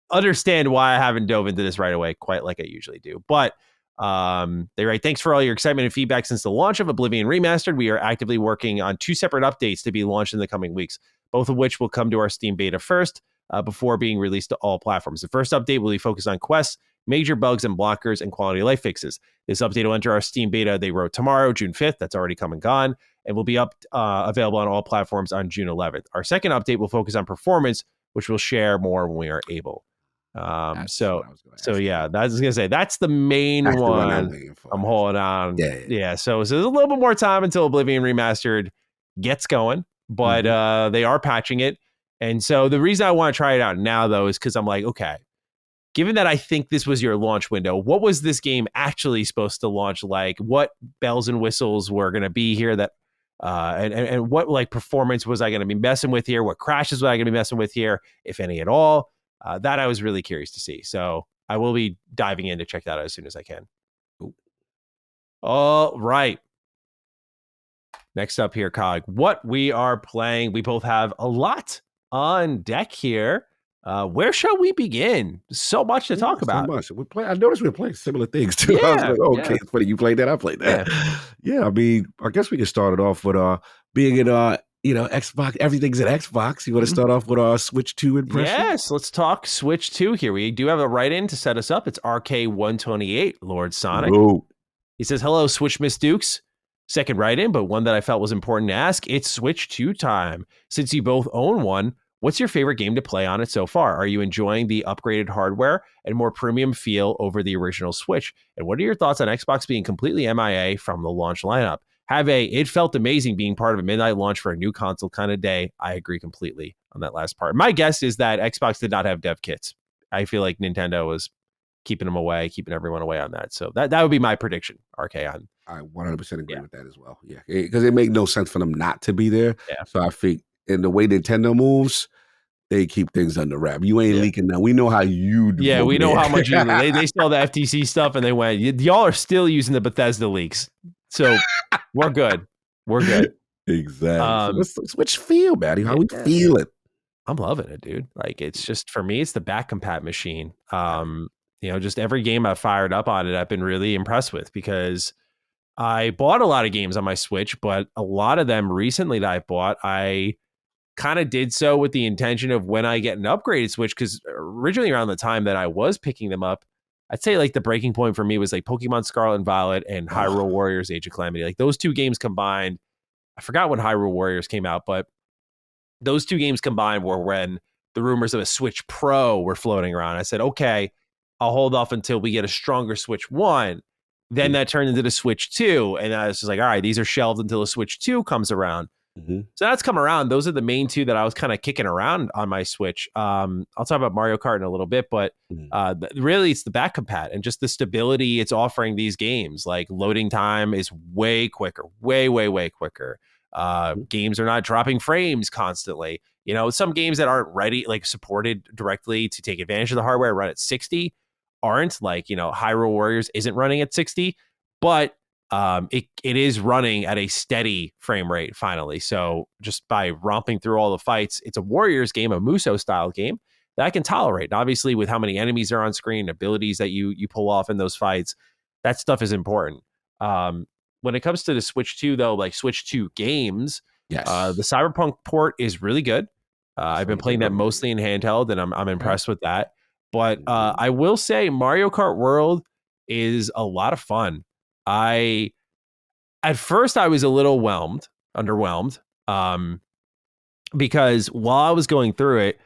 understand why I haven't dove into this right away, quite like I usually do. But they write, thanks for all your excitement and feedback since the launch of Oblivion Remastered. We are actively working on 2 separate updates to be launched in the coming weeks, both of which will come to our Steam beta first before being released to all platforms. The first update will be focused on quests, major bugs and blockers, and quality of life fixes. This update will enter our Steam beta, they wrote, tomorrow, June 5th. That's already come and gone, and will be available on all platforms on June 11th. Our second update will focus on performance, which we'll share more when we are able. So yeah, I was gonna say that's the main one I'm holding on. Yeah. So there's a little bit more time until Oblivion Remastered gets going, but they are patching it. And so the reason I want to try it out now, though, is because I'm like, okay, given that I think this was your launch window, what was this game actually supposed to launch like? What bells and whistles were going to be here that and what like performance was I going to be messing with here? What crashes was I going to be messing with here, if any at all? That I was really curious to see. So I will be diving in to check that out as soon as I can. Ooh. All right. Next up here, Cog, what we are playing. We both have a lot on deck here. Where shall we begin? So much to talk about. So much. I noticed we're playing similar things too. I was like, okay, it's funny. You played that, I played that. Yeah, I mean, I guess we can start it off with being in Xbox, everything's at Xbox. You want to start off with our Switch 2 impression? Yes, let's talk Switch 2 here. We do have a write-in to set us up. It's RK128, Lord Sonic. Whoa. He says, hello, Switch Miss Dukes. Second write-in, but one that I felt was important to ask. It's Switch 2 time. Since you both own one, what's your favorite game to play on it so far? Are you enjoying the upgraded hardware and more premium feel over the original Switch? And what are your thoughts on Xbox being completely MIA from the launch lineup? It felt amazing being part of a midnight launch for a new console kind of day. I agree completely on that last part. My guess is that Xbox did not have dev kits. I feel like Nintendo was keeping them away, keeping everyone away on that. So that would be my prediction, RK, on. I 100% agree with that as well. Yeah, because it made no sense for them not to be there. Yeah. So I think in the way Nintendo moves, they keep things under wrap. You ain't leaking now. We know how you do. Yeah, we know how much you do. They saw the FTC stuff and they went, y'all are still using the Bethesda leaks. So we're good. We're good. Exactly. So Switch feel, Matty. How we feel it? I'm loving it, dude. Like, it's just, for me, it's the back compat machine. Just every game I've fired up on it, I've been really impressed with, because I bought a lot of games on my Switch, but a lot of them recently that I've bought, I kind of did so with the intention of when I get an upgraded Switch, because originally around the time that I was picking them up, I'd say like the breaking point for me was like Pokemon Scarlet and Violet and Hyrule Warriors Age of Calamity. Like those two games combined, I forgot when Hyrule Warriors came out, but those two games combined were when the rumors of a Switch Pro were floating around. I said, okay, I'll hold off until we get a stronger Switch 1. Then that turned into the Switch 2. And I was just like, all right, these are shelved until the Switch 2 comes around. So that's come around. Those are the main two that I was kind of kicking around on my Switch. I'll talk about Mario Kart in a little bit, but really it's the back compat and just the stability it's offering these games. Like loading time is way quicker, way quicker. Games are not dropping frames constantly. Some games that aren't ready, like supported directly to take advantage of the hardware, run at 60, aren't, like, Hyrule Warriors isn't running at 60, but it is running at a steady frame rate finally. So just by romping through all the fights, it's a Warriors game, a Muso style game that I can tolerate. And obviously, with how many enemies are on screen, abilities that you pull off in those fights, that stuff is important. When it comes to the Switch 2, though, like Switch 2 games, the Cyberpunk port is really good. I've been playing that mostly in handheld, and I'm impressed with that. But I will say Mario Kart World is a lot of fun. At first I was a little underwhelmed, because while I was going through it,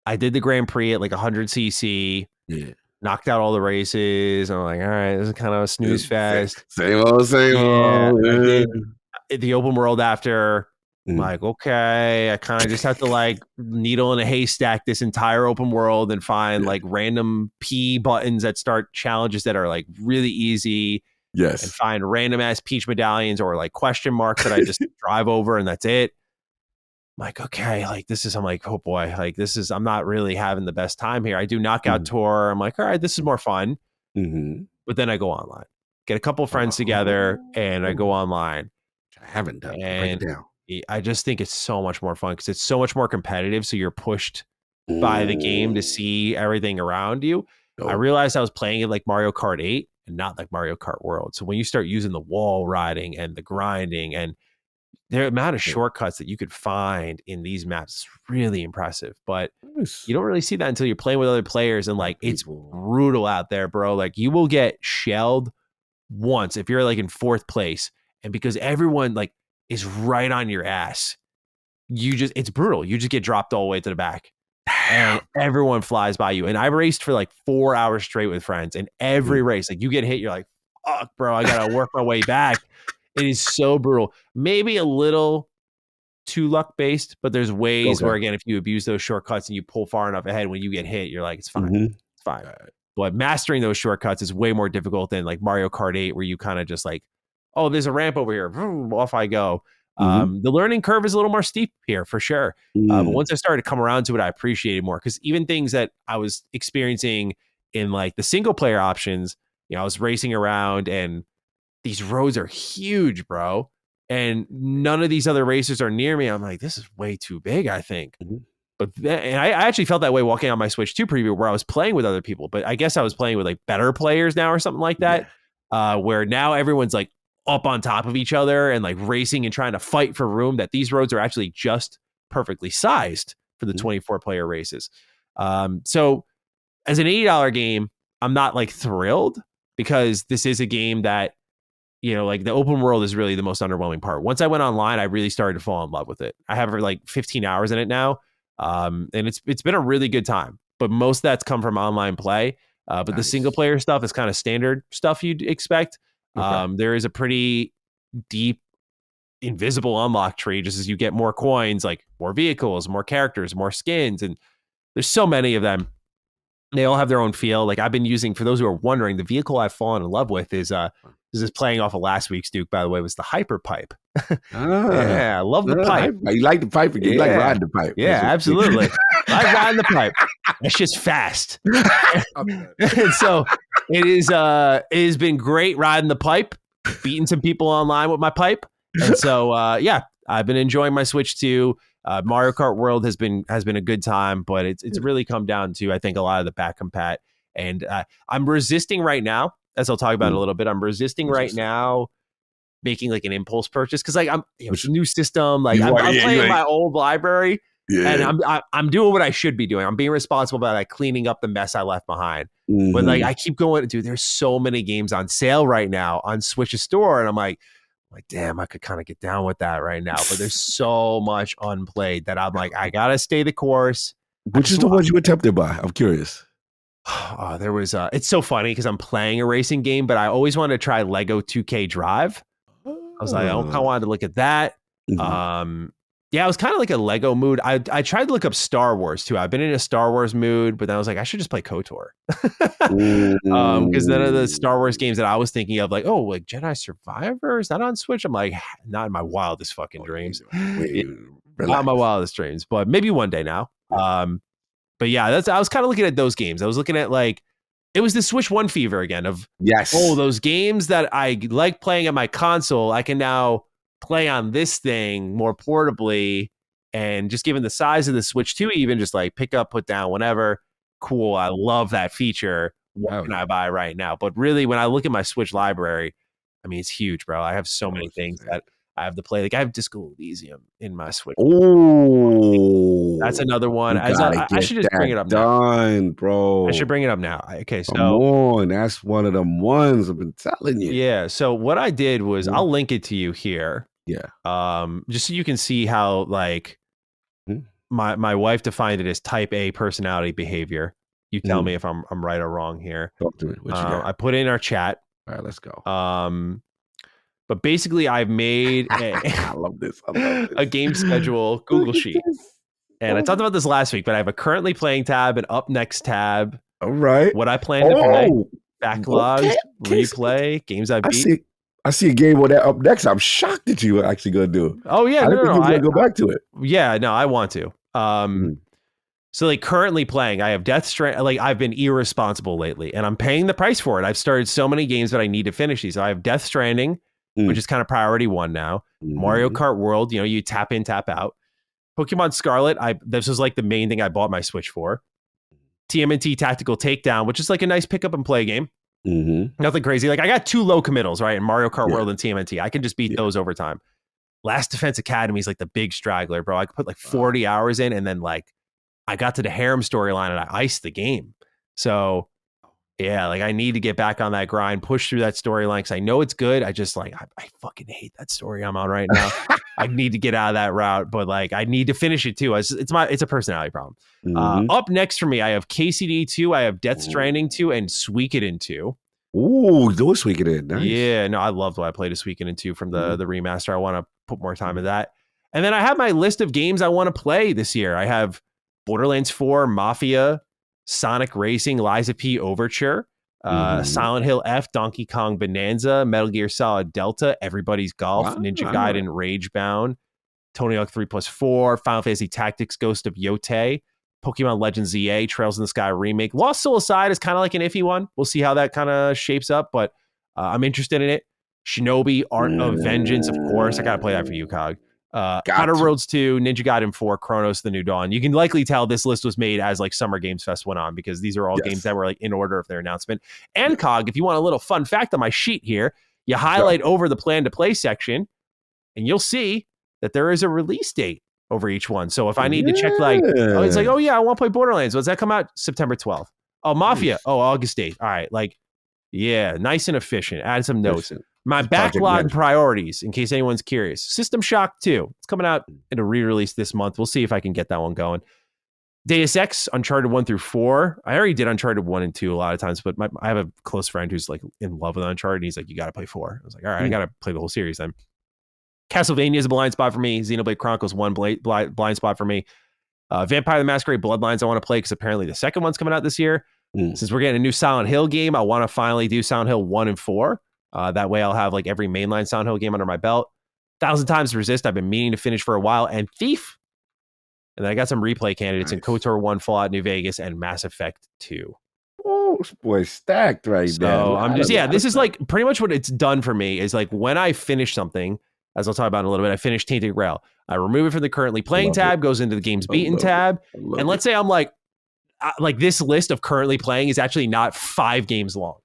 I did the Grand Prix at like 100cc. Yeah. knocked out all the races. I'm like, all right, this is kind of a snooze fest. Same old, same Yeah, old. I did the open world after. I'm Mm. like, okay, I kind of just have to like needle in a haystack this entire open world and find like random P buttons that start challenges that are like really easy. Yes. And find random ass peach medallions or like question marks that I just drive over and that's it. I'm like, okay, like this is, I'm like, oh boy, like this is, I'm not really having the best time here. I do knockout tour. I'm like, all right, this is more fun. Mm-hmm. But then I go online, get a couple of friends together and I go online. I haven't done. And break it down. I just think it's so much more fun because it's so much more competitive. So you're pushed by the game to see everything around you. I realized I was playing it like Mario Kart 8 and not like Mario Kart World. So when you start using the wall riding and the grinding and the amount of shortcuts that you could find in these maps is really impressive. But you don't really see that until you're playing with other players. And like, it's brutal out there, bro. Like you will get shelled once if you're like in 4th place. And because everyone like is right on your ass, it's brutal. You just get dropped all the way to the back. And everyone flies by you. And I raced for like 4 hours straight with friends. And every race, like you get hit, you're like, fuck, bro, I gotta work my way back. It is so brutal. Maybe a little too luck based, but there's ways where again, if you abuse those shortcuts and you pull far enough ahead, when you get hit, you're like, it's fine. It's fine. But mastering those shortcuts is way more difficult than like Mario Kart 8, where you kind of just like, oh, there's a ramp over here. Off I go. The learning curve is a little more steep here for sure. But once I started to come around to it, I appreciated more because even things that I was experiencing in like the single player options, you know, I was racing around and these roads are huge, bro. And none of these other racers are near me. I'm like, this is way too big, I think. But then, and I actually felt that way walking on my Switch 2 preview where I was playing with other people, but I guess I was playing with like better players now or something like that, where now everyone's like up on top of each other and like racing and trying to fight for room, that these roads are actually just perfectly sized for the 24 player races. So as an $80 game, I'm not like thrilled because this is a game that, you know, like the open world is really the most underwhelming part. Once I went online, I really started to fall in love with it. I have like 15 hours in it now. And it's been a really good time, but most of that's come from online play. But the single player stuff is kind of standard stuff you'd expect. There is a pretty deep invisible unlock tree, just as you get more coins, like more vehicles, more characters, more skins. And there's so many of them. They all have their own feel. Like I've been using, for those who are wondering, the vehicle I've fallen in love with is this is playing off of last week's Duke, by the way, was the hyper pipe. Yeah, I love the pipe. You like the pipe again. You like riding the pipe. Yeah, absolutely. I ride the pipe. That's just fast. And so it has been great riding the pipe, beating some people online with my pipe. And so yeah, I've been enjoying my Switch 2. Mario Kart World has been a good time, but it's really come down to, I think, a lot of the back compat. And I'm resisting right now, as I'll talk about in a little bit. I'm resisting right now making like an impulse purchase because like it's a new system. Like I'm playing my old library, and I'm doing what I should be doing. I'm being responsible by like cleaning up the mess I left behind. But like I keep going, dude. There's so many games on sale right now on Switch's store, and I'm like, damn, I could kind of get down with that right now. But there's so much unplayed that I'm like, I gotta stay the course. Which is the ones you were tempted by? I'm curious. There was it's so funny because I'm playing a racing game, but I always wanted to try Lego 2K Drive. I was like, I kind of wanted to look at that. Yeah, it was kind of like a Lego mood. I tried to look up Star Wars too. I've been in a Star Wars mood, but then I was like, I should just play KOTOR. Because none of the Star Wars games that I was thinking of, like, oh, like Jedi Survivor, is that on Switch? I'm like, not in my wildest fucking dreams. Not my wildest dreams, but maybe one day now. But yeah, I was kind of looking at those games. I was looking at like, it was the Switch One fever again of, those games that I like playing on my console, I can now play on this thing more portably. And just given the size of the Switch 2, even just like pick up, put down, whenever. Cool. I love that feature. What can I buy right now? But really, when I look at my Switch library, I mean, it's huge, bro. I have so many things that I have to play. Like I have Disco Elysium in my Switch. Oh, that's another one. I should just bring it up now, bro. I should bring it up now. Okay, so come on, that's one of them ones I've been telling you. Yeah. So what I did was, I'll link it to you here. Yeah. Just so you can see how like my wife defined it as type A personality behavior. You tell me if I'm right or wrong here. Talk to me. What you got? I put it in our chat. All right, let's go. But basically, I've made I love this. a game schedule Google Sheet. And I talked about this last week, but I have a currently playing tab, an up next tab. All right. What I plan to play, backlogs, replay, games I beat. I see a game with that up next. I'm shocked that you were actually going to do it. Oh, yeah. I didn't think you were going to go back to it. Yeah, no, I want to. So like currently playing, I have Death Stranding. Like I've been irresponsible lately and I'm paying the price for it. I've started so many games that I need to finish these. So I have Death Stranding, which is kind of priority 1 now. Mario Kart World, you tap in, tap out. Pokemon Scarlet, this was like the main thing I bought my Switch for. TMNT Tactical Takedown, which is like a nice pick up and play game. Nothing crazy. Like I got 2 low committals, right? In Mario Kart World and TMNT. I can just beat those over time. Last Defense Academy is like the big straggler, bro. I could put like 40 hours in and then like I got to the harem storyline and I iced the game. So yeah, like I need to get back on that grind, push through that storyline because I know it's good. I just like, I fucking hate that story I'm on right now. I need to get out of that route, but like I need to finish it too. It's a personality problem. Up next for me, I have KCD 2, I have Death Stranding 2 and Suikoden 2. Ooh, do a Suikoden. Nice. Yeah, no, I loved what I played a Suikoden 2 from the remaster. I want to put more time in that. And then I have my list of games I want to play this year. I have Borderlands 4, Mafia, Sonic Racing, Lies of P Overture, Silent Hill F, Donkey Kong Bonanza, Metal Gear Solid Delta, Everybody's Golf, Ninja Gaiden Ragebound, Tony Hawk 3+4, Final Fantasy Tactics Ghost of Yotei, Pokemon Legends ZA, Trails in the Sky remake. Lost Soul Aside is kind of like an iffy one. We'll see how that kind of shapes up, but I'm interested in it. Shinobi, Art of Vengeance, of course. I got to play that for you, Cog. Outer Worlds 2, Ninja Gaiden 4, Chronos, The New Dawn. You can likely tell this list was made as like Summer Games Fest went on because these are all games that were like in order of their announcement. And Cog, if you want a little fun fact on my sheet here, you highlight over the plan to play section and you'll see that there is a release date over each one. So if I need to check like, it's like, oh yeah, I want to play Borderlands. Does that come out September 12th? Oh, Mafia. Oh, August 8th. All right. Like, yeah, nice and efficient. Add some notes. My backlog priorities, in case anyone's curious. System Shock 2. It's coming out in a re-release this month. We'll see if I can get that one going. Deus Ex, Uncharted 1 through 4. I already did Uncharted 1 and 2 a lot of times, but I have a close friend who's like in love with Uncharted. And he's like, you got to play 4. I was like, all right, I got to play the whole series then. Castlevania is a blind spot for me. Xenoblade Chronicles 1 blind spot for me. Vampire the Masquerade Bloodlines I want to play because apparently the second one's coming out this year. Since we're getting a new Silent Hill game, I want to finally do Silent Hill 1 and 4. That way I'll have like every mainline Silent Hill game under my belt. 1,000 Times Resist, I've been meaning to finish for a while. And Thief. And then I got some replay candidates in KOTOR 1, Fallout New Vegas, and Mass Effect 2. Oh, boy, stacked right there. So I'm just, this is like pretty much what it's done for me is like when I finish something, as I'll talk about in a little bit, I finish Tainted Grail. I remove it from the currently playing tab, goes into the games beaten tab. And let's say I'm like this list of currently playing is actually not 5 games long.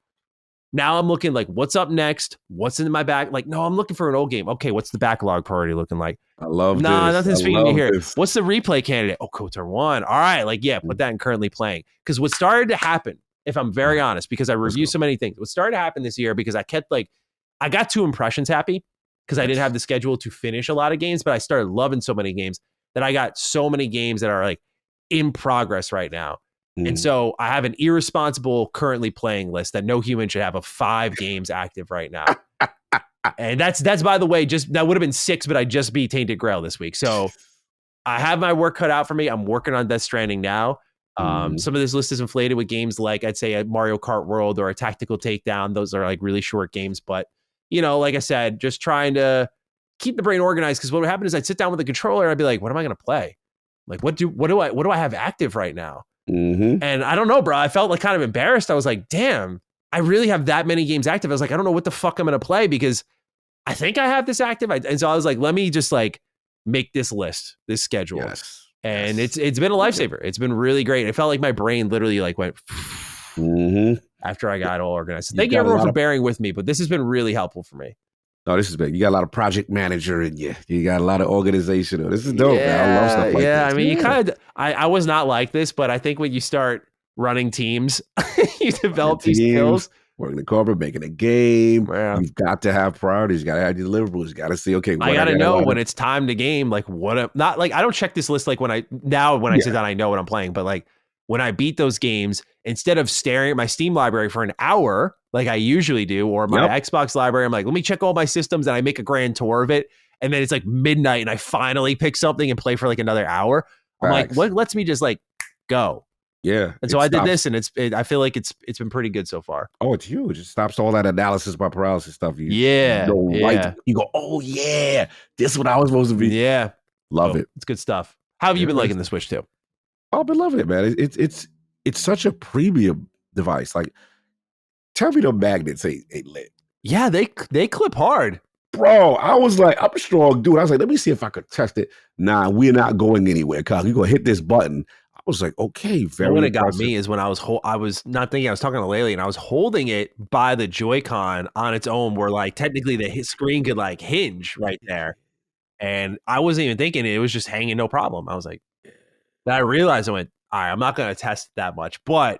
Now I'm looking like, what's up next? What's in my back? Like, no, I'm looking for an old game. Okay, what's the backlog priority looking like? I love this. Nothing's speaking to here. What's the replay candidate? Oh, KOTOR 1. All right, like, yeah, put that in currently playing. Because what started to happen, if I'm very honest, because I reviewed so many things, what started to happen this year, because I kept like, I got 2 impressions happy because I didn't have the schedule to finish a lot of games, but I started loving so many games that I got so many games that are like in progress right now. And so I have an irresponsible currently playing list that no human should have of 5 games active right now. And that's by the way, just that would have been 6, but I just beat Tainted Grail this week. So I have my work cut out for me. I'm working on Death Stranding now. Some of this list is inflated with games like I'd say a Mario Kart World or a Tactical Takedown. Those are like really short games, but like I said, just trying to keep the brain organized. Because what would happen is I'd sit down with the controller and I'd be like, what am I going to play? Like, what do I have active right now? And I don't know, bro. I felt like kind of embarrassed. I was like, damn, I really have that many games active. I was like, I don't know what the fuck I'm going to play because I think I have this active. And so I was like, let me just like make this list, this schedule. Yes. And it's been a lifesaver. It's been really great. It felt like my brain literally like went after I got all organized. So thank you everyone for bearing with me, but this has been really helpful for me. No, this is big. You got a lot of project manager in you. You got a lot of organization. This is dope, man. I love stuff like this. Yeah, I mean, you kind of, I was not like this, but I think when you start running teams, you develop these skills. Working the corporate, making a game. Yeah. You've got to have priorities. You got to have your deliverables. You got to see, okay. I got to know when it's time to game, like not like, I don't check this list like when I sit down, I know what I'm playing, but like when I beat those games, instead of staring at my Steam library for an hour like I usually do, or my Xbox library, I'm like, let me check all my systems, and I make a grand tour of it. And then it's like midnight and I finally pick something and play for like another hour. I'm like, what lets me just like go? Yeah. And so I did this, and I feel like it's been pretty good so far. Oh, it's huge. It stops all that analysis by paralysis stuff. Right. You go, oh yeah, this is what I was supposed to be. Yeah. Love it. It's good stuff. How have you been liking the Switch too? I've been loving it, man. It's such a premium device. Like, tell me the magnets ain't lit. Yeah, they clip hard. Bro, I was like, I'm a strong dude. I was like, let me see if I could test it. Nah, we're not going anywhere, cuz you're gonna hit this button. I was like, okay, very When it got me is when I was not thinking, I was talking to Laylee, and I was holding it by the Joy-Con on its own, where like technically the screen could like hinge right there. And I wasn't even thinking it was just hanging, no problem. I was like, then I realized, I went, all right, I'm not gonna test that much, but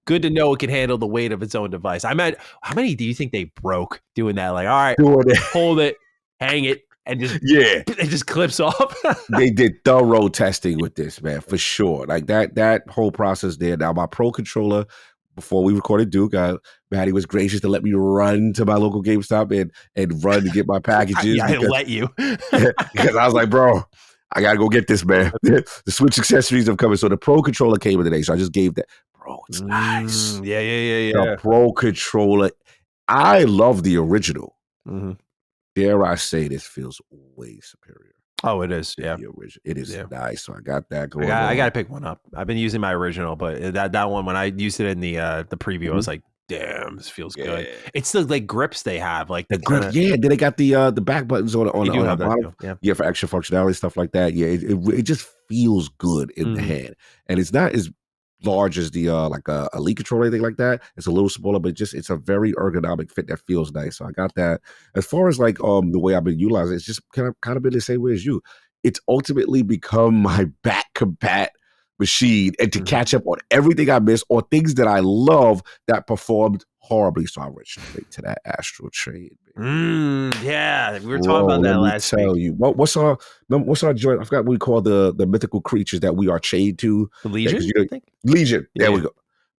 good to know it can handle the weight of its own device. I meant, how many do you think they broke doing that? Like, all right, hold it, hang it, and just it just clips off. They did thorough testing with this, man, for sure. Like that whole process there. Now, my Pro controller, before we recorded Duke, Matty was gracious to let me run to my local GameStop and run to get my packages. I let you. Because I was like, bro, I gotta go get this, man. The Switch accessories have coming. So the Pro controller came in today. So I just gave that. Bro, it's nice. Yeah. The Pro controller. I love the original. Mm-hmm. Dare I say this feels way superior. Oh, it is. Yeah. The original. It is nice. So I got that going on. I got to pick one up. I've been using my original, but that one, when I used it in the preview, I was like, damn, this feels good. It's the like grips they have, like the grip. Then they got the back buttons on the bottom. Yeah, for extra functionality, stuff like that. Yeah, it just feels good in the hand, and it's not as large as the like a Elite controller or anything like that. It's a little smaller, but it's a very ergonomic fit that feels nice. So I got that. As far as like the way I've been utilizing it, it's just kind of been the same way as you. It's ultimately become my back compat machine, and to catch up on everything I missed or things that I love that performed horribly. So I went straight to that Astral Chain. Yeah, we were talking about that last week. Tell you what's our joint? I forgot what we call the mythical creatures that we are chained to. The Legion. Legion. There we go,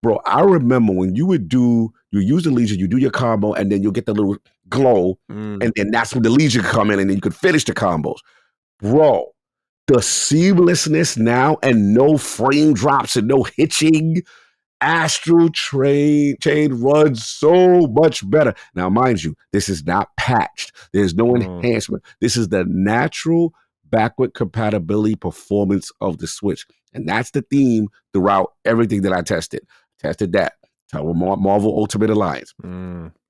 bro. I remember when you use the Legion, you do your combo, and then you'll get the little glow, and then that's when the Legion come in, and then you could finish the combos, bro. The seamlessness now, and no frame drops and no hitching. Astral Chain runs so much better. Now, mind you, this is not patched. There's no enhancement. This is the natural backward compatibility performance of the Switch. And that's the theme throughout everything that I tested. Tested that. Marvel Ultimate Alliance.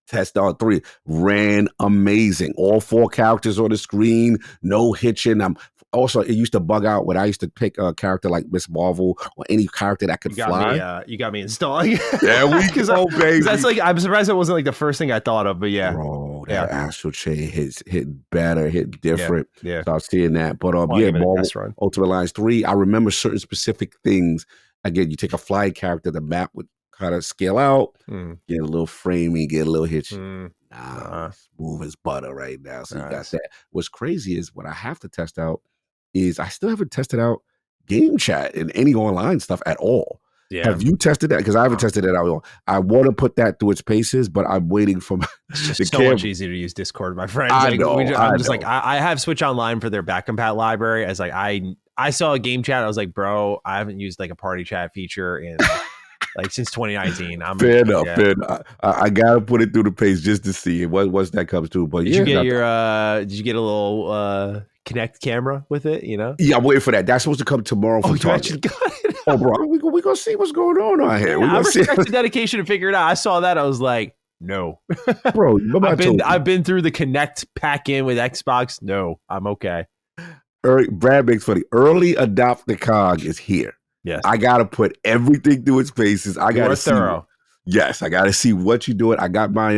Test on 3. Ran amazing. All 4 characters on the screen. No hitching. Also, it used to bug out when I used to pick a character like Miss Marvel or any character that could fly. You got me installing. Yeah, we go, baby. That's like, I'm surprised that wasn't like the first thing I thought of, but yeah. Bro, that Astral Chain hit better, hit different. Yeah. So I was seeing that. But Marvel Ultimate Alliance 3, I remember certain specific things. Again, you take a flying character, the map would kind of scale out, get a little framey, get a little hitch. Smooth as butter right now. So you got that. What's crazy is what I have to test out is I still haven't tested out game chat and any online stuff at all. Yeah. Have you tested that? Because I haven't tested it at all. I want to put that through its paces, but I'm waiting for it's just so much easier to use Discord, my friends. I have Switch Online for their back compat library. As like I saw a game chat. I was like, bro, I haven't used like a party chat feature in like since 2019. Fair enough. I gotta put it through the pace just to see it once that comes through. But did you get a little Connect camera with it, you know? Yeah, I'm waiting for that. That's supposed to come tomorrow from Target. Got it. Oh, bro, we gonna see what's going on out here. I respect the dedication to figure it out. I saw that. I was like, no. Bro, I've been through the Connect pack in with Xbox. No, I'm okay. Brad makes funny. Early adopt the cog is here. Yes. I gotta put everything through its paces. I gotta see. Thorough. Yes, I gotta see what you're doing. I got my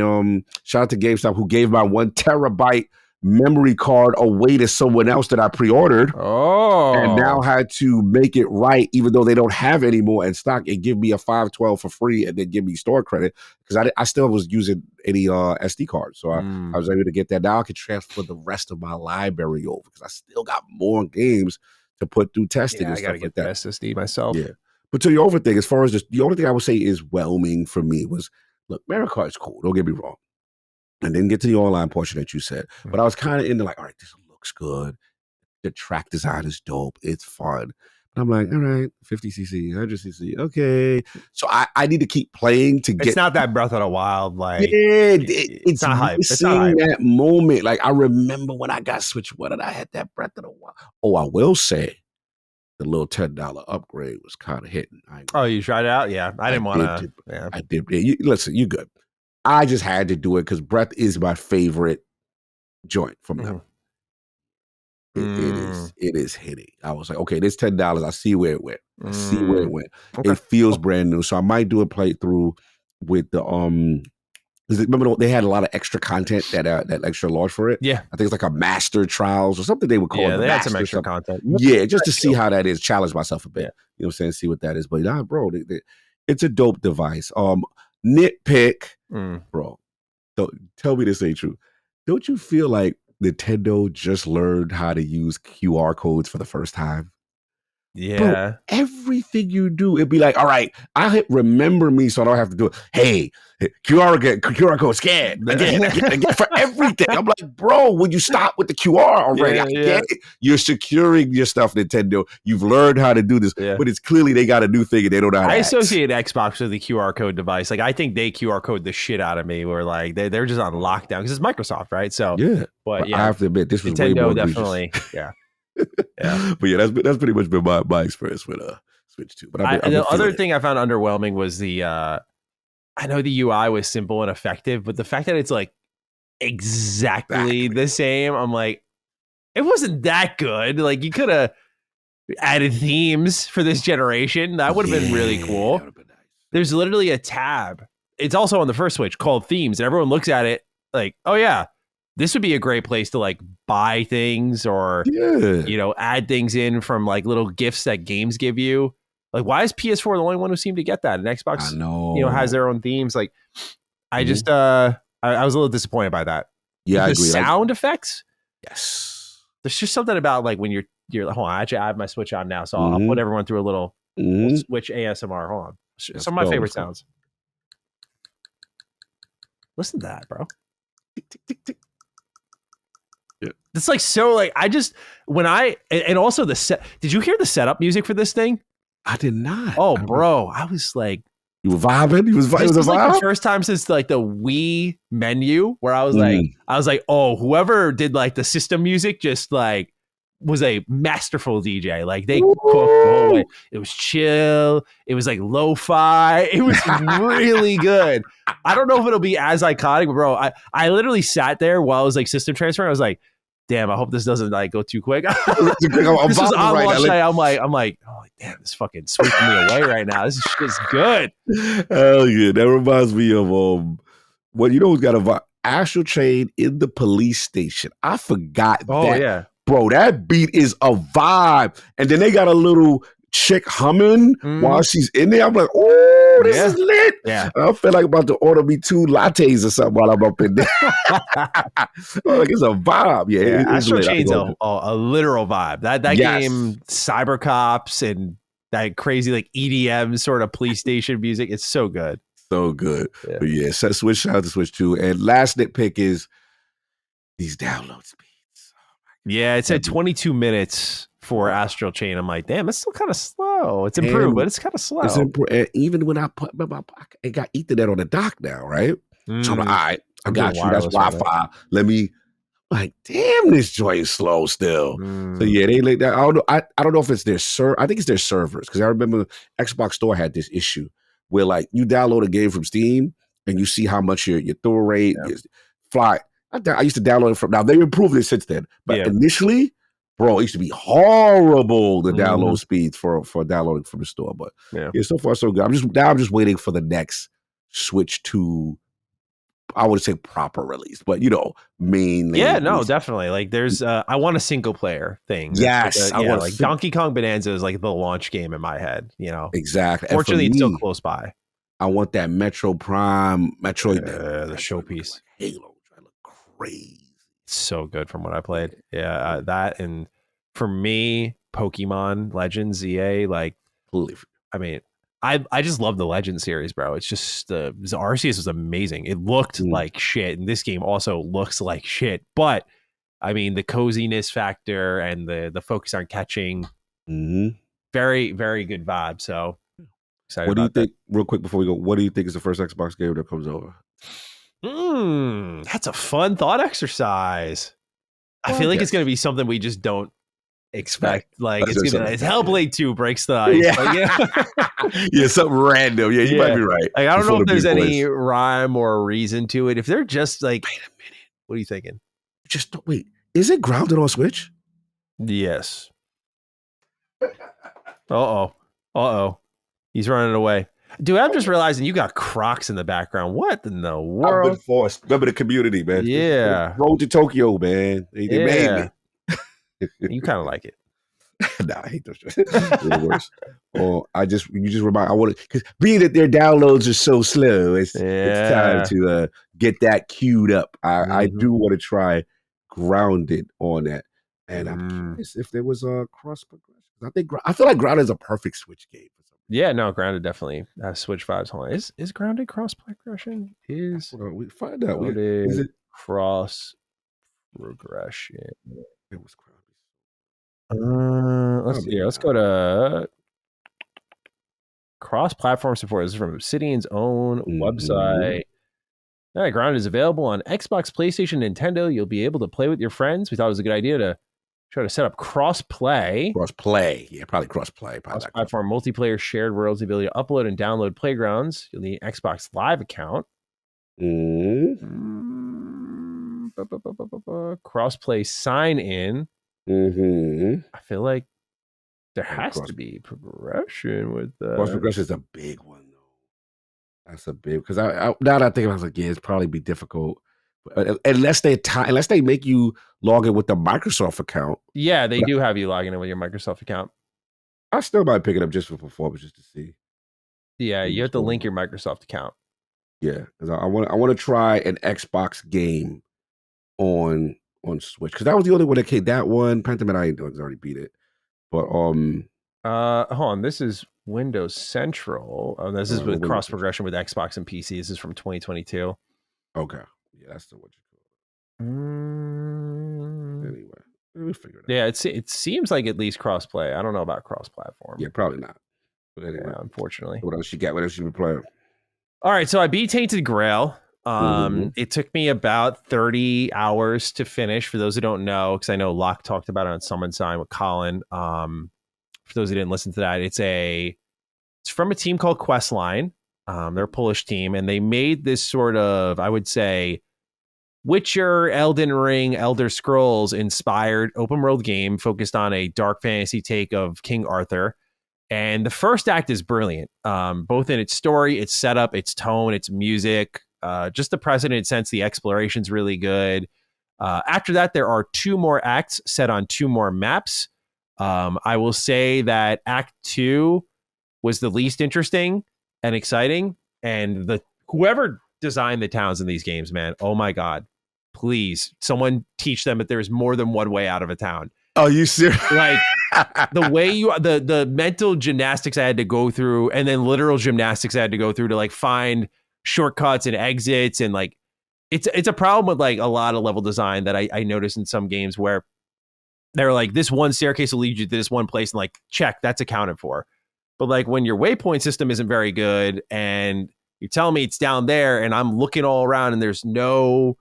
shout out to GameStop who gave my 1 terabyte memory card away to someone else that I pre-ordered. And now had to make it right, even though they don't have any more in stock, and give me a 512 for free and then give me store credit because I still was using any SD card. So I was able to get that. Now I can transfer the rest of my library over because I still got more games to put through testing. I got to get the SSD myself. Yeah. But to the over thing, as far as the only thing I would say is whelming for me was, look, Mario Kart is cool. Don't get me wrong. I didn't get to the online portion that you said, but I was kind of into like, all right, this looks good. The track design is dope. It's fun. But I'm like, all right, 50cc, 100cc. Okay. So I need to keep playing to get. It's not that Breath of the Wild, like, it's not hype. It's not missing hype. that moment. Like, I remember when I got Switch One and I had that Breath of the Wild. Oh, I will say the little $10 upgrade was kind of hitting. Oh, you tried it out? Yeah. I didn't want to. Yeah. I did. Listen, you good. I just had to do it because Breath is my favorite joint from them. It is hitting. I was like, okay, this $10. I see where it went. Okay. It feels brand new. So I might do a playthrough with the remember they had a lot of extra content that extra launch for it. Yeah, I think it's like a master trials or something they would call it. Yeah, they had some extra content. Yeah, just to see how that is. Challenge myself a bit. Yeah. You know what I'm saying? See what that is. But nah, bro, it's a dope device. Nitpick, bro. Tell me this ain't true. Don't you feel like Nintendo just learned how to use QR codes for the first time? Yeah. Bro, everything you do, it'd be like, all right, I hit remember me so I don't have to do it. Hey, QR code scan again for everything. I'm like, bro, would you stop with the QR already? Yeah, I get it. You're securing your stuff, Nintendo. You've learned how to do this, but it's clearly they got a new thing and they don't know how to associate Xbox with the QR code device. Like, I think they QR code the shit out of me. Where like they're just on lockdown because it's Microsoft, right? So yeah, but yeah, I have to admit this was Nintendo way more definitely, yeah. But yeah, that's pretty much been my experience with Switch 2. But the other thing I found underwhelming was the I know the UI was simple and effective, but the fact that it's like exactly the same, I'm like, it wasn't that good. Like, you could have added themes for this generation. That would have been really cool. Been nice. There's literally a tab. It's also on the first Switch called themes, and everyone looks at it like, oh yeah, this would be a great place to like buy things or, add things in from like little gifts that games give you. Like, why is PS4 the only one who seemed to get that? And Xbox, has their own themes. Like, I just, I was a little disappointed by that. Yeah, I agree. Sound effects. Yes. There's just something about like when you're like, hold on, I have my Switch on now. So I'll put everyone through a little Switch ASMR. Hold on. Some of my favorite sounds. Listen to that, bro. Tick, tick, tick, tick. Yeah. It's like, so like, I just, and also did you hear the setup music for this thing? I did not. Oh, bro. I was like, you were vibing? It was like the first time since like the Wii menu where I was like, oh, whoever did like the system music just like was a masterful DJ. Like, they cooked the whole way. It was chill. It was like lo-fi. It was really good. I don't know if it'll be as iconic, but bro, I literally sat there while I was like system transferring. I was like, damn, I hope this doesn't like go too quick. This was on launch night. I'm like, oh damn, this fucking sweeping me away right now. This is good. Hell yeah. That reminds me of who's got a Astral Chain in the police station. I forgot that. Oh yeah. Bro, that beat is a vibe. And then they got a little chick humming while she's in there. I'm like, oh, this is lit. Yeah. I feel like I'm about to order me 2 lattes or something while I'm up in there. Like, it's a vibe. Yeah. Astral Chain's a literal vibe. That game, Cyber Cops and that crazy like EDM sort of police station music. It's so good. So good. Yeah. But yeah, Switch out to Switch 2. And last nitpick is these download speeds. Yeah, it said 22 minutes for Astral Chain. I'm like, damn, it's still kind of slow. It's improved, but it's kind of slow. And even when I put it got Ethernet on the dock now, right? So I'm like, all right, I got you. That's Wi-Fi. Let me, like, damn, this joint is slow still. So yeah, they like that. I don't know if it's their I think it's their servers, because I remember Xbox Store had this issue where like you download a game from Steam and you see how much your throw rate is fly. I used to download it from, now they improved it since then, but initially, bro, it used to be horrible, the download speeds for downloading from the store. But yeah, so far so good. I'm just waiting for the next Switch 2, I would say proper release, but mainly. Yeah, no, definitely. Like, there's I want a single player thing. Yes, I want Donkey Kong Bonanza is like the launch game in my head. Exactly. Fortunately, it's still close by. I want that Metro Prime, Metroid, the showpiece. Halo. Crazy. So good from what I played. Yeah, that, and for me, Pokemon Legends EA, like, I mean, I just love the Legend series, bro. It's just the Arceus was amazing. It looked like shit, and this game also looks like shit. But I mean, the coziness factor and the focus on catching, very very good vibe. So excited What do you about that. think, real quick before we go? What do you think is the first Xbox game that comes over? That's a fun thought exercise. I feel like it's going to be something we just don't expect. Like it's going to be like Hellblade 2 breaks the ice. Yeah. Yeah, something random. Yeah, you might be right. Like, I don't know if there's any rhyme or reason to it. If they're just like, wait a minute, what are you thinking? Just wait. Is it grounded on Switch? Yes. Uh-oh. He's running away. Dude, I'm just realizing you got Crocs in the background. What in the world? I've been forced. Remember the community, man. Yeah. Road to Tokyo, man. They made me. You kind of like it. Nah, I hate those. They're the worst. You just remind. I want to, because being that their downloads are so slow, it's time to get that queued up. I do want to try Grounded on that, and I'm curious if there was a cross progression. I feel like Grounded is a perfect Switch game. Yeah, no, Grounded definitely has Switch vibes. Hold on. Is Grounded cross progression? We find out. Is it cross progression? It was Grounded. Let's go to cross-platform support. This is from Obsidian's own website. All right, Grounded is available on Xbox, PlayStation, Nintendo. You'll be able to play with your friends. We thought it was a good idea to try to set up cross-play. Yeah, probably cross-play. Cross-platform multiplayer shared worlds, the ability to upload and download playgrounds. You'll need an Xbox Live account. Cross-play sign-in. I feel like there has to be progression with that. Cross progression is a big one, though. That's a big, because now that I think about it, I was like, yeah, it's probably be difficult unless they make you log in with the Microsoft account. Yeah, they do have you logging in with your Microsoft account. I still might pick it up just for performance, just to see. Yeah, you have to link your Microsoft account. Yeah, because I want to try an Xbox game on Switch, because that was the only one that came. That one, Pentiment, I ain't doing, because I already beat it. But hold on, this is Windows Central. This is with cross progression with Xbox and PC. This is from 2022. Okay, yeah, that's the what you call it. Anyway, let me figure it out. Yeah, it seems like at least cross play. I don't know about cross platform. Yeah, probably not. But anyway, yeah, unfortunately. What else you got? What else you been playing? All right, so I beat Tainted Grail. It took me about 30 hours to finish, for those who don't know, because I know Locke talked about it on Summon Sign with Colin. For those who didn't listen to that, it's from a team called Questline. They're a Polish team, and they made this sort of, I would say, Witcher, Elden Ring, Elder Scrolls inspired open world game focused on a dark fantasy take of King Arthur. And the first act is brilliant, both in its story, its setup, its tone, its music. Just the precedent sense, the exploration's really good. After that, there are 2 more acts set on 2 more maps. I will say that Act 2 was the least interesting and exciting. And whoever designed the towns in these games, man, oh my God, please, someone teach them that there's more than one way out of a town. Oh, you serious? Like, the way the mental gymnastics I had to go through, and then literal gymnastics I had to go through to like find shortcuts and exits, and like it's a problem with like a lot of level design that I noticed in some games where they're like, this one staircase will lead you to this one place, and like, check, that's accounted for. But like when your waypoint system isn't very good and you're telling me it's down there and I'm looking all around and there's no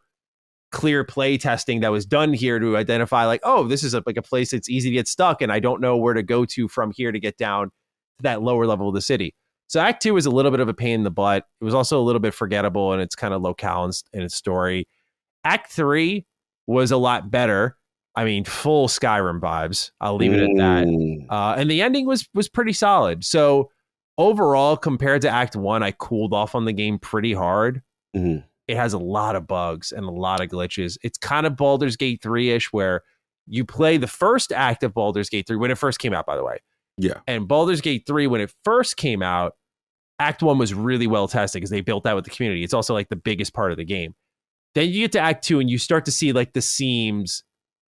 clear play testing that was done here to identify like, oh, this is like a place that's easy to get stuck and I don't know where to go to from here to get down to that lower level of the city. So Act 2 was a little bit of a pain in the butt. It was also a little bit forgettable and it's kind of locale in its story. Act 3 was a lot better. I mean, full Skyrim vibes. I'll leave it at that. And the ending was pretty solid. So overall, compared to Act 1, I cooled off on the game pretty hard. It has a lot of bugs and a lot of glitches. It's kind of Baldur's Gate 3-ish, where you play the first act of Baldur's Gate 3 when it first came out, by the way. Yeah. And Baldur's Gate 3, when it first came out, Act 1 was really well tested because they built that with the community. It's also like the biggest part of the game. Then you get to Act 2 and you start to see like the seams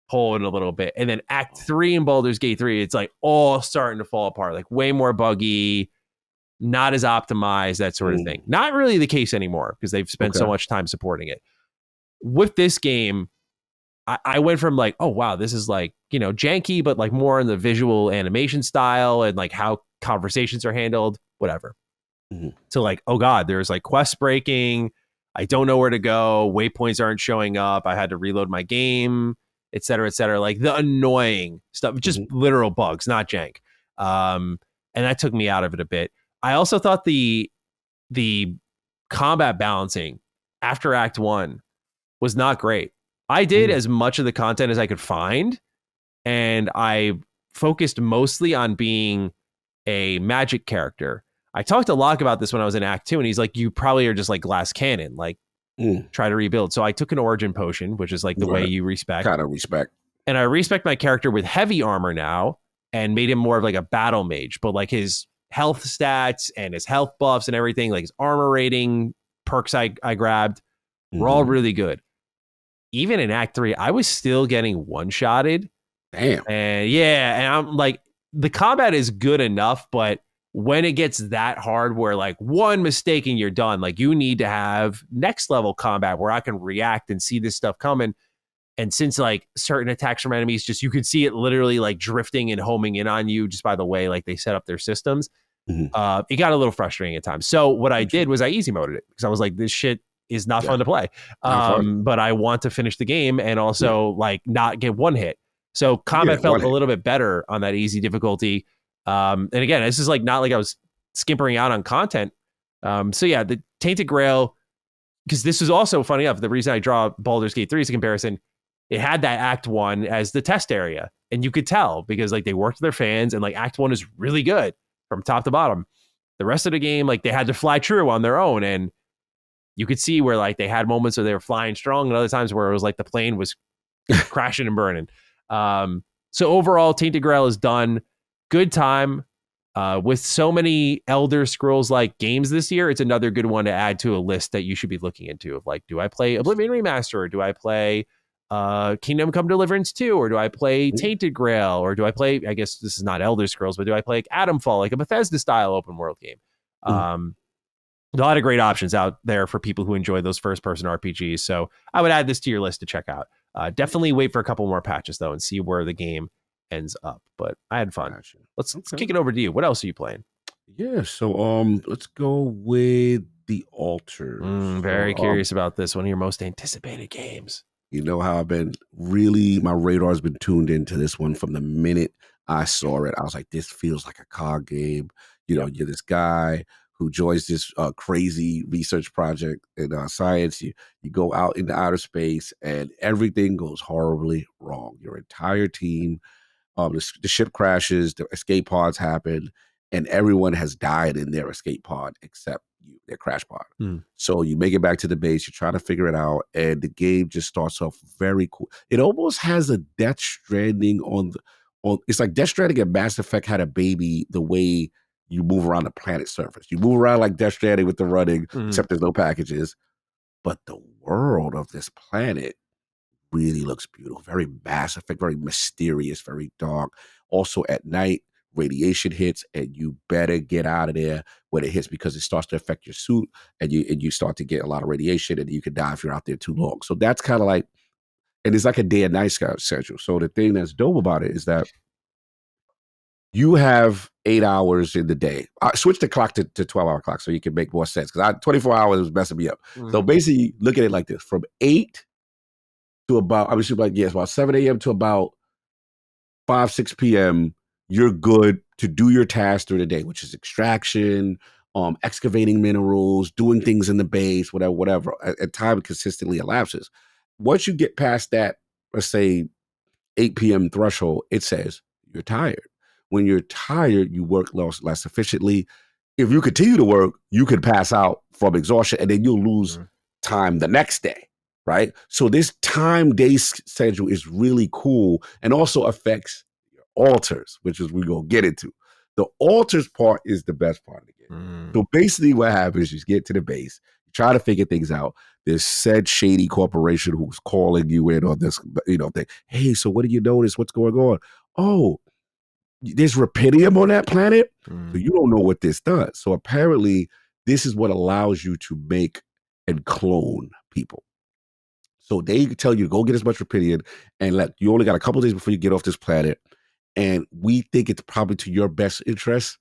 pulling a little bit. And then Act 3 in Baldur's Gate 3, it's like all starting to fall apart, like way more buggy. not as optimized, that sort of thing. Not really the case anymore because they've spent so much time supporting it. With this game, I went from like, oh wow, this is like, janky, but like more in the visual animation style and like how conversations are handled, whatever. So like, oh god, there's like quest breaking. I don't know where to go. Waypoints aren't showing up. I had to reload my game, et cetera, et cetera. Like the annoying stuff, just literal bugs, not jank. And that took me out of it a bit. I also thought the combat balancing after Act 1 was not great. I did as much of the content as I could find, and I focused mostly on being a magic character. I talked a lot about this when I was in Act 2, and he's like, you probably are just like glass cannon, like try to rebuild. So I took an origin potion, which is like the way you respect. Kind of respect. And I respect my character with heavy armor now and made him more of like a battle mage, but like his health stats and his health buffs and everything, like his armor rating, perks I grabbed, were all really good. Even in Act 3, I was still getting one-shotted. Damn. And I'm like, the combat is good enough, but when it gets that hard where like one mistake and you're done, like you need to have next level combat where I can react and see this stuff coming. And since like certain attacks from enemies, just you could see it literally like drifting and homing in on you just by the way like they set up their systems. It got a little frustrating at times. So what I did was I easy moded it because I was like, this shit is not fun to play. But I want to finish the game and also like not get one hit. So combat felt a little bit better on that easy difficulty. And again, this is like not like I was skimpering out on content. So yeah, the Tainted Grail, because this is also funny enough, the reason I draw Baldur's Gate 3 as a comparison, it had that Act 1 as the test area. And you could tell because like they worked with their fans and like Act 1 is really good from top to bottom. The rest of the game, like they had to fly true on their own. And you could see where like they had moments where they were flying strong and other times where it was like the plane was crashing and burning. So overall, Tainted Grail is done. Good time. With so many Elder Scrolls like games this year, it's another good one to add to a list that you should be looking into of like, do I play Oblivion Remaster or do I play Kingdom Come Deliverance 2 or do I play Tainted Grail or do I play, I guess this is not Elder Scrolls, but do I play like Adamfall, like a Bethesda style open world game? A lot of great options out there for people who enjoy those first person RPGs. So I would add this to your list to check out. Definitely wait for a couple more patches though and see where the game ends up. But I had fun. Gotcha. Let's kick it over to you. What else are you playing? Yeah, so let's go with The Altars. Very curious about this. One of your most anticipated games. You know how I've been really, my radar's been tuned into this one from the minute I saw it. I was like, this feels like a card game. You're this guy who joins this crazy research project in science. You go out into outer space and everything goes horribly wrong. Your entire team, the ship crashes, the escape pods happen, and everyone has died in their escape pod except you, their crash pod. So you make it back to the base, you try to figure it out, and the game just starts off very cool. It almost has a Death Stranding it's like Death Stranding and Mass Effect had a baby the way you move around the planet's surface. You move around like Death Stranding with the running, except there's no packages. But the world of this planet really looks beautiful. Very Mass Effect, very mysterious, very dark. Also at night, radiation hits, and you better get out of there when it hits because it starts to affect your suit, and you start to get a lot of radiation, and you could die if you're out there too long. So that's kind of like, and it's like a day and night schedule. So the thing that's dope about it is that you have 8 hours in the day. I switched the clock to 12-hour clock so you can make more sense because 24 hours was messing me up. So basically, look at it like this: from 8 to about, about 7 a.m. to about 5, 6 p.m., you're good to do your tasks through the day, which is extraction, excavating minerals, doing things in the base, whatever. And time consistently elapses. Once you get past that, let's say 8 p.m. threshold, it says you're tired. When you're tired, you work less efficiently. If you continue to work, you could pass out from exhaustion, and then you'll lose time the next day, right? So this time-day schedule is really cool and also affects your altars, which is we're going to get into. The altars part is the best part of the game. So basically what happens is you get to the base, you try to figure things out. There's said shady corporation who's calling you in on this, thing. Hey, so what do you notice? What's going on? Oh, there's rupidium on that planet, so Mm. you don't know what this does. So apparently, this is what allows you to make and clone people. So they tell you to go get as much rupidium, and you only got a couple days before you get off this planet. And we think it's probably to your best interest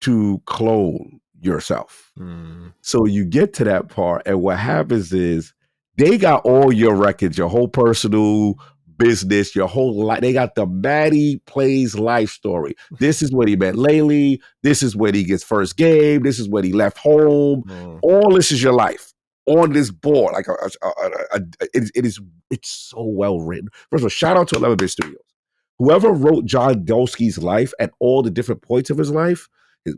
to clone yourself. Mm. So you get to that part, and what happens is they got all your records, your whole personal business, your whole life. They got the Matty Plays life story. This is when he met Laylee. This is when he gets first game. This is when he left home. Mm. All this is your life on this board. Like it's so well written. First of all, shout out to 11-Bit Studios. Whoever wrote John Dolsky's life at all the different points of his life is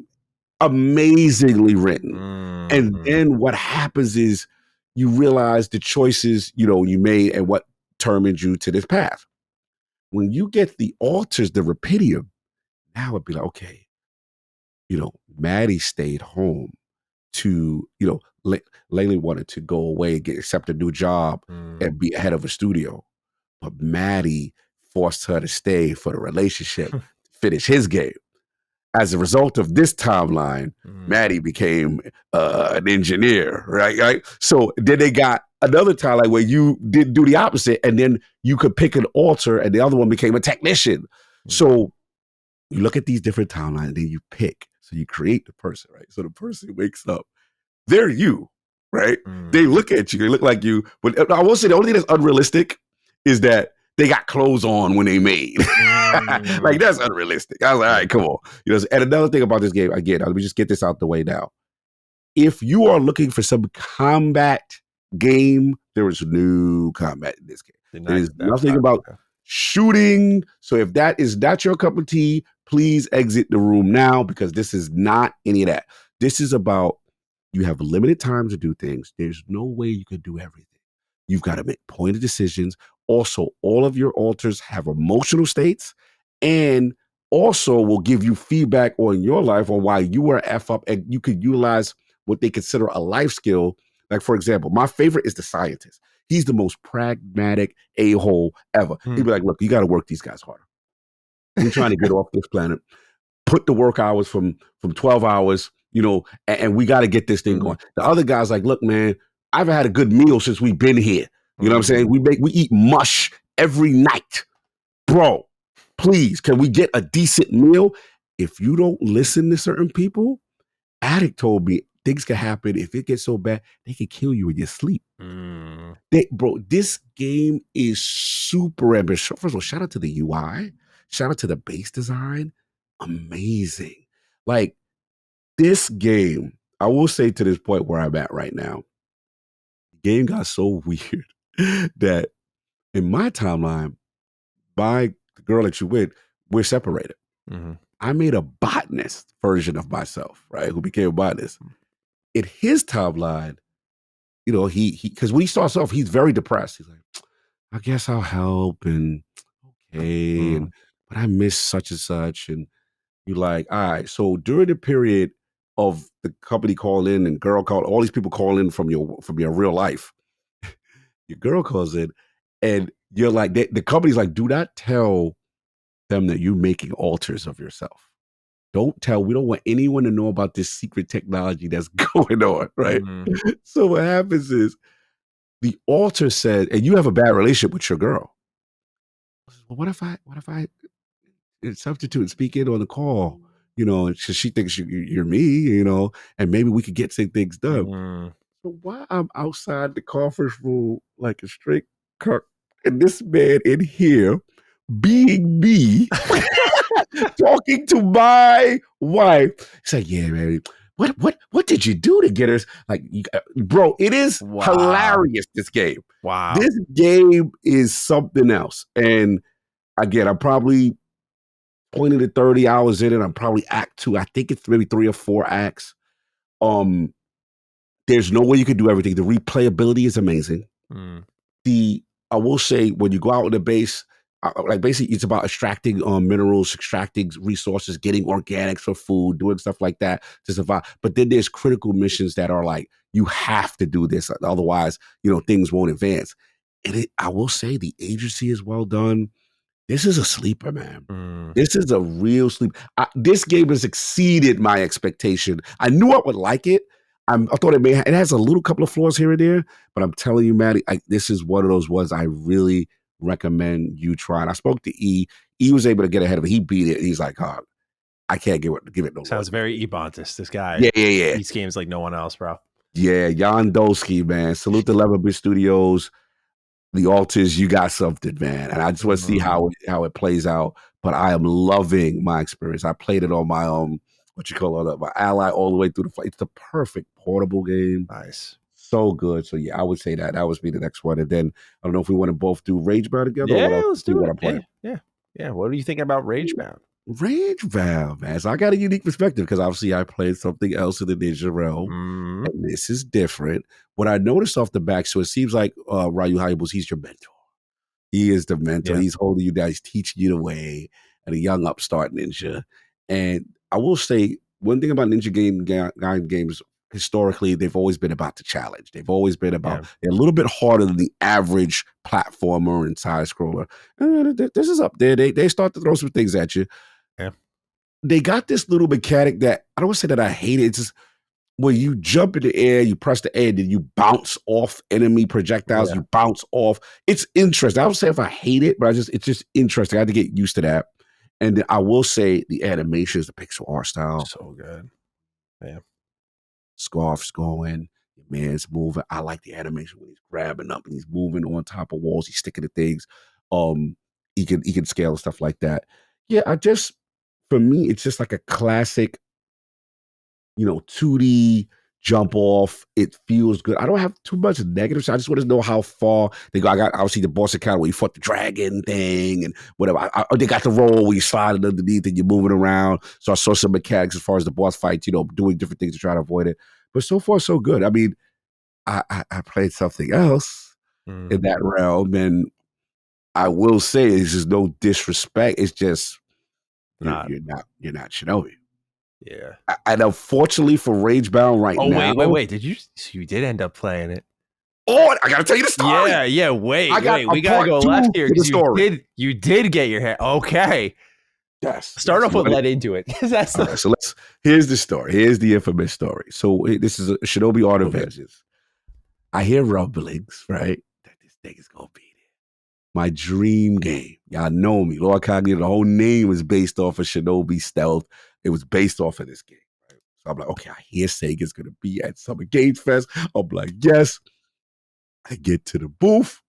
amazingly written. Mm. And then what happens is you realize the choices, you made and what determined you to this path. When you get the alters, the rupidium, now it'd be like, okay, Matty stayed home to, Laylee wanted to go away and accept a new job and be head of a studio. But Matty forced her to stay for the relationship, finish his game. As a result of this timeline, Matty became an engineer, right? So then they got another timeline where you did do the opposite, and then you could pick an alter, and the other one became a technician. So you look at these different timelines, and then you pick. So you create the person, right? So the person wakes up. They're you, right? They look at you. They look like you. But I will say the only thing that's unrealistic is that they got clothes on when they made. Like, that's unrealistic. I was like, all right, come on. And another thing about this game, again, let me just get this out the way now. If you are looking for some combat game, there is no combat in this game. There is nothing about shooting. So if that is not your cup of tea, please exit the room now, because this is not any of that. This is about, you have limited time to do things. There's no way you can do everything. You've got to make pointed decisions. Also, all of your alters have emotional states, and also will give you feedback on your life on why you were F up, and you could utilize what they consider a life skill. Like, for example, my favorite is the scientist. He's the most pragmatic a-hole ever. He'd be like, look, you got to work these guys harder. We're trying to get off this planet. Put the work hours from 12 hours, and we got to get this thing going. The other guy's like, look, man, I haven't had a good meal since we've been here. You know what I'm saying? We eat mush every night. Bro, please, can we get a decent meal? If you don't listen to certain people, Addict told me things can happen. If it gets so bad, they can kill you in your sleep. Bro, this game is super ambitious. First of all, shout out to the UI. Shout out to the base design. Amazing. Like, this game, I will say, to this point where I'm at right now, the game got so weird that in my timeline, the girl that you with, we're separated. I made a botanist version of myself, right? Who became a botanist. In his timeline, he because when he starts off, he's very depressed. He's like, I guess I'll help, and okay, but I miss such and such. And you're like, all right. So during the period of the company call in and girl call, all these people call in from your real life, your girl calls in, and you're like, the company's like, do not tell them that you're making alters of yourself. We don't want anyone to know about this secret technology that's going on, right? So what happens is the alter said, and you have a bad relationship with your girl. Well, what if I substitute and speak in on the call? Because she thinks you're me, and maybe we could get some things done. So while I'm outside the conference room like a straight cuck, and this man in here being me, talking to my wife, he's like, yeah, man, what did you do to get us? Like, bro, it is hilarious, this game. Wow. This game is something else. And again, I'm probably 20 to 30 hours in it. I'm probably act 2. I think it's maybe 3 or 4 acts. There's no way you can do everything. The replayability is amazing. I will say, when you go out on the base, like, basically it's about extracting minerals, extracting resources, getting organics for food, doing stuff like that to survive. But then there's critical missions that are like, you have to do this, otherwise, things won't advance. And I will say the agency is well done. This is a sleeper, man. Mm. This is a real sleep. This game has exceeded my expectation. I knew I would like it. I thought it has a little couple of flaws here and there, but I'm telling you, Matty, this is one of those ones I really recommend you trying. I spoke to E. E was able to get ahead of it. He beat it. He's like, oh, I can't give it no. Sounds very Ebontis, this guy. Yeah. These games like no one else, bro. Yeah, Jan Dolsky, man. Salute to 11-bit Studios. The Altars, you got something, man. And I just want to see how it plays out. But I am loving my experience. I played it on my my Ally all the way through the fight. It's the perfect portable game. Nice. So good. So yeah, I would say that would be the next one. And then I don't know if we want to both do Ragebound together. Yeah, let's do it. Yeah. What are you thinking about Ragebound? Ragebound, man. So I got a unique perspective because obviously I played something else in the Ninja realm. And this is different. What I noticed off the back, so it seems like Ryu Hayabusa, he's your mentor. He is the mentor. Yeah. He's holding you down. He's teaching you the way, and a young upstart ninja. And I will say one thing about ninja games, historically, they've always been about the challenge. They've always been about they're a little bit harder than the average platformer and side scroller. And this is up there. They start to throw some things at you. Yeah. They got this little mechanic that I don't want to say that I hate it. It's just when you jump in the air, you press the air, then you bounce off enemy projectiles, you bounce off. It's interesting. I would say if I hate it, but it's just interesting. I had to get used to that. And then I will say the animations, the pixel art style. So good. Yeah. Scarf's going, your man's moving. I like the animation when he's grabbing up and he's moving on top of walls, he's sticking to things. He can scale and stuff like that. Yeah, for me, it's just like a classic 2D jump off. It feels good. I don't have too much negatives. I just want to know how far they go. I got obviously the boss encounter where you fought the dragon thing and whatever. They got the roll where you slide it underneath and you're moving around. So I saw some mechanics as far as the boss fights, doing different things to try to avoid it. But so far, so good. I mean, I played something else in that realm, and I will say it's just no disrespect. It's just you're not Shinobi. Yeah. And unfortunately for Ragebound now. Oh, wait. You did end up playing it. Oh, I gotta tell you the story. Yeah, wait. We gotta go left here because you did get your head. Okay. Yes. Start off with let into it. That's right, so here's the story. Here's the infamous story. So this is a Shinobi Art of Vengeance. I hear rumblings, right? That this thing is gonna be there. My dream game. Y'all know me. Lord Cognito, the whole name is based off of Shinobi Stealth. It was based off of this game. Right? So I'm like, okay, I hear Sega's going to be at Summer Games Fest. I'm like, yes. I get to the booth.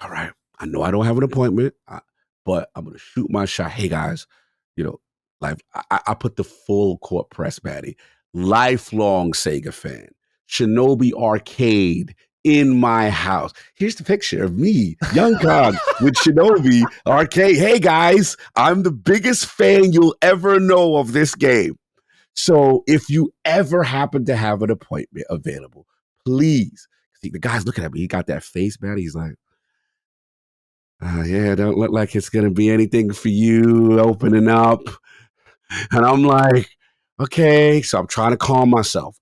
All right. I know I don't have an appointment, but I'm going to shoot my shot. Hey, guys, I put the full court press, Matty. Lifelong Sega fan. Shinobi Arcade in my house. Here's the picture of me, young Cog, with Shinobi Arcade. Hey guys, I'm the biggest fan you'll ever know of this game. So if you ever happen to have an appointment available, please. See, the guy's looking at me. He got that face, man. He's like, yeah, don't look like it's going to be anything for you opening up. And I'm like, okay. So I'm trying to calm myself.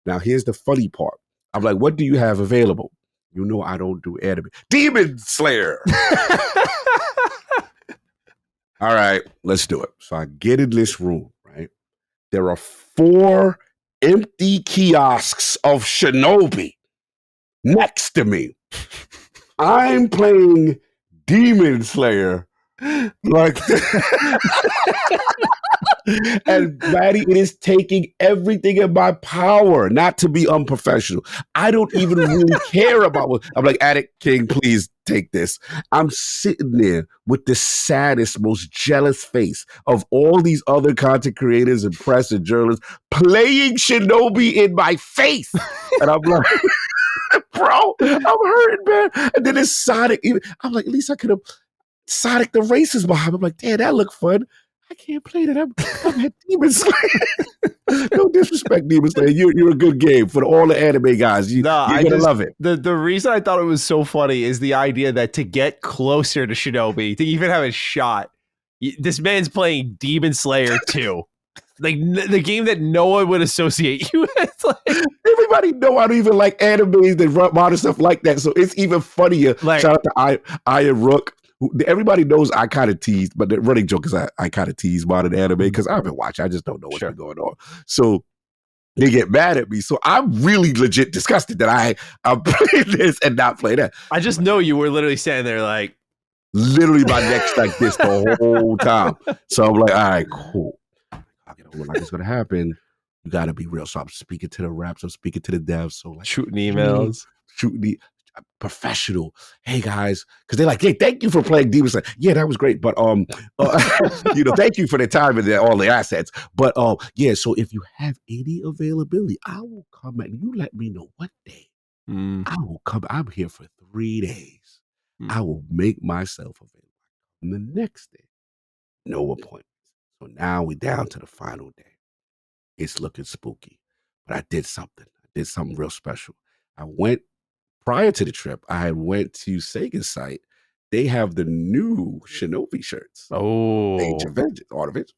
Now, here's the funny part. I'm like, what do you have available? You know I don't do anime. Demon Slayer! All right, let's do it. So I get in this room, right? There are 4 empty kiosks of Shinobi next to me. I'm playing Demon Slayer. Like... And Matty, it is taking everything in my power not to be unprofessional. I don't even really care about what I'm like. Addict King, please take this. I'm sitting there with the saddest, most jealous face of all these other content creators and press and journalists playing Shinobi in my face, and I'm like, bro, I'm hurting, man. And then it's Sonic. I'm like, at least I could have Sonic the Races behind me. I'm like, damn, that looked fun. I can't play that. I'm at Demon Slayer. No disrespect, Demon Slayer. You're a good game for all the anime guys. You're gonna love it. The reason I thought it was so funny is the idea that to get closer to Shinobi, to even have a shot, this man's playing Demon Slayer 2. Like the game that no one would associate you with. Like, everybody know I don't even like animes that run modern stuff like that. So it's even funnier. Shout out to Aya Rook, everybody knows I kind of teased, but the running joke is I kind of tease modern anime because I've been watching. I just don't know what's been going on. So they get mad at me. So I'm really legit disgusted that I'm playing this and not playing that. I just know you were literally standing there like. Literally my neck's like this the whole time. So I'm like, all right, cool. I get over like it's going to happen. You got to be real. So I'm speaking to the reps. I'm speaking to the devs. So like shooting emails. Shooting the professional. Hey guys, because they're like, hey, thank you for playing Demon Slayer. Yeah, that was great, but thank you for the time and all the assets. But yeah, so if you have any availability, I will come and you let me know what day. I will come. I'm here for 3 days. I will make myself available. And the next day, no appointments. So now we're down to the final day. It's looking spooky, but I did something. I did something real special. I went. Prior to the trip, I had went to Sega's site. They have the new Shinobi shirts. Oh, Age of Vengeance, Art of Vengeance.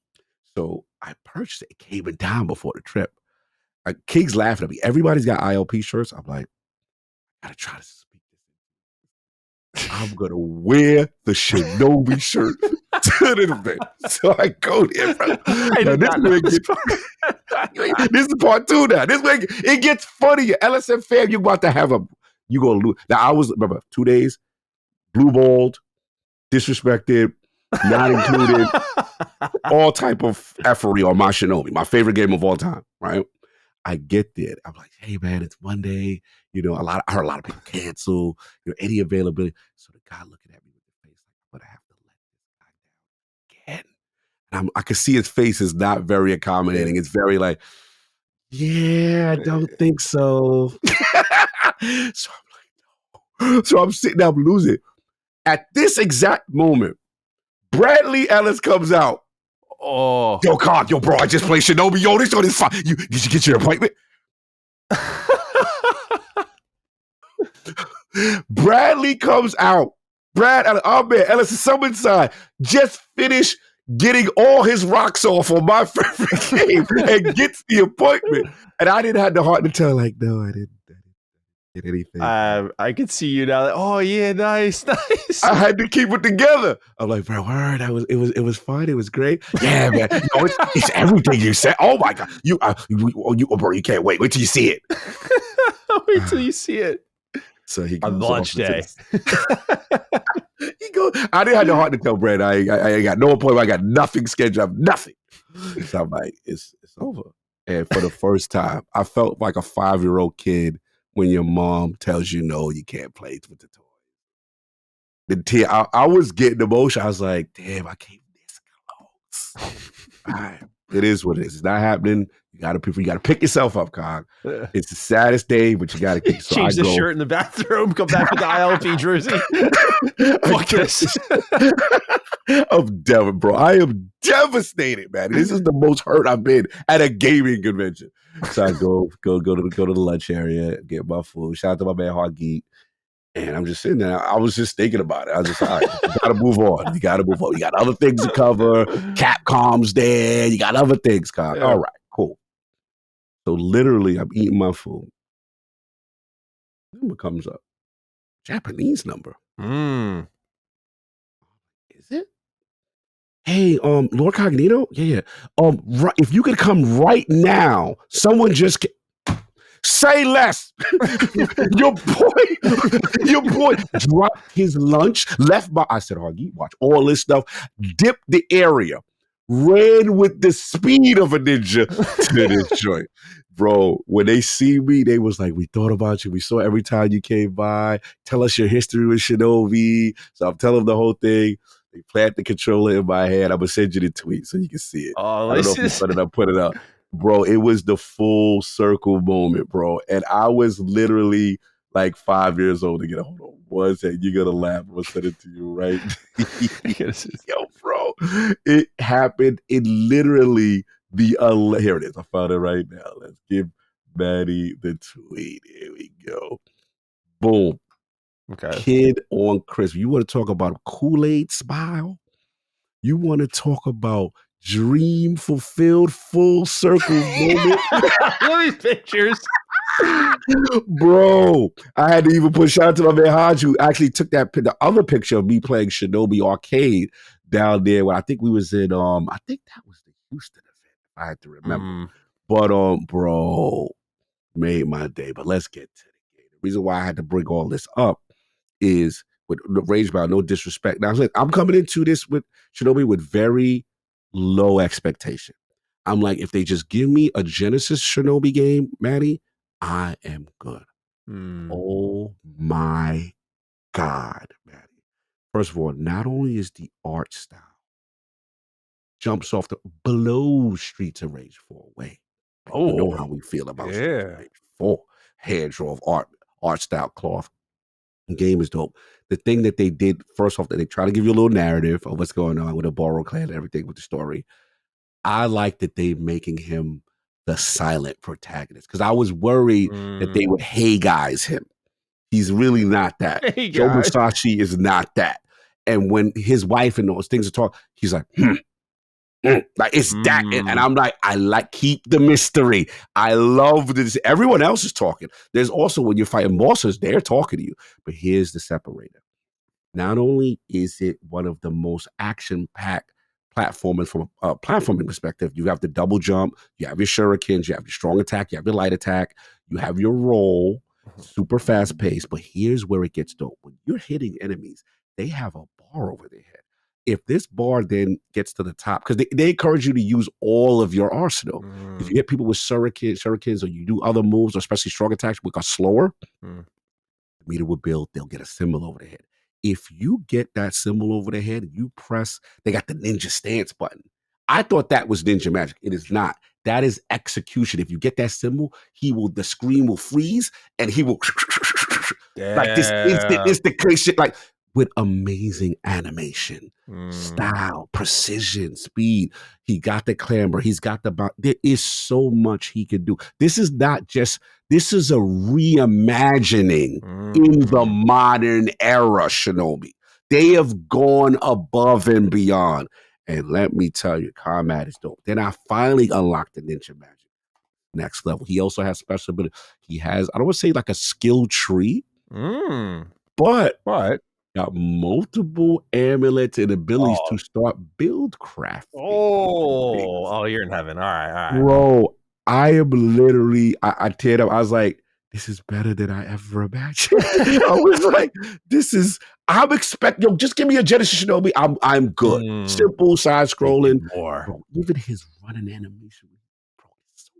So I purchased it. It came in time before the trip. King's laughing at me. Everybody's got ILP shirts. I'm like, I gotta try to speak this. I'm gonna wear the Shinobi shirt to the event. So I go there, bro. This is part 2 now. This way it gets funnier. LSM fam, you're about to have you gonna lose. Now I was, remember, 2 days, blue balled, disrespected, not included, all type of effery on my Shinobi, my favorite game of all time, right? I get there. I'm like, hey man, it's Monday. I heard a lot of people cancel, any availability. So the guy looking at me with the face like, I'm gonna have to let this guy down again. And I can see his face is not very accommodating. It's very like, yeah, I don't think so. So I'm like, no. So I'm sitting there, I'm losing. At this exact moment, Bradley Ellis comes out. Oh, yo, Cobb, yo, bro, I just played Shinobi. Yo, this one is fine. Did you get your appointment? Bradley comes out. Brad, oh man, Ellis is some inside. Just finished getting all his rocks off on my favorite game and gets the appointment. And I didn't have the heart to tell, like, no, I didn't get anything. I could see you now. Like, oh yeah, nice. I had to keep it together. I'm like, bro, word, it was fun. It was great. Yeah, man. It's everything you said. Oh my God, bro, you can't wait. Wait till you see it. Wait till you see it. So he goes on launch day. He goes. I didn't have the heart to tell Brad. I got no appointment. I got nothing scheduled. I have nothing. So I'm like, it's over. And for the first time, I felt like a 5-year-old kid when your mom tells you no, you can't play with the toy. I was getting emotional. I was like, damn, I came this close. All right. It is what it is. It's not happening. You gotta pick yourself up, Cog. It's the saddest day, but you gotta keep. Change the shirt in the bathroom. Come back with the ILP jersey. Fuck this. I'm devastated, bro. I am devastated, man. This is the most hurt I've been at a gaming convention. So I go to the lunch area, get my food. Shout out to my man Hard Geek. And I'm just sitting there. I was just thinking about it. I was just, all right, you gotta move on. You gotta move on. You got other things to cover. Capcom's there. You got other things, Cog. Yeah. All right, cool. So literally, I'm eating my food. Number comes up. Japanese number. Is it? Hey, Lord Cognito? Yeah. Right, if you could come right now, someone just say less. your boy dropped his lunch, left by, I said, Huggy, watch all this stuff, dipped the area, ran with the speed of a ninja to this joint. Bro, when they see me, they was like, we thought about you. We saw every time you came by. Tell us your history with Shinobi. So I'm telling them the whole thing. They plant the controller in my hand. I'm going to send you the tweet so you can see it. Oh, I don't know if you put it up, put it up. Bro, it was the full circle moment, bro. And I was literally like 5 years old to get a hold on. One second, you're going to laugh. I'm going to send it to you right. Yo, bro, it happened in literally here it is. I found it right now. Let's give Matty the tweet. Here we go. Boom. Okay. Kid on Christmas. You want to talk about a Kool-Aid smile? You want to talk about dream fulfilled full circle moment? Look at these pictures. Bro, I had to even put shout out to my man Hodge, who actually took the other picture of me playing Shinobi Arcade down there when I think we was in I think that was the Houston event. I had to remember. But bro, made my day. But let's get to the game. The reason why I had to bring all this up is with Rage Bound, no disrespect. Now I'm coming into this with Shinobi with very low expectation. I'm like, if they just give me a Genesis Shinobi game, Matty, I am good. Oh my God, Matty. First of all, not only is the art style jumps off the below Streets of Rage 4 away. You know how we feel about Streets of Rage 4. Hand draw of art style cloth. The game is dope. The thing that they did, first off, that they try to give you a little narrative of what's going on with the Borrow clan and everything with the story. I like that they're making him the silent protagonist because I was worried that they would hey guys him. He's really not that. Hey Joe guys. Musashi is not that. And when his wife and those things are talking, he's like, like it's that. And I'm like, keep the mystery. I love this. Everyone else is talking. There's also when you're fighting bosses, they're talking to you. But here's the separator. Not only is it one of the most action-packed platformers from a platforming perspective, you have the double jump, you have your shurikens, you have your strong attack, you have your light attack, you have your roll, super fast paced. But here's where it gets dope. When you're hitting enemies, they have a bar over their head. If this bar then gets to the top, because they encourage you to use all of your arsenal. If you hit people with shurikens, or you do other moves, or especially strong attacks, which are slower, the meter will build, they'll get a symbol over their head. If you get that symbol over their head, you press, they got the ninja stance button. I thought that was ninja magic. It is not. That is execution. If you get that symbol, the screen will freeze and he will like this instant shit, like with amazing animation, style, precision, speed. He got the clamber. He's got there is so much he could do. This is not just, this is a reimagining in the modern era, Shinobi. They have gone above and beyond. And let me tell you, combat is dope. Then I finally unlocked the ninja magic. Next level. He also has special ability. He has, I don't want to say like a skill tree, but got multiple amulets and abilities to start build crafting. You're in heaven. All right. Bro, I am literally, I teared up. I was like, this is better than I ever imagined. I was like, I'm expecting, just give me a Genesis Shinobi. I'm good. Simple, side scrolling. Bro, even his running animation, bro, it's so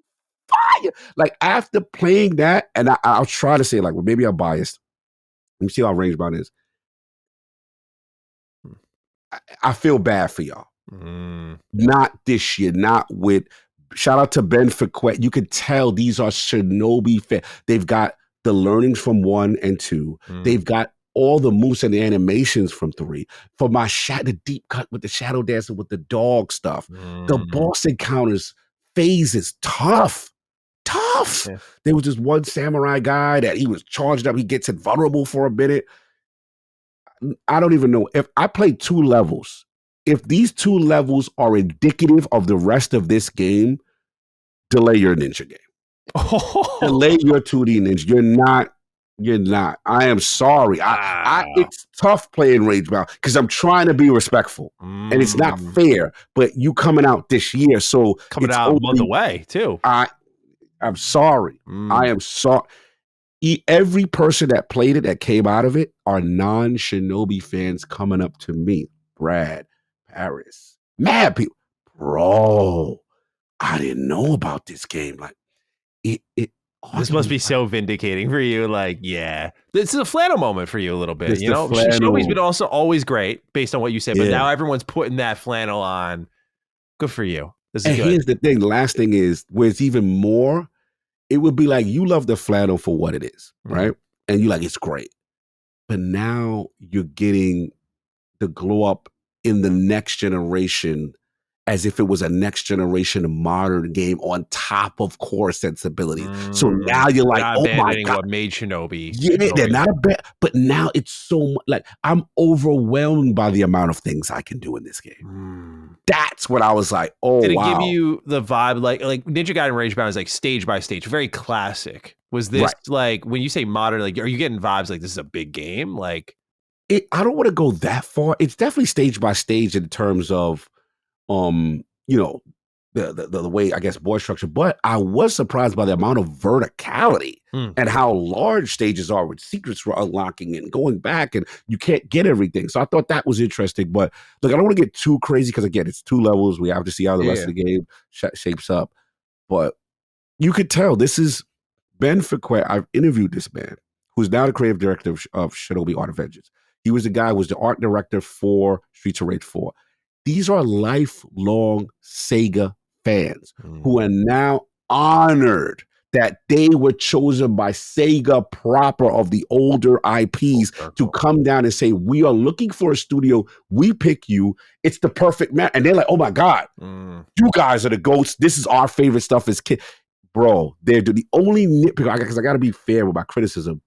fire. Like after playing that, and I'll try to say, like, well, maybe I'm biased. Let me see how range bound is. I feel bad for y'all. Not this year, not with, shout out to Ben Fiquet. You could tell these are Shinobi fans. They've got the learnings from 1 and 2. They've got all the moves and the animations from 3. For my the deep cut with the shadow dancer with the dog stuff. The boss encounters phases, tough. Yeah. There was this one samurai guy that he was charged up. He gets invulnerable for a minute. I don't even know if I played 2 levels. If these 2 levels are indicative of the rest of this game, delay your ninja game. Delay your 2D ninja. You're not. I am sorry. It's tough playing Rage Bound because I'm trying to be respectful. And it's not fair, but you coming out this year. So coming out a month away too. I'm sorry. I am sorry. Every person that played it, that came out of it, are non-Shinobi fans coming up to me. Brad, Paris, mad people. Bro, I didn't know about this game. Like, this must be so vindicating for you. Like, yeah, this is a flannel moment for you a little bit. It's you know, Shinobi's been also always great based on what you said, but now everyone's putting that flannel on. Good for you. This is good. Here's the thing. The last thing is where it's even more. It would be like you love the flannel for what it is, right? And you like, it's great. But now you're getting the glow up in the next generation as if it was a next generation modern game on top of core sensibility. So now you're like, oh my God. What made Shinobi. Yeah, they're not a bad, but now it's so much, like I'm overwhelmed by the amount of things I can do in this game. that's what I was like, oh, Did it wow. give you the vibe like Ninja Gaiden Ragebound is like stage by stage, very classic? Was this like when you say modern, like are you getting vibes like this is a big game? Like I don't want to go that far. It's definitely stage by stage in terms of you know, the way I guess board structure, but I was surprised by the amount of verticality and how large stages are with secrets for unlocking and going back, and you can't get everything. So I thought that was interesting. But look, I don't want to get too crazy because again, it's 2 levels. We have to see how the rest of the game shapes up. But you could tell this is Ben Fiquet. I've interviewed this man who's now the creative director of Shinobi Art of Vengeance. He was the guy who was the art director for Streets of Rage 4. These are lifelong Sega fans who are now honored that they were chosen by Sega proper of the older IPs to come down and say, we are looking for a studio. We pick you. It's the perfect match. And they're like, oh my God, you guys are the GOATs. This is our favorite stuff as kids. Bro, they're the only nitpick, because I got to be fair with my criticism.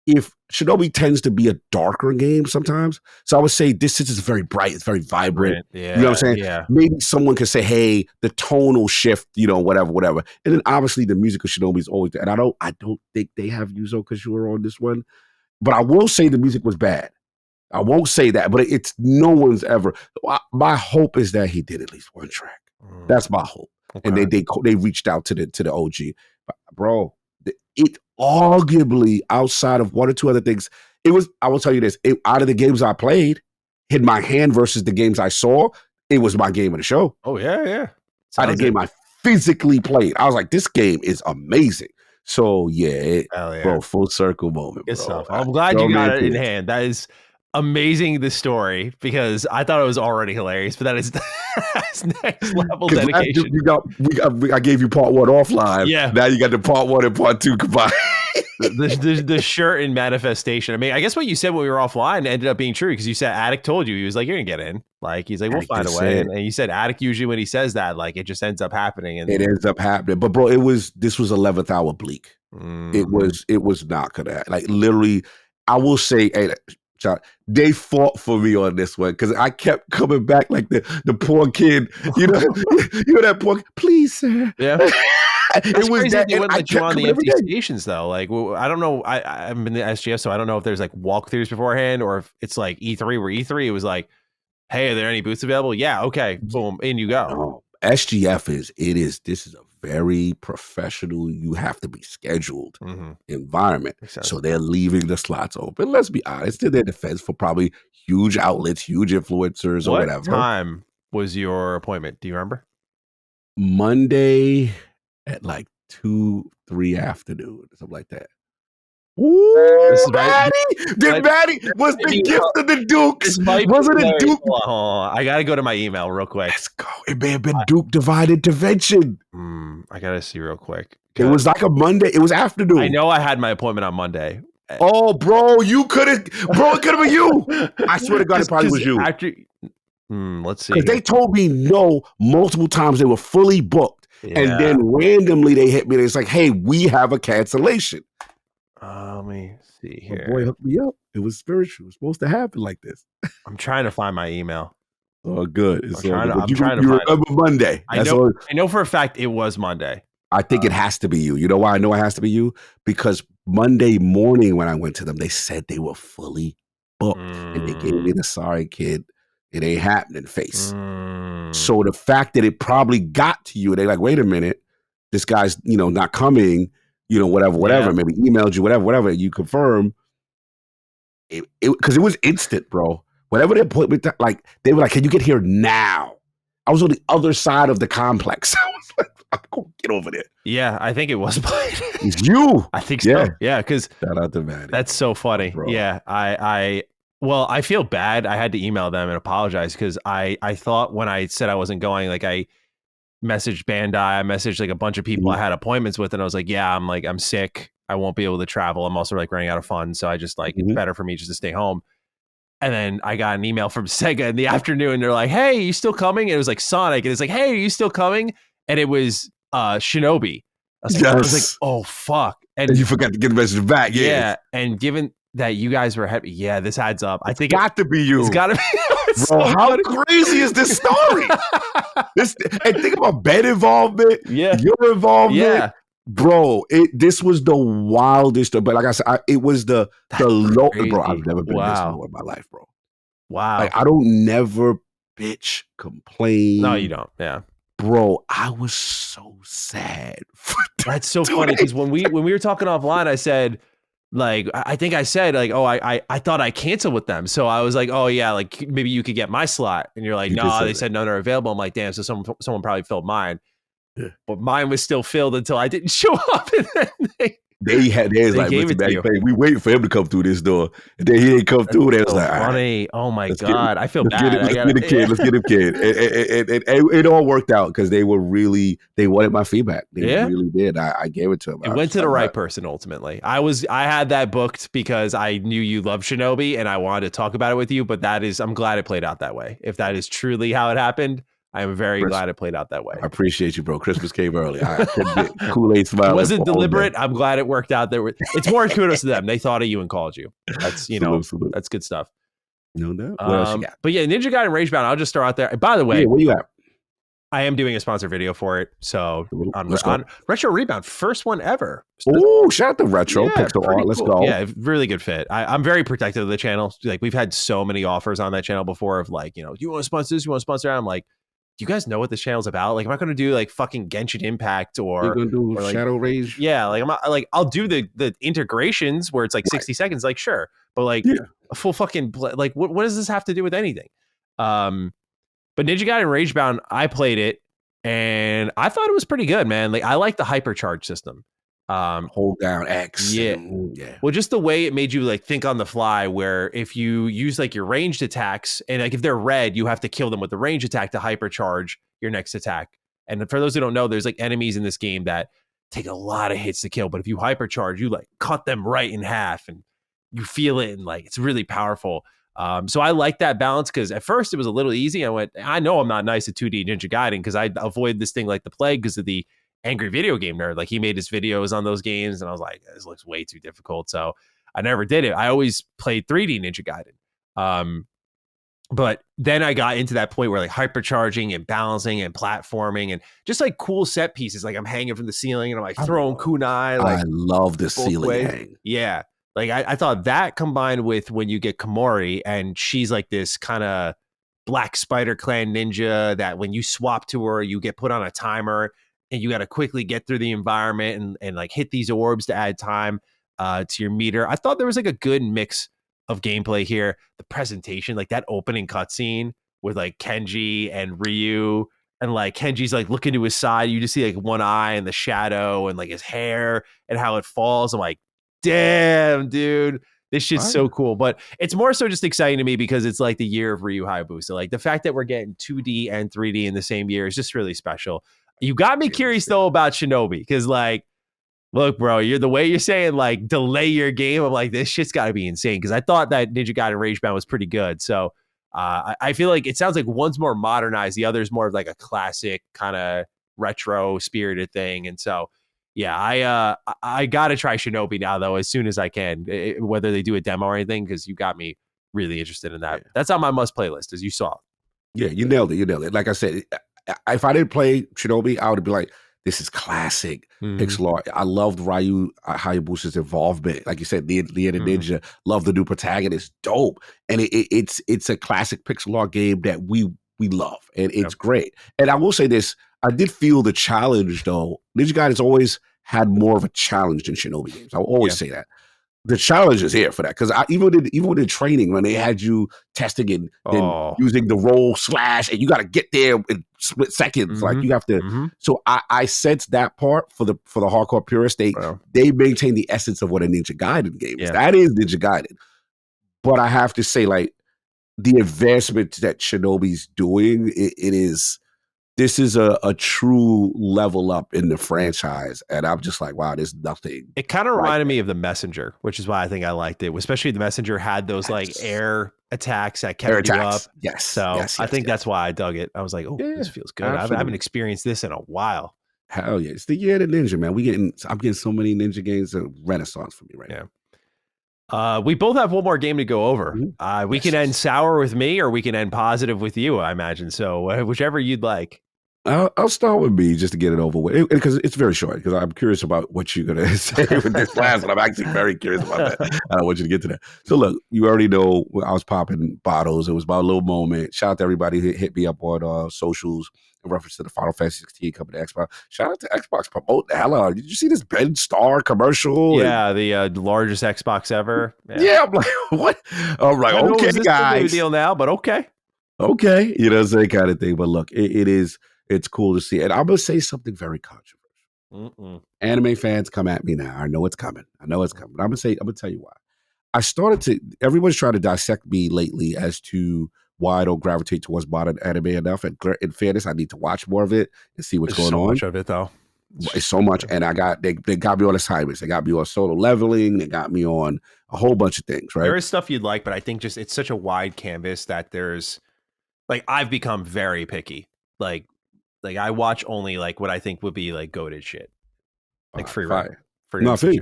If Shinobi tends to be a darker game sometimes, so I would say this is very bright, it's very vibrant. Yeah, you know what I'm saying? Yeah. Maybe someone could say, "Hey, the tonal shift, whatever." And then obviously the music of Shinobi is always there. And I don't think they have Yuzo Koshiro on this one, but I will say the music was bad. I won't say that, but it's no one's ever. My hope is that he did at least one track. That's my hope. Okay. And they reached out to the OG, but, bro. It arguably, outside of one or two other things, it was, I will tell you this, out of the games I played, hit my hand versus the games I saw, it was my game of the show. Oh, yeah. Out of the game I physically played. I was like, this game is amazing. So, yeah, bro, full circle moment, bro. Good stuff. I'm glad you got it in hand. That is amazing, the story, because I thought it was already hilarious, but that is that's next level dedication. I gave you part 1 offline. Yeah. Now you got the part 1 and part 2 combined. the shirt in manifestation. I mean, I guess what you said when we were offline ended up being true, because you said Attic told you, he was like, you're gonna get in. Like, he's like, we'll find a way. And you said Attic usually when he says that, like, it just ends up happening. And it ends up happening. But bro, this was 11th hour bleak. It was not gonna, like, literally, I will say, hey, they fought for me on this one because I kept coming back like the poor kid, you know that poor, please, sir. Yeah. It was that they wouldn't let you on the empty stations though. Like, well, I don't know. I haven't been to SGS, so I don't know if there's like walkthroughs beforehand or if it's like E3 where E3 it was like, hey, are there any booths available? Yeah, okay, boom, in you go. No, SGF this is a very professional, you have to be scheduled environment. So they're leaving the slots open. Let's be honest, in their defense, for probably huge outlets, huge influencers or whatever. What time was your appointment? Do you remember? Monday at like 2-3 afternoon, something like that. Ooh, Matty! Matty was the gift of the Dukes. Wasn't it Duke? I gotta go to my email real quick. Let's go. It may have been Duke Divine Intervention. I gotta see real quick. It was like a Monday. It was afternoon. I know I had my appointment on Monday. Oh, bro, you could have. Bro, it could have been you. I swear to God, it probably was you. Let's see. Because they told me no multiple times. They were fully booked, and then randomly they hit me. And it's like, hey, we have a cancellation. Let me see here. My boy hooked me up. It was spiritual. It was supposed to happen like this. I'm trying to find my email. Oh, good. I'm trying to find remember Monday. I know for a fact it was Monday. I think it has to be you. You know why I know it has to be you? Because Monday morning when I went to them, they said they were fully booked. And they gave me the sorry kid, it ain't happening face. So the fact that it probably got to you, they're like, wait a minute, this guy's, not coming. Whatever, maybe emailed you, whatever, you confirm it because it was instant, bro. Whatever the appointment, like, they were like, can you get here now? I was on the other side of the complex. I was like, I'm going to get over there. Yeah, I think it was mine. It's you. I think so. Yeah, because shout out to Matty. That's so funny. Bro. Yeah, I feel bad. I had to email them and apologize because I thought when I said I wasn't going, like, I messaged Bandai, I messaged like a bunch of people I had appointments with, and I was like, I'm sick, I won't be able to travel, I'm also like running out of funds, so I just like it's better for me just to stay home. And then I got an email from Sega in the afternoon, they're like, hey, you still coming? And it was like Sonic, and it's like, hey, are you still coming? And it was Shinobi. I was like, oh fuck. And you forgot to get the message back. Yeah. And given that you guys were happy. Yeah, this adds up. I think got to be you. It's got to be. It's bro, so how funny. crazy is this story? And think about Ben involvement, Yeah. your involvement. Yeah. Bro, this was the wildest. But like I said, it was the low. Bro, I've never been this low in my life, bro. Wow. Like, I don't never bitch, complain. No, you don't. Yeah. Bro, I was so sad. That's so funny because when we were talking offline, I said, like, I think I said, like, oh, I thought I canceled with them. So I was like, oh yeah, like maybe you could get my slot. And you're like, no, they said none are available. I'm like, damn, so someone probably filled mine. Yeah. But mine was still filled until I didn't show up. And then they like, gave it to you. We waiting for him to come through this door. And then he didn't come through. They was like, funny. Right, oh my God. I feel bad. Let's get him, kid. And it all worked out because they wanted my feedback. They really did. I gave it to them. It went to the right person ultimately. I had that booked because I knew you loved Shinobi and I wanted to talk about it with you. But I'm glad it played out that way. If that is truly how it happened, I am very glad it played out that way. I appreciate you, bro. Christmas came early. I couldn't get Kool-Aid smiling. It wasn't deliberate. I'm glad it worked out. It's more kudos to them. They thought of you and called you. That's salute. That's good stuff. No doubt. What else you got? But yeah, Ninja Gaiden Ragebound. I'll just throw out there. By the way, what you got? I am doing a sponsored video for it. So on Retro Rebound, first one ever. Oh, shout out to Retro Pixel Art. Let's go. Yeah, really good fit. I'm very protective of the channel. Like, we've had so many offers on that channel before of like, you want to sponsor this? You want to sponsor that? I'm like, do you guys know what this channel's about? Like, I'm not going to do like fucking Genshin Impact or you're going to do like, Shadow Rage. Yeah, like I'll do the integrations where it's like 60 seconds. Like, sure, but like a full fucking like what does this have to do with anything? But Ninja Gaiden Ragebound, I played it and I thought it was pretty good, man. Like, I like the hypercharge system. Hold down X. Yeah. Well, just the way it made you like think on the fly, where if you use like your ranged attacks and like if they're red, you have to kill them with the range attack to hypercharge your next attack. And for those who don't know, there's like enemies in this game that take a lot of hits to kill, but if you hypercharge, you like cut them right in half and you feel it and like it's really powerful. So I like that balance because at first it was a little easy. I know I'm not nice at 2D Ninja Gaiden because I avoid this thing like the plague because of the angry video game nerd. Like, he made his videos on those games and I was like, this looks way too difficult. So I never did it. I always played 3D Ninja Gaiden. But then I got into that point where like hypercharging and balancing and platforming and just like cool set pieces. Like, I'm hanging from the ceiling and I'm like throwing kunai. Like, I love the ceiling hang. Yeah. Like, I thought that combined with when you get Komori and she's like this kind of Black Spider Clan ninja that when you swap to her, you get put on a timer and you got to quickly get through the environment and like hit these orbs to add time to your meter. I thought there was like a good mix of gameplay here. The presentation, like that opening cutscene with like Kenji and Ryu, and like Kenji's like looking to his side. You just see like one eye and the shadow and like his hair and how it falls. I'm like, damn, dude, this shit's so cool. But it's more so just exciting to me because it's like the year of Ryu Hayabusa. Like, the fact that we're getting 2D and 3D in the same year is just really special. You got me curious though about Shinobi because, like, look, bro, the way you're saying like delay your game. I'm like, this shit's got to be insane because I thought that Ninja Gaiden Ragebound was pretty good. So I feel like it sounds like one's more modernized, the other's more of like a classic kind of retro spirited thing. And so, yeah, I gotta try Shinobi now though as soon as I can, whether they do a demo or anything, because you got me really interested in that. That's on my must play list, as you saw. Yeah, you nailed it. Like I said, if I didn't play Shinobi, I would be like, this is classic pixel art. I loved Ryu Hayabusa's involvement. Like you said, the Ninja. Love the new protagonist. Dope. And it's a classic pixel art game that we love. And it's great. And I will say this, I did feel the challenge though. Ninja Gaiden's always had more of a challenge than Shinobi games. I will always say that. The challenge is here for that because even with the training when they had you testing and then using the roll slash and you got to get there in split seconds, like you have to. So I sense that part for the hardcore purists. They maintain the essence of what a Ninja Gaiden game is. That is Ninja Gaiden. But I have to say, like, the advancement that Shinobi's doing, this is a true level up in the franchise. And I'm just like, wow, there's nothing. It kind of reminded me of The Messenger, which is why I think I liked it. Especially The Messenger had those like air attacks that kept you up. Yes. So I think that's why I dug it. I was like, oh, this feels good. I haven't experienced this in a while. Hell yeah. It's the year of the ninja, man. I'm getting so many ninja games, a renaissance for me right now. We both have one more game to go over. We can end Yes. sour with me, or we can end positive with you, I imagine. So whichever you'd like. I'll start with me just to get it over with because it's very short. Because I'm curious about what you're gonna say with this last one. I'm actually very curious about that. I want you to get to that. So look, you already know I was popping bottles. It was about a little moment. Shout out to everybody who hit me up on socials in reference to the Final Fantasy 16 coming to Xbox. Shout out to Xbox promote the hell out. Did you see this Ben Starr commercial? Yeah, the largest Xbox ever. Yeah, I'm like, what? I'm like, I know, okay, is this the new guys. deal now? But okay. Okay, you know, what I'm saying, kind of thing. But look, it's cool to see. And I'm gonna say something very controversial. Anime fans come at me now. I know it's coming. But I'm gonna tell you why. Everyone's trying to dissect me lately as to why I don't gravitate towards modern anime enough. And in fairness, I need to watch more of it and see what's going so on. Much of it though. It's so much. And they got me on assignments. They got me on solo leveling. They got me on a whole bunch of things, right? There is stuff you'd like, but I think just it's such a wide canvas that there's like I've become very picky. Like I watch only like what I think would be like goated shit. Like free run. No, I feel you.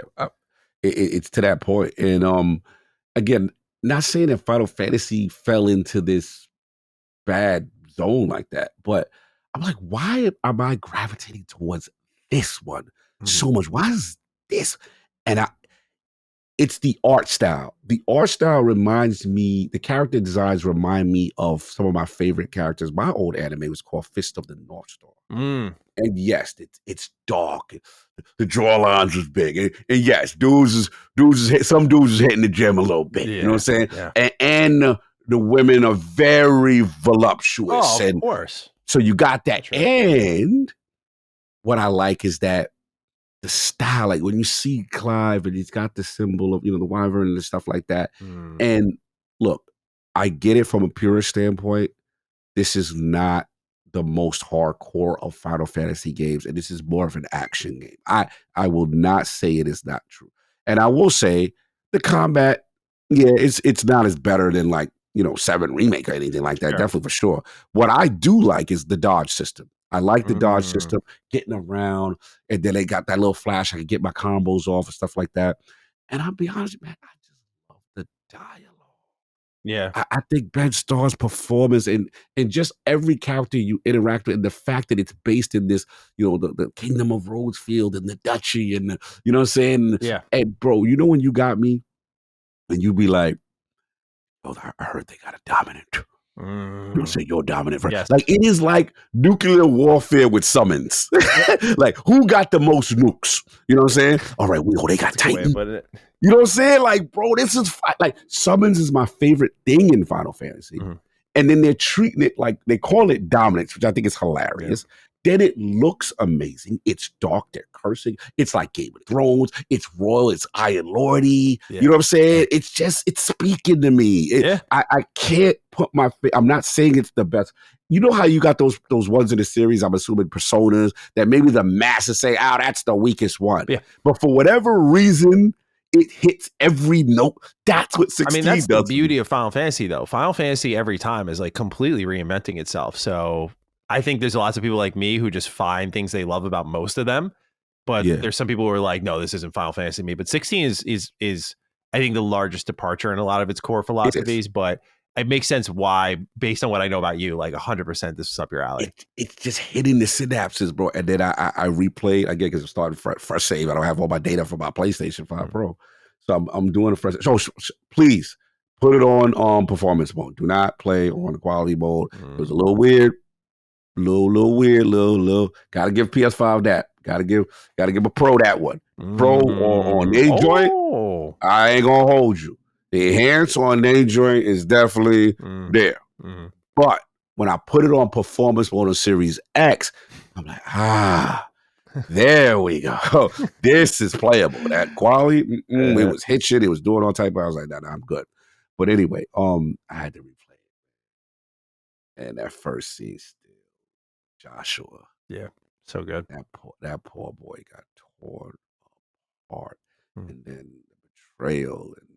It's to that point. And again, not saying that Final Fantasy fell into this bad zone like that, but I'm like, why am I gravitating towards this one so much? Why is this? And it's the art style. The art style reminds me, the character designs remind me of some of my favorite characters. My old anime was called Fist of the North Star. And yes, it's dark. The draw lines was big. And yes, some dudes is hitting the gym a little bit. You know what I'm saying? Yeah. And the women are very voluptuous. Oh, of course. So you got that. Right. And what I like is that the style, like when you see Clive and he's got the symbol of, the wyvern and stuff like that. And look, I get it from a purist standpoint. This is not the most hardcore of Final Fantasy games, and this is more of an action game. I will not say it is not true. And I will say the combat, yeah, it's not as better than like, 7 Remake or anything like that, definitely for sure. What I do like is the dodge system. I like the dodge system, getting around, and then they got that little flash. I can get my combos off and stuff like that. And I'll be honest, man, I just love the dialogue. Yeah. I think Ben Starr's performance and just every character you interact with, and the fact that it's based in this, the Kingdom of Rhodesfield and the Duchy and the, you know what I'm saying? Yeah. And bro, when you got me and you be like, oh, I heard they got a dominant. You say you're dominant. Yes. Like it is like nuclear warfare with summons. Like who got the most nukes? You know what I'm saying? All right, they got Titan. You know what I'm saying? Like, bro, this is like summons is my favorite thing in Final Fantasy. And then they're treating it like they call it dominance, which I think is hilarious. Yeah. Then it looks amazing. It's dark. They're cursing. It's like Game of Thrones. It's royal. It's Iron Lordy. Yeah. You know what I'm saying? It's speaking to me. I can't put I'm not saying it's the best. You know how you got those ones in the series, I'm assuming personas, that maybe the masses say, oh, that's the weakest one. Yeah. But for whatever reason, it hits every note. That's what 16 does. That's the beauty of Final Fantasy, though. Final Fantasy every time is like completely reinventing itself. So I think there's lots of people like me who just find things they love about most of them. But there's some people who are like, no, this isn't Final Fantasy to me. But 16 is I think the largest departure in a lot of its core philosophies. But it makes sense why, based on what I know about you, like 100% this is up your alley. It's just hitting the synapses, bro. And then I replayed again because it started fresh save. I don't have all my data from my PlayStation 5 Pro. So I'm doing a fresh. So please put it on performance mode. Do not play on the quality mode. It was a little weird. Little weird. Gotta give PS5 that. Gotta give a pro that one. Pro on their joint. I ain't gonna hold you. The enhance on their joint is definitely there. But when I put it on performance mode on Series X, I'm like, there we go. This is playable. That quality, it was hit shit. It was doing all type of. I was like, nah, I'm good. But anyway, I had to replay it. And that first scene still, Joshua. Yeah, so good. That poor boy got torn apart. And then the betrayal and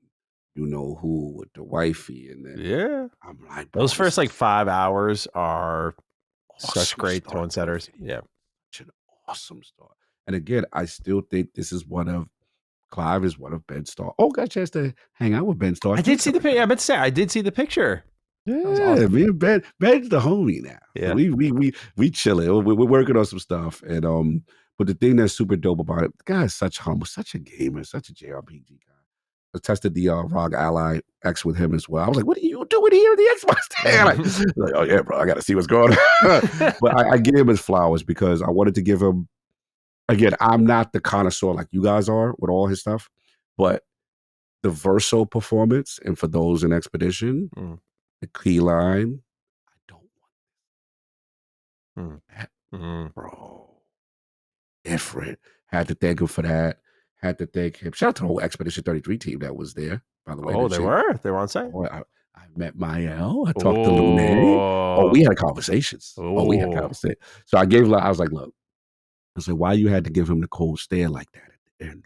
who with the wifey. And then I'm like, those first like 5 hours are such great tone setters. Yeah. Such an awesome start. And again, I still think this is one of Clive is one of Ben's stars. Oh, got a chance to hang out with Ben Starr. I did see the picture. I meant to say I did see the picture. Yeah, awesome. me and Ben's the homie now. Yeah. So we chilling. We're working on some stuff, and but the thing that's super dope about it, the guy is such humble, such a gamer, such a JRPG guy. I tested the ROG Ally X with him as well. I was like, "What are you doing here in the Xbox stand?" like, "Oh yeah, bro, I got to see what's going on." But I gave him his flowers because I wanted to give him. Again, I'm not the connoisseur like you guys are with all his stuff, but the Verso performance, and for those in Expedition, the key line, I don't want that, bro. Different. Had to thank him for that. Had to thank him. Shout out to the whole Expedition 33 team that was there, by the way. Oh, they were on site. Oh, I met Mael. I talked to Lune. Oh, we had conversations. We had conversations. So I was like, look, I said, why you had to give him the cold stare like that at the end?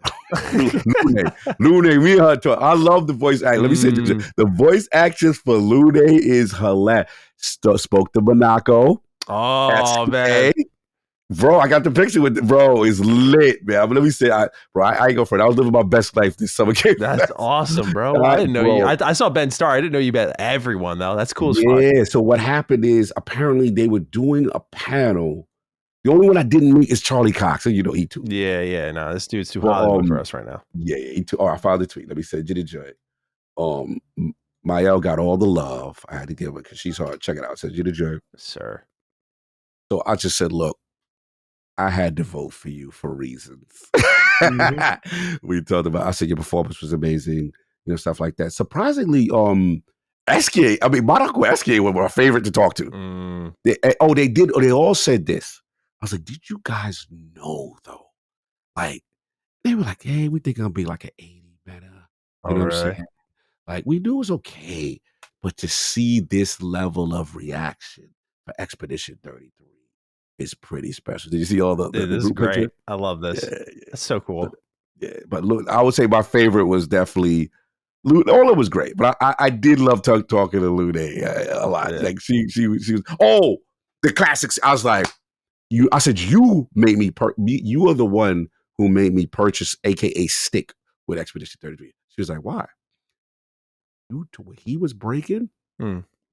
Lune, me and her talk. I love the voice act. Let me say the voice actions for Lune is hilarious. Spoke to Monaco. Oh, man. Bro, I got the picture with bro. It's lit, man. But let me say, I ain't go for it. I was living my best life this summer. That's awesome, bro. I didn't know you. I saw Ben Starr. I didn't know you met everyone, though. That's cool as fuck. Yeah, so what happened is apparently they were doing a panel. The only one I didn't meet is Charlie Cox, and you know he too. Yeah. No, this dude's too Hollywood for us right now. Yeah, he too. Oh, I found the tweet. Let me say, did enjoy it. Mael got all the love. I had to give her because she's hard. Check it out. Said you enjoy it, sir. So I just said, look, I had to vote for you for reasons. We talked about. I said your performance was amazing. Stuff like that. Surprisingly, SK. I mean, Monaco SK were my favorite to talk to. They did. They all said this. I was like, did you guys know though? Like, they were like, hey, we think I'll be like an 80 better. You know what I'm saying? Like, we knew it was okay, but to see this level of reaction for Expedition 33 is pretty special. Did you see all the this is great. Picture? I love this. Yeah. That's so cool. But look, I would say my favorite was definitely Lune. All it was great, but I did love talking to Lune a lot. Yeah. Like she was. The classics. I was like, I said, you made me. You are the one who made me purchase, AKA stick with Expedition 33. She was like, why? You to what he was breaking,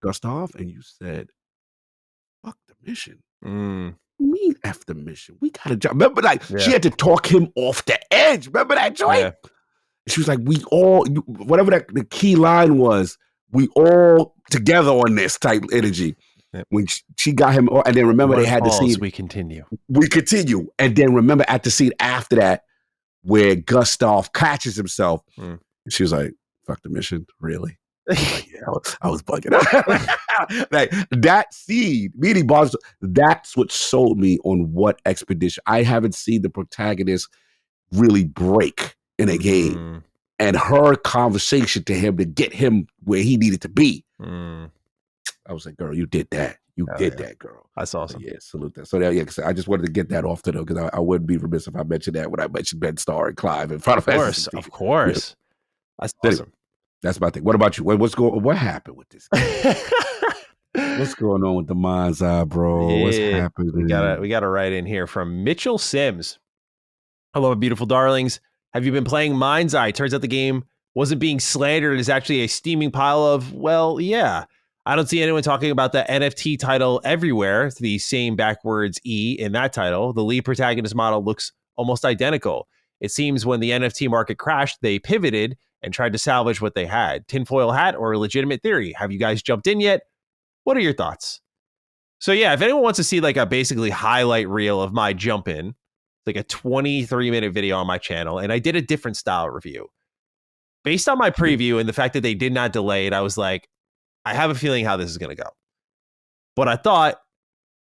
Gustav, and you said, fuck the mission. Mean F the mission. We got a job. Remember, she had to talk him off the edge. Remember that joint? Yeah. She was like, we all, whatever the key line was, we all together on this type energy. Yep. When she got him, and then remember they had the scene. We continue. And then remember at the scene after that, where Gustav catches himself, she was like, fuck the mission, really? Like, yeah, I was bugging out. Like that scene, meeting Boston, that's what sold me on what Expedition. I haven't seen the protagonist really break in a game, and her conversation to him to get him where he needed to be. I was like, girl, you did that. You did that, girl. That's awesome. Yeah, salute that. So I just wanted to get that off to them because I wouldn't be remiss if I mentioned that when I mentioned Ben Starr and Clive and Final Fantasy. Of course. Yeah. That's awesome. That's my thing. What about you? What happened with this game? What's going on with the MindsEye, bro? Yeah, what's happening? We got to write in here from Mitchell Sims. Hello, beautiful darlings. Have you been playing MindsEye? Turns out the game wasn't being slandered. It's actually a steaming pile of, well, yeah. I don't see anyone talking about the NFT title everywhere. It's the same backwards E in that title. The lead protagonist model looks almost identical. It seems when the NFT market crashed, they pivoted and tried to salvage what they had. Tinfoil hat or a legitimate theory? Have you guys jumped in yet? What are your thoughts? So yeah, if anyone wants to see like a basically highlight reel of my jump in, like a 23-minute video on my channel, and I did a different style review. Based on my preview and the fact that they did not delay it, I was like, I have a feeling how this is going to go. But I thought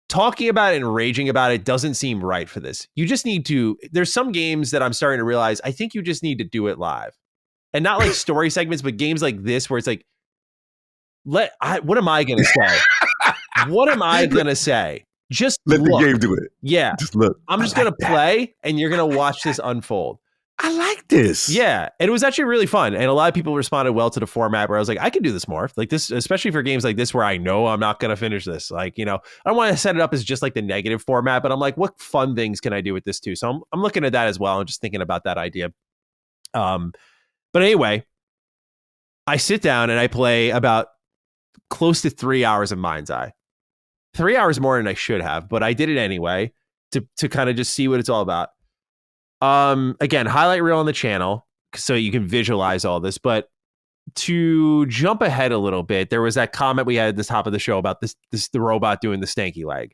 talking about it and raging about it doesn't seem right for this. You just need to, there's some games that I'm starting to realize, I think you just need to do it live. And not like story segments, but games like this where it's like, what am I going to say? What am I going to say? Just let the game do it. Yeah. Just look. I'm just going to play and you're going to watch this unfold. I like this. Yeah. And it was actually really fun. And a lot of people responded well to the format where I was like, I can do this more. Like this, especially for games like this where I know I'm not going to finish this. Like, I don't want to set it up as just like the negative format, but I'm like, what fun things can I do with this too? So I'm looking at that as well. I'm just thinking about that idea. But anyway, I sit down and I play about close to 3 hours of MindsEye. 3 hours more than I should have, but I did it anyway to kind of just see what it's all about. Again, highlight reel on the channel so you can visualize all this. But to jump ahead a little bit, there was that comment we had at the top of the show about the robot doing the stanky leg.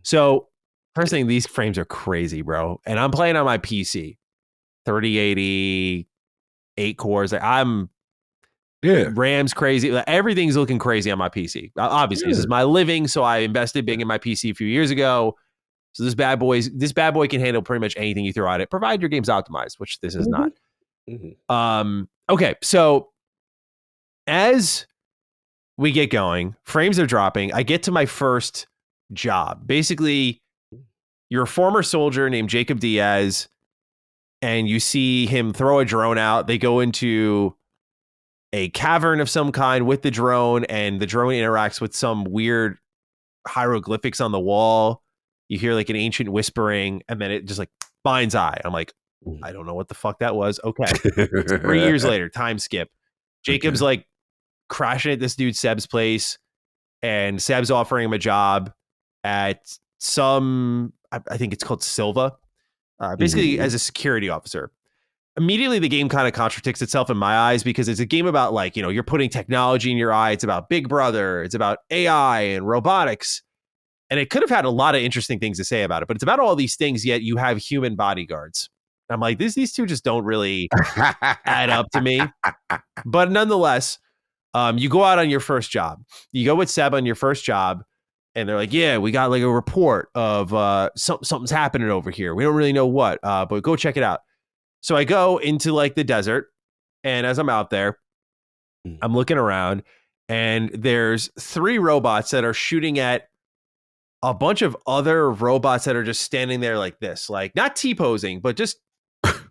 So first thing, these frames are crazy, bro. And I'm playing on my PC, 3080, 8 cores. I'm RAM's crazy. Everything's looking crazy on my PC. Obviously, this is my living, so I invested big in my PC a few years ago. So this bad boy can handle pretty much anything you throw at it, provided your game's optimized, which this is not. Okay, so as we get going, frames are dropping. I get to my first job. Basically, you're a former soldier named Jacob Diaz, and you see him throw a drone out. They go into a cavern of some kind with the drone, and the drone interacts with some weird hieroglyphics on the wall. You hear like an ancient whispering, and then it just like MindsEye. I'm like, I don't know what the fuck that was. Okay. 3 years later, time skip. Jacob's like crashing at this dude Seb's place, and Seb's offering him a job at some, I think it's called Silva, basically as a security officer. Immediately, the game kind of contradicts itself in my eyes because it's a game about like, you know, you're putting technology in your eye. It's about Big Brother. It's about AI and robotics. And it could have had a lot of interesting things to say about it, but it's about all these things, yet you have human bodyguards. I'm like, these two just don't really add up to me. But nonetheless, you go out on your first job. You go with Seb on your first job, and they're like, yeah, we got like a report of something's happening over here. We don't really know what, but go check it out. So I go into like the desert, and as I'm out there, I'm looking around, and there's 3 robots that are shooting at a bunch of other robots that are just standing there like this, like not T-posing, but just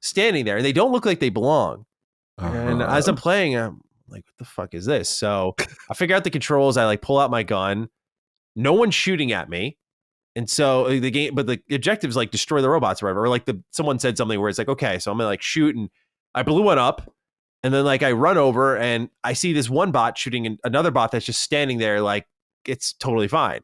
standing there. And they don't look like they belong. And as I'm playing, I'm like, what the fuck is this? So I figure out the controls. I like pull out my gun. No one's shooting at me. And so the game, but the objective is like destroy the robots or whatever. Or like someone said something where it's like, okay, so I'm gonna like shoot, and I blew one up. And then like I run over and I see this one bot shooting another bot that's just standing there like it's totally fine.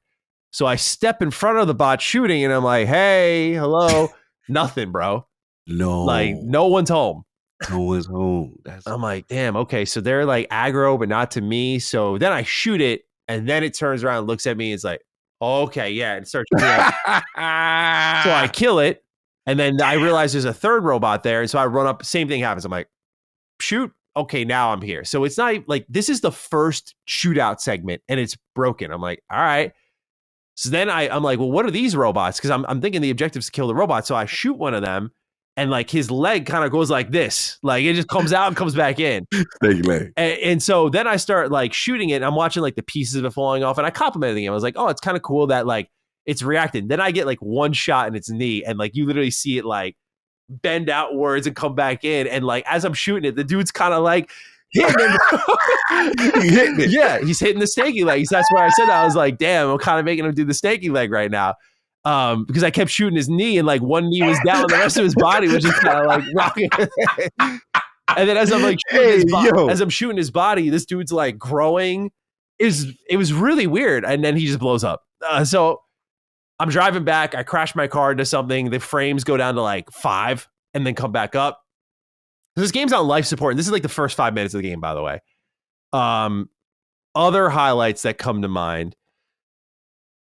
So I step in front of the bot shooting, and I'm like, hey, hello. Nothing, bro. No. Like, no one's home. No one's home. I'm like, damn, okay. So they're like aggro, but not to me. So then I shoot it, and then it turns around and looks at me. It's like, okay, yeah. And starts shooting. So I kill it, and then I realize there's a third robot there. And so I run up, same thing happens. I'm like, shoot. Okay, now I'm here. So it's not like, this is the first shootout segment, and it's broken. I'm like, all right. So then I'm like, well, what are these robots? Because I'm thinking the objective is to kill the robot. So I shoot one of them, and like his leg kind of goes like this. Like it just comes out and comes back in. Thank you, leg. And so then I start like shooting it, and I'm watching like the pieces of it falling off, and I complimented the game. I was like, oh, it's kind of cool that like it's reacting. Then I get like one shot in its knee, and like you literally see it like bend outwards and come back in. And like as I'm shooting it, the dude's kind of like hitting him. He hitting it. Yeah, he's hitting the stanky leg. That's why I said that. I was like, damn, I'm kind of making him do the stanky leg right now. Because I kept shooting his knee, and like one knee was down, the rest of his body was just kind of like rocking. And then as I'm like as I'm shooting his body, this dude's like growing. It was really weird. And then he just blows up. So I'm driving back. I crash my car into something. The frames go down to like 5 and then come back up. This game's on life support, and this is like the first 5 minutes of the game, by the way. Other highlights that come to mind.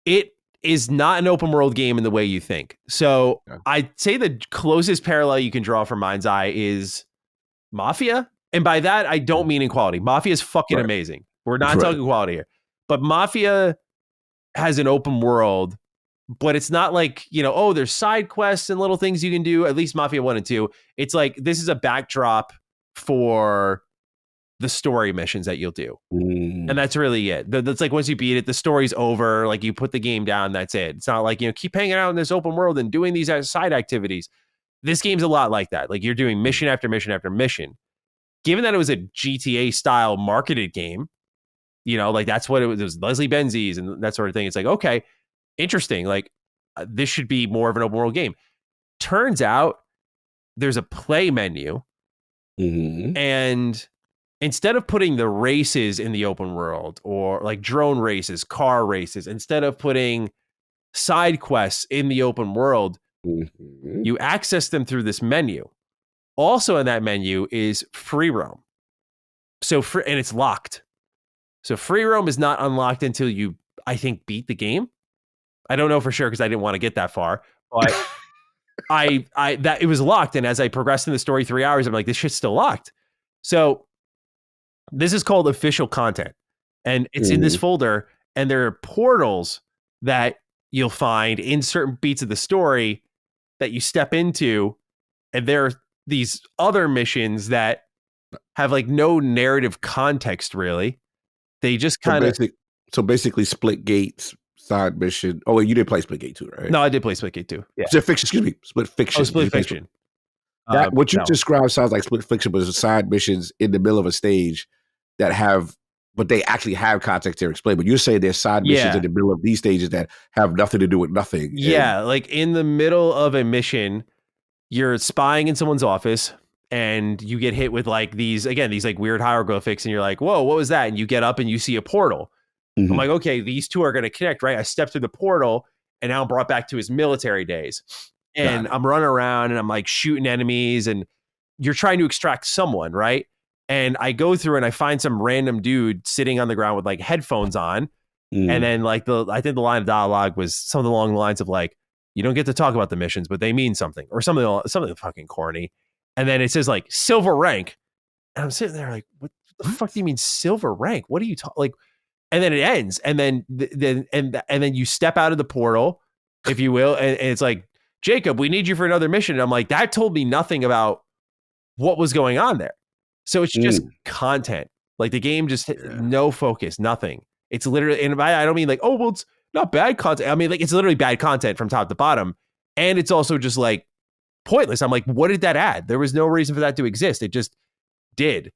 It is not an open world game in the way you think. So I'd say the closest parallel you can draw from MindsEye is Mafia. And by that, I don't mean in quality. Mafia is fucking amazing. We're not talking quality here. But Mafia has an open world, but it's not like, you know, oh, there's side quests and little things you can do. At least Mafia 1 and 2. It's like, this is a backdrop for the story missions that you'll do. And that's really it. That's like, once you beat it, the story's over. Like, you put the game down, that's it. It's not like, you know, keep hanging out in this open world and doing these side activities. This game's a lot like that. Like, you're doing mission after mission after mission. Given that it was a GTA style marketed game, you know, like that's what it was. It was Leslie Benzies and that sort of thing. It's like, okay, interesting. Like, this should be more of an open world game. Turns out there's a play menu Mm-hmm. And instead of putting the races in the open world, or like drone races, car races, instead of putting side quests in the open world, Mm-hmm. you access them through this menu. Also in that menu is free roam. And it's locked. So free roam is not unlocked until you, I think, beat the game. I don't know for sure because I didn't want to get that far, but it was locked. And as I progressed in the story 3 hours, I'm like, this shit's still locked. So this is called official content, and it's in this folder, and there are portals that you'll find in certain beats of the story that you step into, and there are these other missions that have like no narrative context really. They just kind of So basically split gates side mission. Oh, wait, you didn't play Split Gate 2, right? No, I did play Split Gate 2. Yeah. Split Fiction, excuse me. Split Fiction. Oh, Split Fiction. That what you no. described sounds like Split Fiction, but it's side missions in the middle of a stage that have, but they actually have context to explain. But you're saying there's side missions in the middle of these stages that have nothing to do with nothing. Yeah, like in the middle of a mission, you're spying in someone's office, and you get hit with like these like weird hieroglyphics, and you're like, whoa, what was that? And you get up and you see a portal. I'm like, okay, these two are going to connect, right? I step through the portal, and now I'm brought back to his military days. And I'm running around, and I'm like shooting enemies, and you're trying to extract someone, right? And I go through and I find some random dude sitting on the ground with like headphones on. And then like I think the line of dialogue was something along the lines of like, you don't get to talk about the missions, but they mean something, or something fucking corny. And then it says like silver rank. And I'm sitting there like, what the fuck do you mean silver rank? What are you talking like? And then it ends, and then you step out of the portal, if you will, and it's like, Jacob, we need you for another mission. And I'm like, that told me nothing about what was going on there. So it's just content. Like the game just no focus, nothing. It's literally, and I don't mean like, oh, well, it's not bad content. I mean, like, it's literally bad content from top to bottom, and it's also just like pointless. I'm like, what did that add? There was no reason for that to exist. It just did.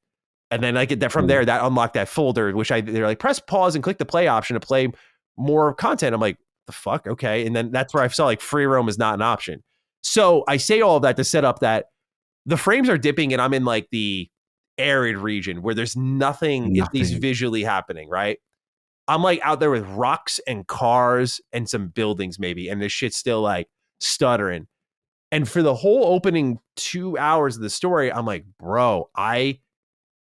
And then I get that from there, that unlocked that folder, which they're like, press pause and click the play option to play more content. I'm like, the fuck? Okay. And then that's where I saw like free roam is not an option. So I say all of that to set up that the frames are dipping, and I'm in like the arid region where there's nothing. At least visually happening, right? I'm like out there with rocks and cars and some buildings maybe, and this shit's still like stuttering. And for the whole opening 2 hours of the story, I'm like, bro, I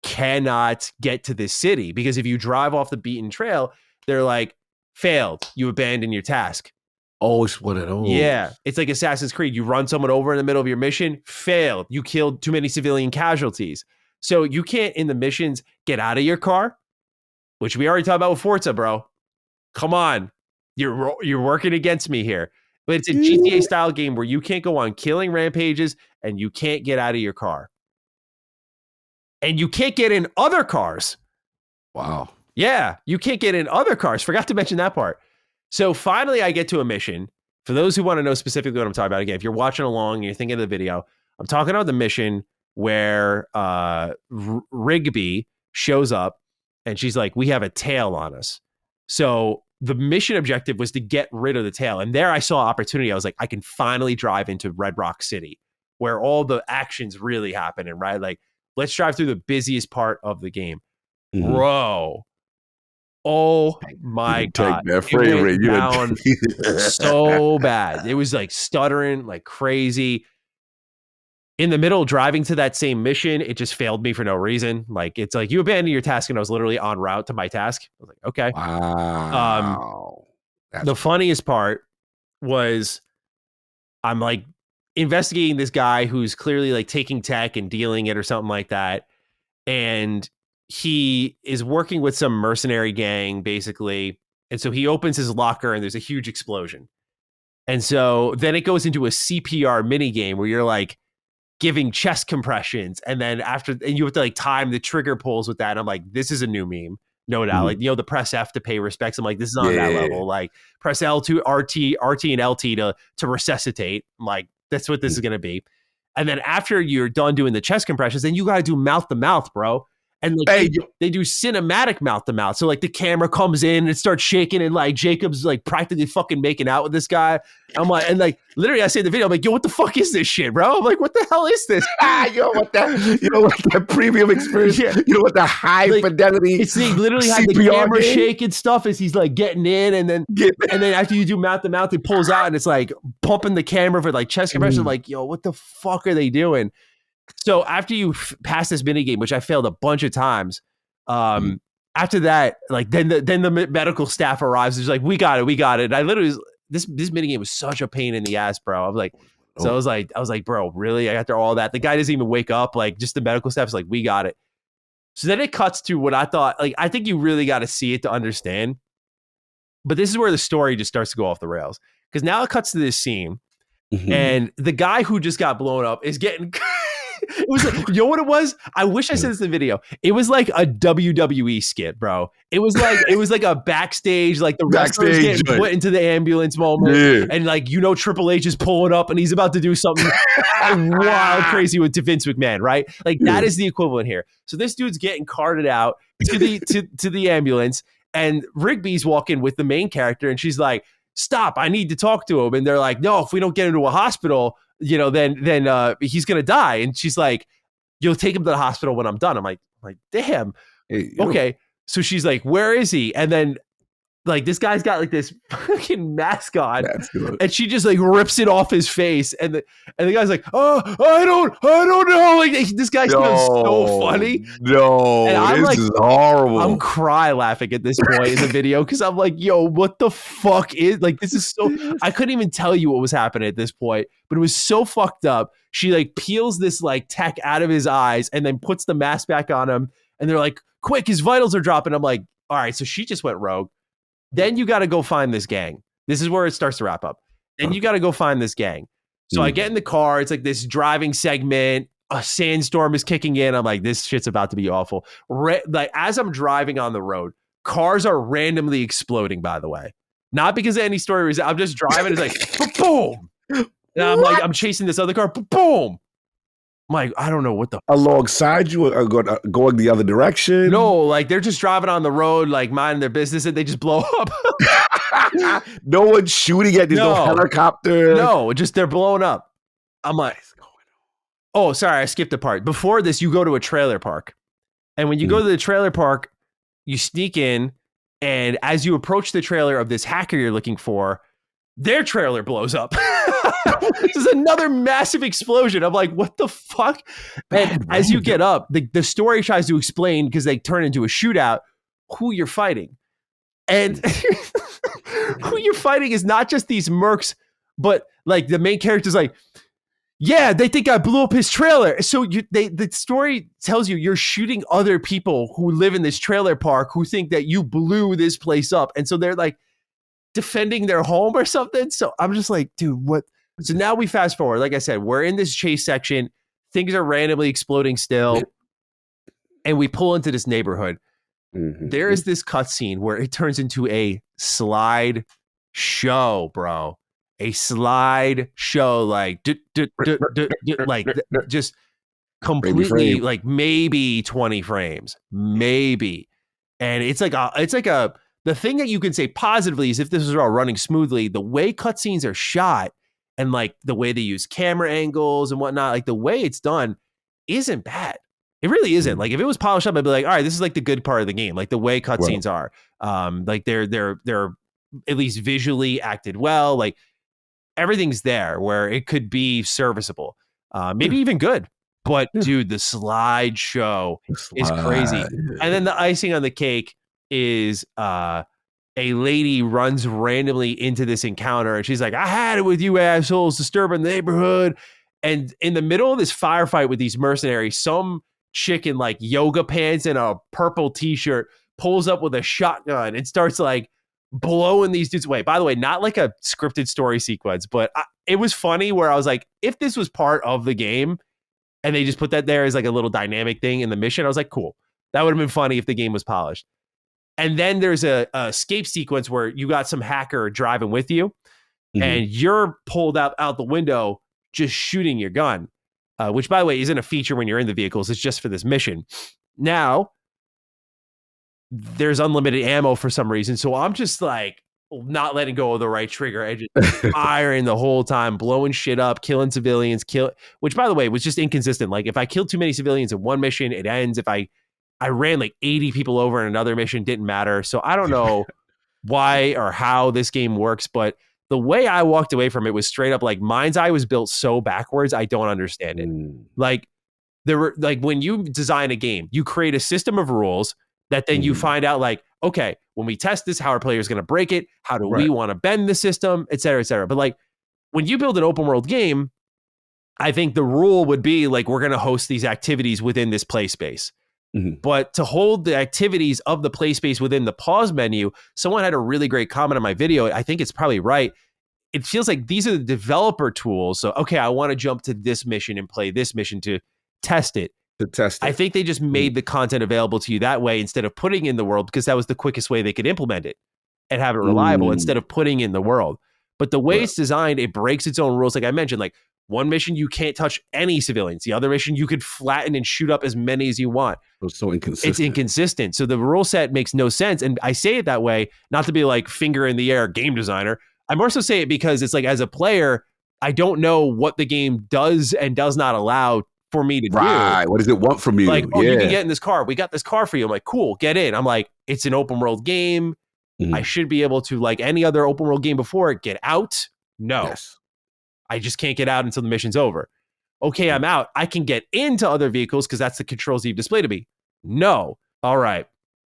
cannot get to this city, because if you drive off the beaten trail, they're like, failed, you abandon your task. Oh, it's one of those. Yeah, it's like Assassin's Creed. You run someone over in the middle of your mission, failed, you killed too many civilian casualties. So you can't in the missions get out of your car, which we already talked about with Forza, bro. Come on, you're working against me here. But it's a GTA style game where you can't go on killing rampages, and you can't get out of your car. And you can't get in other cars. Wow. Yeah, you can't get in other cars. Forgot to mention that part. So finally, I get to a mission. For those who want to know specifically what I'm talking about, again, if you're watching along and you're thinking of the video, I'm talking about the mission where Rigby shows up, and she's like, we have a tail on us. So the mission objective was to get rid of the tail. And there I saw opportunity. I was like, I can finally drive into Red Rock City, where all the action's really happening, right? Like, let's drive through the busiest part of the game. Bro. Oh my God. It went down so bad. It was like stuttering like crazy. In the middle, driving to that same mission, it just failed me for no reason. Like, it's like, you abandoned your task, and I was literally en route to my task. I was like, okay. Wow. The funniest part was I'm like investigating this guy who's clearly like taking tech and dealing it or something like that. And he is working with some mercenary gang, basically. And so he opens his locker, and there's a huge explosion. And so then it goes into a CPR mini game where you're like giving chest compressions. And then and you have to like time the trigger pulls with that. And I'm like, this is a new meme. No doubt. Like, the press F to pay respects. I'm like, this is on that level. Like, press L to RT and LT to resuscitate. I'm like, that's what this is going to be. And then after you're done doing the chest compressions, then you got to do mouth to mouth, bro. And like they do cinematic mouth to mouth. So like the camera comes in and it starts shaking and like Jacob's like practically fucking making out with this guy. I'm like, and like literally I say in the video, I'm like, yo, what the fuck is this shit, bro? I'm like, what the hell is this? what that premium experience, what the high like, fidelity. It's they literally had the camera shake and stuff as he's like getting in, and then after you do mouth to mouth, it pulls out and it's like pumping the camera for like chest compression. Like, yo, what the fuck are they doing? So after you pass this minigame, which I failed a bunch of times, after that, like then the medical staff arrives. It's like, we got it. And I literally this minigame was such a pain in the ass, bro. I was like, I was like, bro, really? I got through all that. The guy doesn't even wake up. Like just the medical staff is like, we got it. So then it cuts to what I thought. Like I think you really got to see it to understand. But this is where the story just starts to go off the rails, because now it cuts to this scene, and the guy who just got blown up is getting. It was like, you know what it was? I wish I said this in the video. It was like a WWE skit, bro. It was like a backstage, like the wrestlers getting put into the ambulance moment, and like Triple H is pulling up and he's about to do something wild, crazy with Vince McMahon, right? Like that is the equivalent here. So this dude's getting carted out to the ambulance, and Rigby's walking with the main character, and she's like, "Stop! I need to talk to him." And they're like, "No, if we don't get him to a hospital, then he's gonna die." And she's like, "You'll take him to the hospital when I'm done." I'm like, damn. Okay. So she's like, "Where is he?" And then like this guy's got like this fucking mask on, and she just like rips it off his face, and the guy's like, "Oh, I don't know." Like this guy's so funny. No, and I'm this is horrible. I'm cry laughing at this point in the video because I'm like, "Yo, what the fuck is like this is so?" I couldn't even tell you what was happening at this point, but it was so fucked up. She like peels this like tech out of his eyes and then puts the mask back on him, and they're like, "Quick, his vitals are dropping." I'm like, all right, so she just went rogue. Then you got to go find this gang. This is where it starts to wrap up. Then you got to go find this gang. So I get in the car. It's like this driving segment. A sandstorm is kicking in. I'm like, this shit's about to be awful. Like as I'm driving on the road, cars are randomly exploding, by the way. Not because of any story reason. I'm just driving. It's like, boom. And I'm like, I'm chasing this other car. Boom. I'm like, I don't know what the alongside you or going the other direction. No, like they're just driving on the road, like minding their business, and they just blow up. No one's shooting at this no helicopter. No, just they're blowing up. I'm like, oh, sorry, I skipped a part. Before this, you go to a trailer park, and when you go to the trailer park, you sneak in, and as you approach the trailer of this hacker you're looking for, their trailer blows up. This is another massive explosion. I'm like, what the fuck? And as you get up, the story tries to explain, because they turn into a shootout, who you're fighting. And who you're fighting is not just these mercs, but like the main character's like, yeah, they think I blew up his trailer. So the story tells you you're shooting other people who live in this trailer park who think that you blew this place up. And so they're like defending their home or something. So I'm just like, dude, what? So now we fast forward. Like I said, we're in this chase section. Things are randomly exploding still. And we pull into this neighborhood. There is this cutscene where it turns into a slide show, bro. A slide show, like, just completely, like maybe 20 frames, maybe. And it's like the thing that you can say positively is if this was all running smoothly, the way cutscenes are shot and like the way they use camera angles and whatnot, like the way it's done isn't bad. It really isn't. Like if it was polished up, I'd be like, all right, this is like the good part of the game. Like the way cutscenes are, like they're at least visually acted well. Like everything's there where it could be serviceable, maybe even good. But dude, the slideshow is crazy. And then the icing on the cake is a lady runs randomly into this encounter, and she's like, I had it with you assholes disturbing the neighborhood. And in the middle of this firefight with these mercenaries, some chick in like yoga pants and a purple t-shirt pulls up with a shotgun and starts like blowing these dudes away. By the way, not like a scripted story sequence, but it was funny where I was like, if this was part of the game and they just put that there as like a little dynamic thing in the mission, I was like, cool. That would have been funny if the game was polished. And then there's a escape sequence where you got some hacker driving with you, and you're pulled out the window just shooting your gun, which, by the way, isn't a feature when you're in the vehicles. It's just for this mission. Now, there's unlimited ammo for some reason, so I'm just like not letting go of the right trigger and just firing the whole time, blowing shit up, killing civilians, which by the way was just inconsistent. Like if I killed too many civilians in one mission, it ends. If I ran like 80 people over in another mission, didn't matter. So I don't know why or how this game works, but the way I walked away from it was straight up like MindsEye was built so backwards, I don't understand it. Like there were like when you design a game, you create a system of rules that then you find out like, okay, when we test this, how our player is going to break it, how do we want to bend the system, et cetera, et cetera. But like when you build an open world game, I think the rule would be like, we're going to host these activities within this play space. But to hold the activities of the play space within the pause menu, someone had a really great comment on my video. I think it's probably right. It feels like these are the developer tools. So, okay, I want to jump to this mission and play this mission to test it. I think they just made the content available to you that way instead of putting in the world, because that was the quickest way they could implement it and have it reliable instead of putting in the world. But the way it's designed, it breaks its own rules. Like I mentioned, like one mission, you can't touch any civilians. The other mission, you could flatten and shoot up as many as you want. It's so inconsistent. It's inconsistent. So the rule set makes no sense. And I say it that way, not to be like finger in the air game designer. I more so say it because it's like as a player, I don't know what the game does and does not allow for me to do. What does it want from you? Like, oh, you can get in this car. We got this car for you. I'm like, cool, get in. I'm like, it's an open world game. I should be able to, like any other open world game before it, get out. No, I just can't get out until the mission's over. Okay, I'm out. I can get into other vehicles because that's the controls you've displayed to me. No. All right.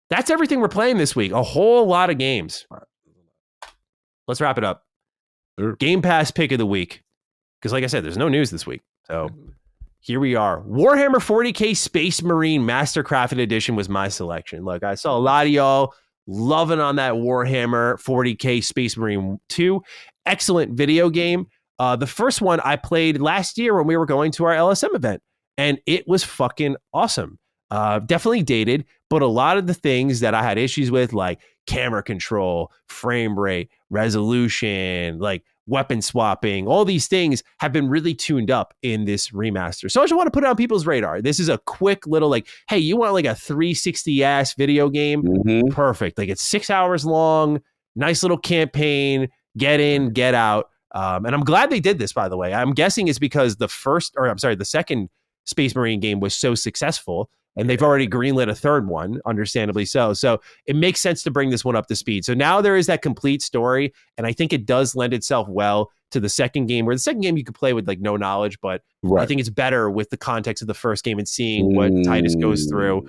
That's everything we're playing this week. A whole lot of games. Let's wrap it up. Game Pass pick of the week. Because like I said, there's no news this week. So here we are. Warhammer 40K Space Marine Mastercrafted Edition was my selection. Look, I saw a lot of y'all loving on that Warhammer 40K Space Marine 2. Excellent video game. The first one I played last year when we were going to our LSM event, and it was fucking awesome. Definitely dated, but a lot of the things that I had issues with, like camera control, frame rate, resolution, like weapon swapping, all these things have been really tuned up in this remaster. So I just want to put it on people's radar. This is a quick little like, hey, you want like a 360 ass video game? Perfect. Like it's 6 hours long, nice little campaign, get in, get out. And I'm glad they did this, by the way. I'm guessing it's because the second Space Marine game was so successful, and they've already greenlit a third one, understandably so. So it makes sense to bring this one up to speed. So now there is that complete story, and I think it does lend itself well to the second game, where the second game you could play with like no knowledge, but I think it's better with the context of the first game and seeing what Titus goes through.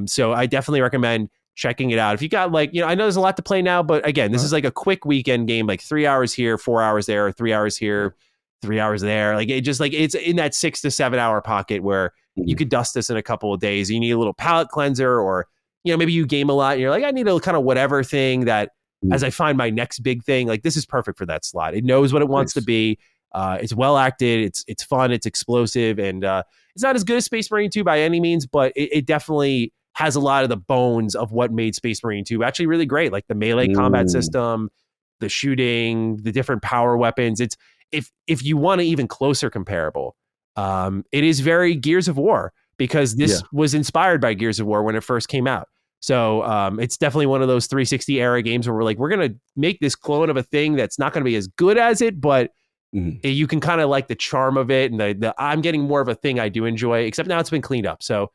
So I definitely recommend checking it out. If you got like, I know there's a lot to play now, but again, this is like a quick weekend game, like 3 hours here, 4 hours there, 3 hours here, 3 hours there. Like it just like it's in that 6 to 7 hour pocket where you could dust this in a couple of days. You need a little palate cleanser, or maybe you game a lot and you're like, I need a kind of whatever thing that as I find my next big thing, like this is perfect for that slot. It knows what it wants to be. It's well acted. It's fun. It's explosive, and it's not as good as Space Marine 2 by any means, but it definitely has a lot of the bones of what made Space Marine 2 actually really great. Like the melee combat system, the shooting, the different power weapons. It's if you want an even closer comparable, it is very Gears of War, because this was inspired by Gears of War when it first came out. So it's definitely one of those 360 era games where we're like, we're going to make this clone of a thing that's not going to be as good as it, but you can kind of like the charm of it, and the I'm getting more of a thing I do enjoy, except now it's been cleaned up. So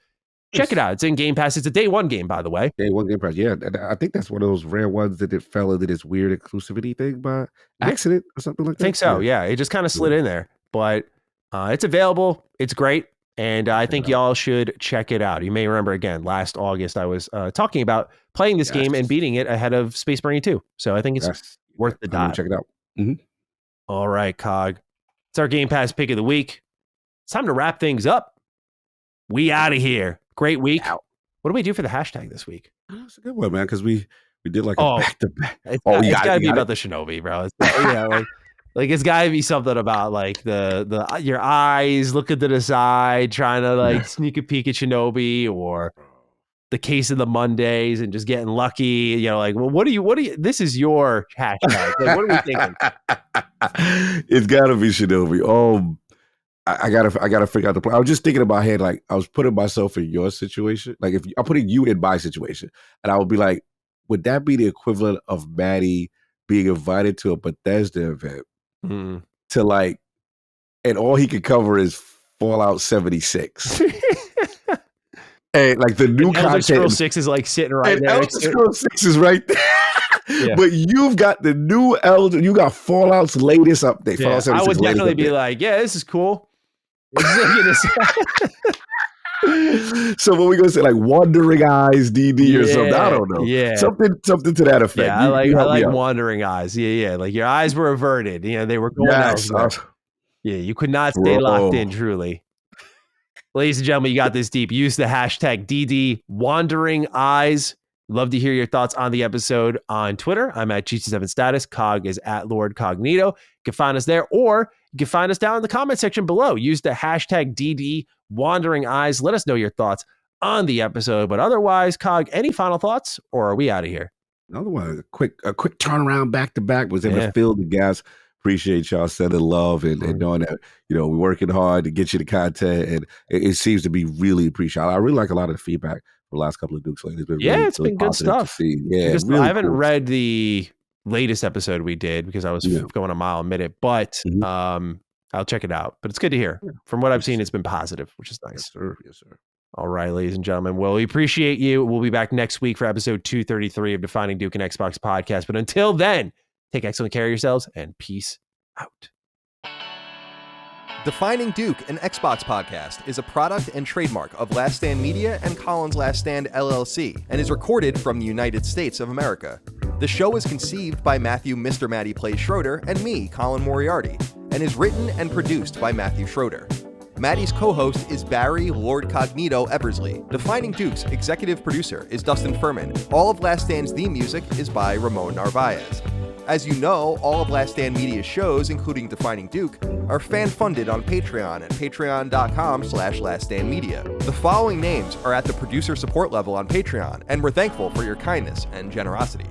check it out. It's in Game Pass. It's a day one game, by the way. Day one Game Pass. Yeah, I think that's one of those rare ones that it fell into this weird exclusivity thing by accident or something like that. I think so. Yeah, it just kind of slid in there, but it's available. It's great, and I think y'all should check it out. You may remember, again, last August I was talking about playing this game and beating it ahead of Space Marine 2. So I think it's worth the dive. Check it out. All right, Cog. It's our Game Pass pick of the week. It's time to wrap things up. We out of here. Great week. What do we do for the hashtag this week? That's a good one, man, because we did like a back-to-back. It's got to be about the Shinobi, bro. Like it's got to be something about like the your eyes looking to the side, trying to like sneak a peek at Shinobi, or the case of the Mondays and just getting lucky. Like, well, what do you? This is your hashtag. Like, what are we thinking? It's got to be Shinobi. I gotta figure out the plan. I was just thinking about head, like I was putting myself in your situation. Like if I'm putting you in my situation, and I would be like, would that be the equivalent of Matty being invited to a Bethesda event to like, and all he could cover is Fallout 76. And like the new Elder content, Scrolls 6 is like sitting right and there. Elder Scrolls 6 is right there. Yeah. But you've got the new Elder, you got Fallout's latest update. Yeah, Fallout I would definitely be update. like, yeah, this is cool. So what we gonna say, like Wandering Eyes DD or something? I don't know. Yeah, something to that effect. Yeah, I like Wandering Eyes. Yeah. Like your eyes were averted. You know, they were going elsewhere. Yeah, you could not stay locked in. Truly, ladies and gentlemen, you got this deep. Use the hashtag DD Wandering Eyes. Love to hear your thoughts on the episode on Twitter. I'm at GT7Status. Cog is at Lord Cognito. You can find us there, or you can find us down in the comment section below. Use the hashtag DD Wandering Eyes. Let us know your thoughts on the episode. But otherwise, Cog, any final thoughts, or are we out of here? Another one, a quick turnaround back to back. Was able to fill the gas. Appreciate y'all sending love and knowing that, you know, we're working hard to get you the content, and it seems to be really appreciated. I really like a lot of the feedback for the last couple of Dukes. It's been it's been good stuff. Yeah, really I haven't read the latest episode we did because I was going a mile a minute, but I'll check it out. But it's good to hear. From what I've seen, it's been positive, which is nice. Yes, sir. All right, ladies and gentlemen. Well, we appreciate you. We'll be back next week for episode 233 of Defining Duke and Xbox podcast. But until then, take excellent care of yourselves and peace out. Defining Duke, an Xbox podcast, is a product and trademark of Last Stand Media and Collins Last Stand LLC, and is recorded from the United States of America. The show is conceived by Matthew Mr. Matty Plays Schroeder and me, Colin Moriarty, and is written and produced by Matthew Schroeder. Matty's co-host is Barry Lord Cognito Eversley. Defining Duke's executive producer is Dustin Furman. All of Last Stand's theme music is by Ramon Narvaez. As you know, all of Last Stand Media's shows, including Defining Duke, are fan-funded on Patreon at patreon.com/laststandmedia. The following names are at the producer support level on Patreon, and we're thankful for your kindness and generosity.